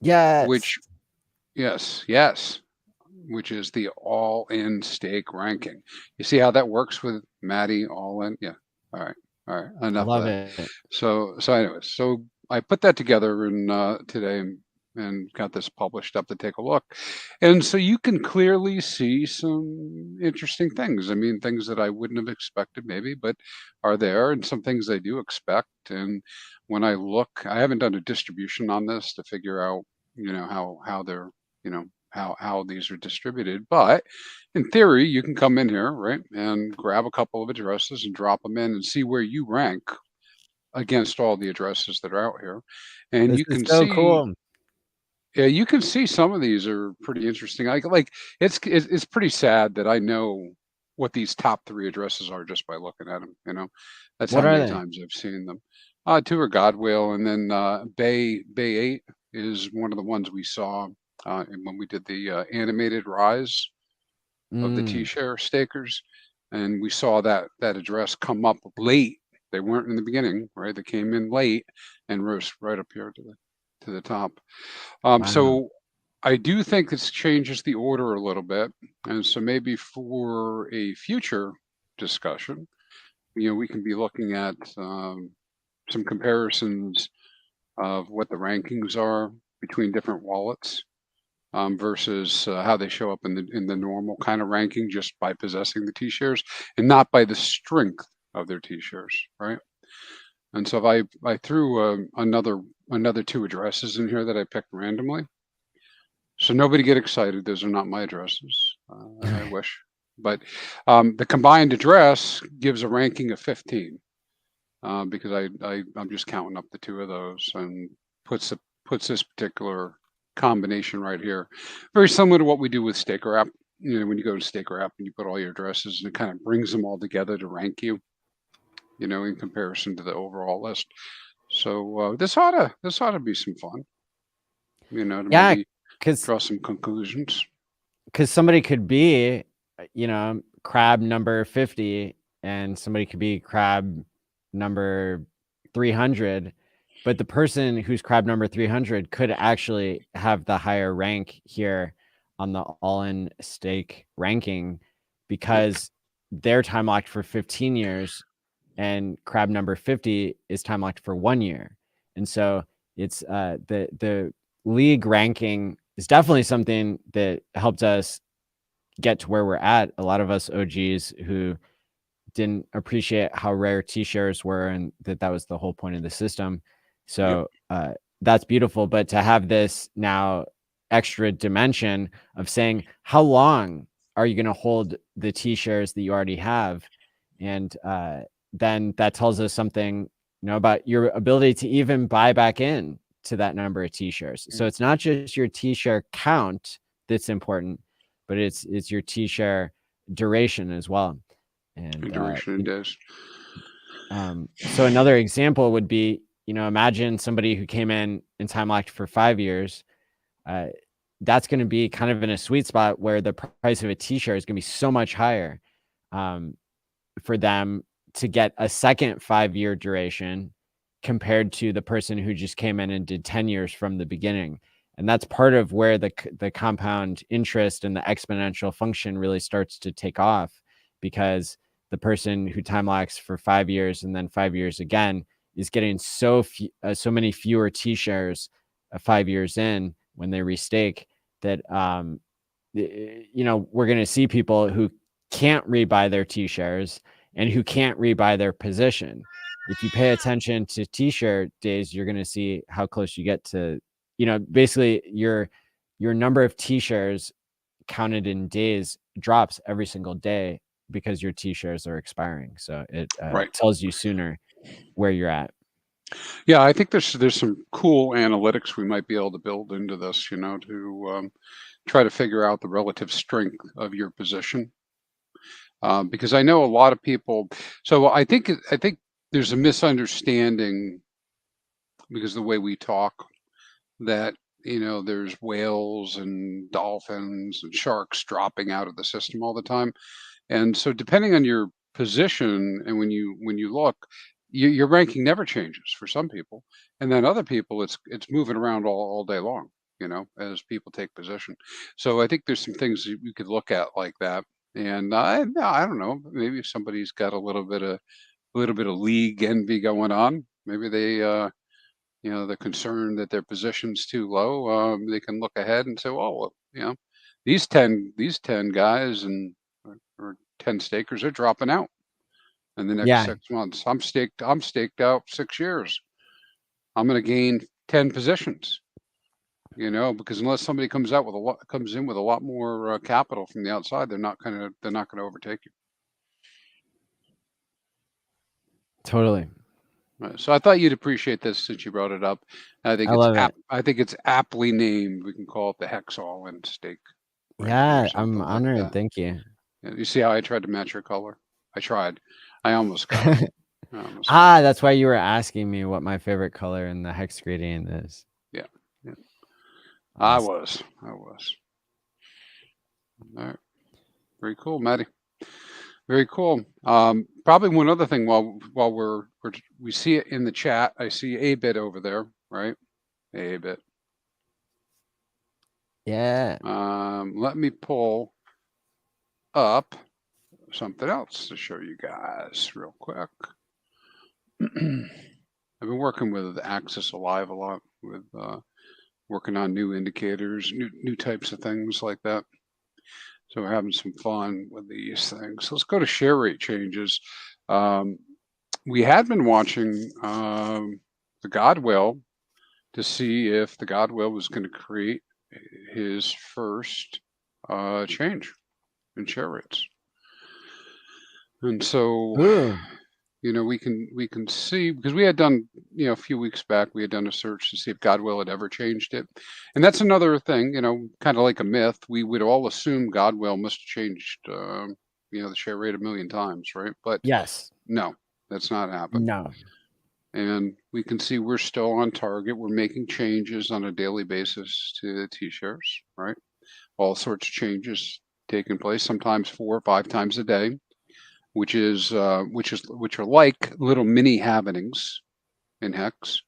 Yes. Which is the all-in stake ranking. You see how that works with Maddie all-in? Yeah. All right. Enough Love of that. it. So anyways, so I put that together today and got this published up to take a look. And so you can clearly see some interesting things. I mean, things that I wouldn't have expected maybe, but are there, and some things I do expect. And when I look, I haven't done a distribution on this to figure out, you know, how they're, you know, how these are distributed. But in theory, you can come in here, right, and grab a couple of addresses and drop them in and see where you rank against all the addresses that are out here. And this you can so see, cool. Yeah, you can see some of these are pretty interesting. Like it's pretty sad that I know what these top 3 addresses are just by looking at them. You know, that's What how are many they? times I've seen them. 2 are Godwell, and then Bay 8 is one of the ones we saw when we did the animated rise of the TShare stakers, and we saw that address come up late. They weren't in the beginning, right? They came in late and rose right up here to the top. Wow. So I do think this changes the order a little bit, and so maybe for a future discussion, you know, we can be looking at some comparisons of what the rankings are between different wallets versus how they show up in the normal kind of ranking just by possessing the TShares and not by the strength of their TShares, right? And so if I threw another 2 addresses in here that I picked randomly. So nobody get excited. Those are not my addresses. I wish. But the combined address gives a ranking of 15 because I'm just counting up the two of those and puts this particular combination right here. Very similar to what we do with Staker app. You know, when you go to Staker app and you put all your addresses and it kind of brings them all together to rank you, you know, in comparison to the overall list. So this ought to be some fun, you know, to maybe draw some conclusions. Because somebody could be, you know, crab number 50 and somebody could be crab number 300, but the person who's crab number 300 could actually have the higher rank here on the all-in stake ranking because they're time locked for 15 years and crab number 50 is time locked for 1 year. And so it's the league ranking is definitely something that helped us get to where we're at. A lot of us OGs who didn't appreciate how rare TShares were and that was the whole point of the system. So that's beautiful. But to have this now extra dimension of saying, how long are you going to hold the TShares that you already have? And then that tells us something, you know, about your ability to even buy back in to that number of TShares. So it's not just your TShare count that's important, but it's your TShare duration as well. And duration it does. So another example would be, you know, imagine somebody who came in and time locked for 5 years. That's going to be kind of in a sweet spot where the price of a TShare is going to be so much higher for them to get a second 5-year duration compared to the person who just came in and did 10 years from the beginning. And that's part of where the compound interest and the exponential function really starts to take off, because the person who time locks for 5 years and then 5 years again is getting so many fewer TShares 5 years in when they restake that, you know, we're going to see people who can't rebuy their TShares and who can't rebuy their position. If you pay attention to TShare days, you're going to see how close you get to, you know, basically your number of TShares counted in days drops every single day because your TShares are expiring. So it tells you sooner where you're at. Yeah, I think there's some cool analytics we might be able to build into this, you know, to try to figure out the relative strength of your position. Because I know a lot of people. So I think there's a misunderstanding because of the way we talk that, you know, there's whales and dolphins and sharks dropping out of the system all the time. And so depending on your position and when you look, your ranking never changes for some people. And then other people, it's moving around all day long, you know, as people take position. So I think there's some things you could look at like that. And I don't know, maybe if somebody's got a little bit of league envy going on, maybe they, you know, they're concerned that their position's too low. They can look ahead and say, well, you know, these 10 guys and or 10 stakers are dropping out in the next 6 months. I'm staked out 6 years. I'm going to gain 10 positions, you know, because unless somebody comes in with a lot more capital from the outside, they're not going to overtake you. Totally. Right. So I thought you'd appreciate this since you brought it up. I think it's aptly named. We can call it the HEX all-in stake. Yeah, I'm honored. Thank you. You see how I tried to match your color? I tried. I almost got it. That's why you were asking me what my favorite color in the hex gradient is. Yeah. Awesome. I was. All right. Very cool, Maddie. Very cool. Probably one other thing while we see it in the chat, I see a bit over there, right? A bit. Yeah. Let me pull up something else to show you guys real quick. I've been working with Axis Alive a lot with working on new indicators, new types of things like that. So we're having some fun with these things. Let's go to share rate changes. We had been watching the Godwill to see if the Godwill was going to create his first change in share rates. And so, Ooh. you know, we can see, because we had done, you know, a few weeks back, we had done a search to see if Godwill had ever changed it. And that's another thing, you know, kind of like a myth. We would all assume Godwill must have changed, you know, the share rate 1 million times, right? But Yes. no, that's not happened. No. And we can see we're still on target. We're making changes on a daily basis to the TShares, right? All sorts of changes taking place, sometimes 4 or 5 times a day, which are like little mini halvenings in HEX,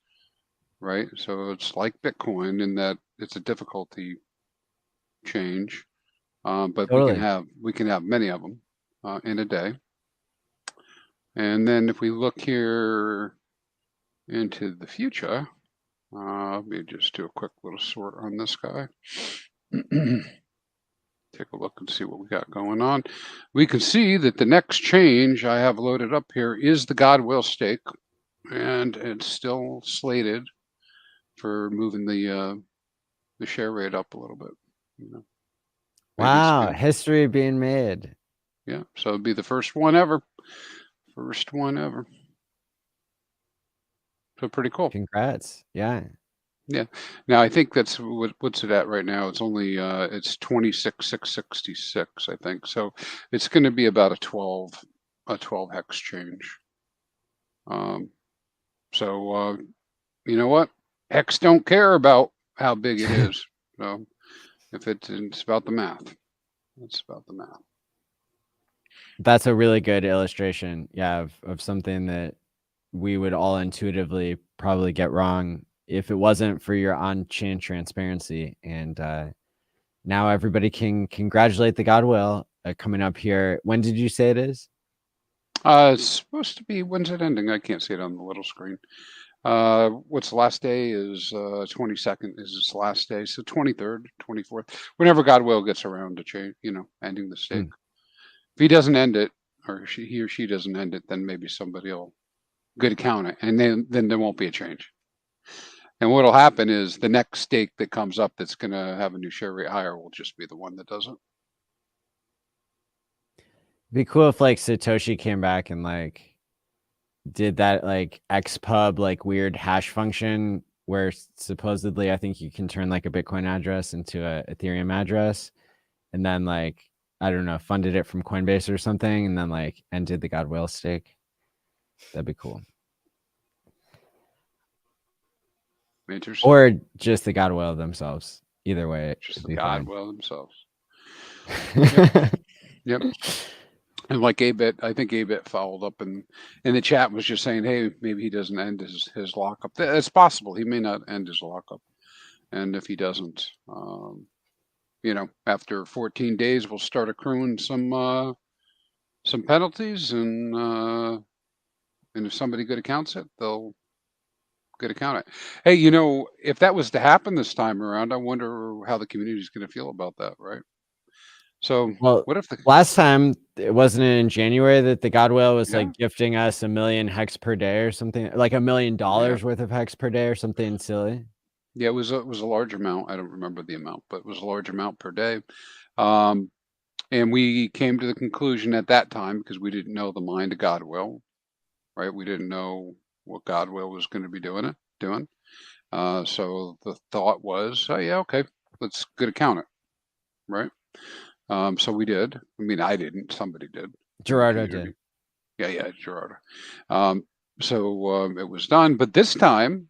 right? So it's like Bitcoin in that it's a difficulty change, but Totally. we can have many of them in a day. And then if we look here into the future, let me just do a quick little sort on this guy. Take a look and see what we got going on. We can see that the next change I have loaded up here is the Godwill stake, and it's still slated for moving the share rate up a little bit. You know, wow, history being made. Yeah, so it'd be the first one ever. First one ever. So pretty cool. Congrats. Yeah. Yeah. Now I think that's what's it at right now. It's only it's 26,666, I think. So it's going to be about a 12 hex change. So you know what? Hex don't care about how big it is. So if it's about the math. It's about the math. That's a really good illustration, yeah, of something that we would all intuitively probably get wrong if it wasn't for your on-chain transparency. And now everybody can congratulate the Godwill coming up here. When did you say it is? It's supposed to be, when's it ending? I can't see it on the little screen. What's the last day is 22nd is its last day. So 23rd, 24th, whenever Godwill gets around to change, you know, ending the stake. If he doesn't end it, or he or she doesn't end it, then maybe somebody will good account it, and then there won't be a change. And what'll happen is the next stake that comes up that's going to have a new share rate higher will just be the one that doesn't. Be cool if like Satoshi came back and like did that like xpub like weird hash function where supposedly I think you can turn like a Bitcoin address into a Ethereum address, and then like I don't know, funded it from Coinbase or something, and then like ended the Godwill stake. That'd be cool. Interesting. Or just the Godwill themselves. Either way, just the Godwill themselves. Yep. Yep. And like Abit, I think Abit followed up in the chat was just saying, hey, maybe he doesn't end his lockup. It's possible he may not end his lockup, and if he doesn't, you know, after 14 days, we'll start accruing some penalties, and if somebody good accounts it, they'll good account it. Hey, you know, if that was to happen this time around, I wonder how the community is going to feel about that, right? So, well, what if the last time it wasn't in January that the Godwill was like gifting us 1 million hex per day or something, like $1 million worth of hex per day or something silly? Yeah, it was a large amount. I don't remember the amount, but it was a large amount per day. And we came to the conclusion at that time, because we didn't know the mind of Godwill, right? We didn't know what Godwill was going to be doing. So the thought was, oh yeah, okay, let's good account it, right? So we did. I mean, I didn't. Somebody did. Gerardo did. Yeah, Gerardo. So it was done. But this time,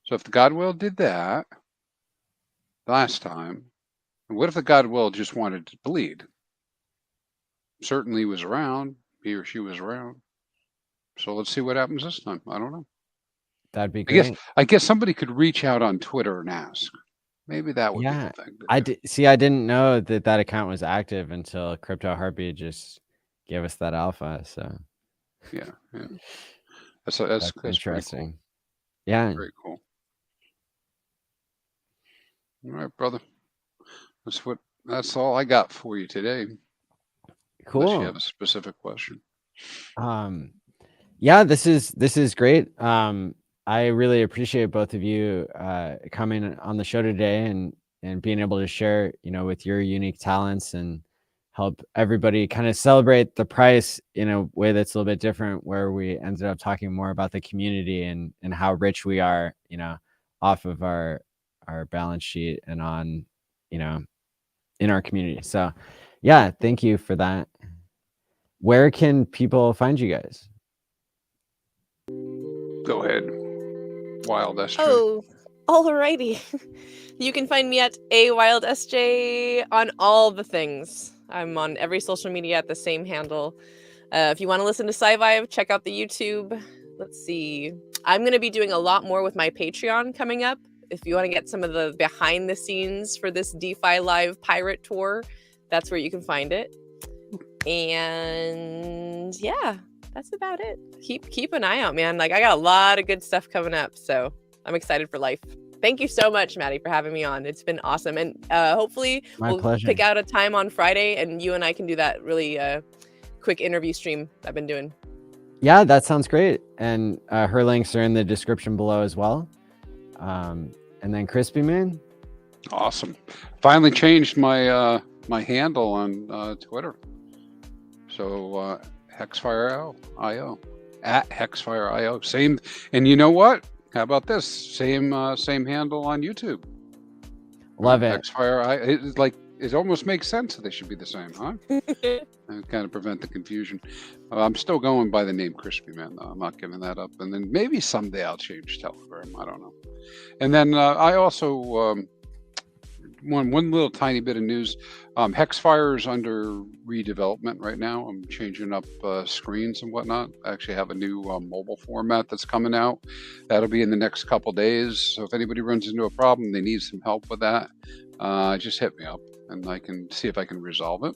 so if the Godwill did that last time, what if the Godwill just wanted to bleed? Certainly he was around. He or she was around. So let's see what happens this time. I don't know. That'd be great. I guess somebody could reach out on Twitter and ask. Maybe that would be the thing. I didn't know that account was active until Crypto Heartbeat just gave us that alpha. So yeah. That's interesting. Cool. Yeah, very cool. All right, brother. That's all I got for you today. Cool. Unless you have a specific question. Yeah, this is great. I really appreciate both of you coming on the show today and being able to share, with your unique talents and help everybody kind of celebrate the price in a way that's a little bit different, where we ended up talking more about the community and how rich we are, off of our balance sheet and on, in our community. So yeah, thank you for that. Where can people find you guys? Go ahead. Wild SJ. Oh, alrighty. You can find me at AWildSJ on all the things. I'm on every social media at the same handle. If you want to listen to Sci-Vive, check out the YouTube. Let's see. I'm going to be doing a lot more with my Patreon coming up. If you want to get some of the behind the scenes for this DeFi Live pirate tour, that's where you can find it. And yeah, that's about it. Keep an eye out, man. Like, I got a lot of good stuff coming up, so I'm excited for life. Thank you so much, Maddie, for having me on. It's been awesome. And hopefully we'll pleasure. pick out a time on Friday and you and I can do that really quick interview stream I've been doing. Yeah, that sounds great. And her links are in the description below as well. And then ChrispyMan. Awesome. Finally changed my my handle on Twitter. So HexFire.io at HexFire.io. Same. And you know what? How about this? Same handle on YouTube. Love it. HexFire. It almost makes sense that they should be the same, huh? And kind of prevent the confusion. I'm still going by the name ChrispyMan, though. I'm not giving that up. And then maybe someday I'll change Telegram. I don't know. And then I also one little tiny bit of news. HexFire is under redevelopment right now. I'm changing up screens and whatnot. I actually have a new mobile format that's coming out. That'll be in the next couple days. So if anybody runs into a problem, they need some help with that, just hit me up and I can see if I can resolve it.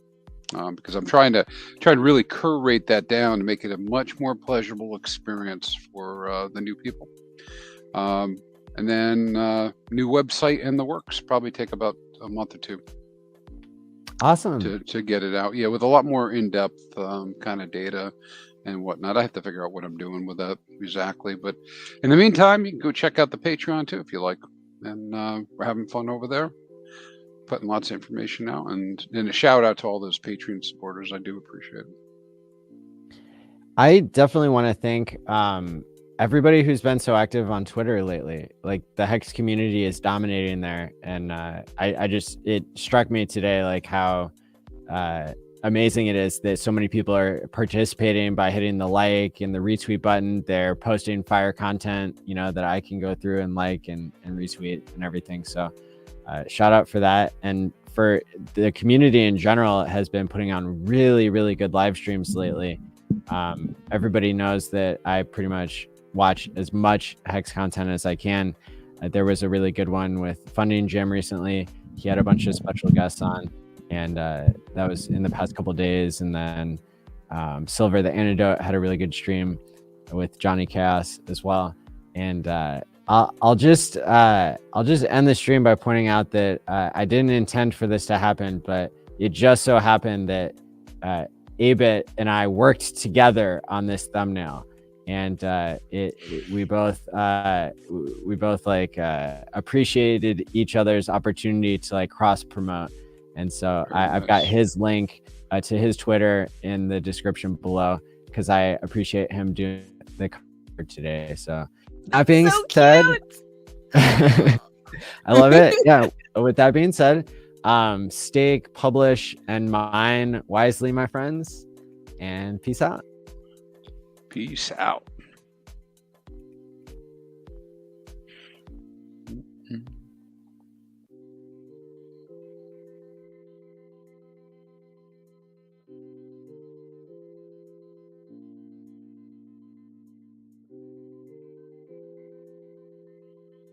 Because I'm trying to really curate that down to make it a much more pleasurable experience for the new people. And then new website in the works, probably take about a month or two. Awesome. To get it out. Yeah, with a lot more in-depth kind of data and whatnot. I have to figure out what I'm doing with that exactly. But in the meantime, you can go check out the Patreon too if you like. And we're having fun over there, putting lots of information out. And a shout out to all those Patreon supporters. I do appreciate it. I definitely want to thank everybody who's been so active on Twitter lately. Like, the Hex community is dominating there, and it struck me today like how amazing it is that so many people are participating by hitting the like and the retweet button. They're posting fire content, that I can go through and like and retweet and everything. So shout out for that. And for the community in general, it has been putting on really, really good live streams lately. Everybody knows that I pretty much watch as much Hex content as I can. There was a really good one with Funding Jim recently. He had a bunch of special guests on, and that was in the past couple of days. And then Silver the Antidote had a really good stream with Johnny Chaos as well. And I'll just end the stream by pointing out that I didn't intend for this to happen, but it just so happened that Abit and I worked together on this thumbnail, and we both appreciated each other's opportunity to cross promote. And so I've got his link to his Twitter in the description below, because I appreciate him doing the cover today. So that being said, I love it. Yeah. With that being said, stake, publish, and mine wisely, my friends, and peace out. Peace out.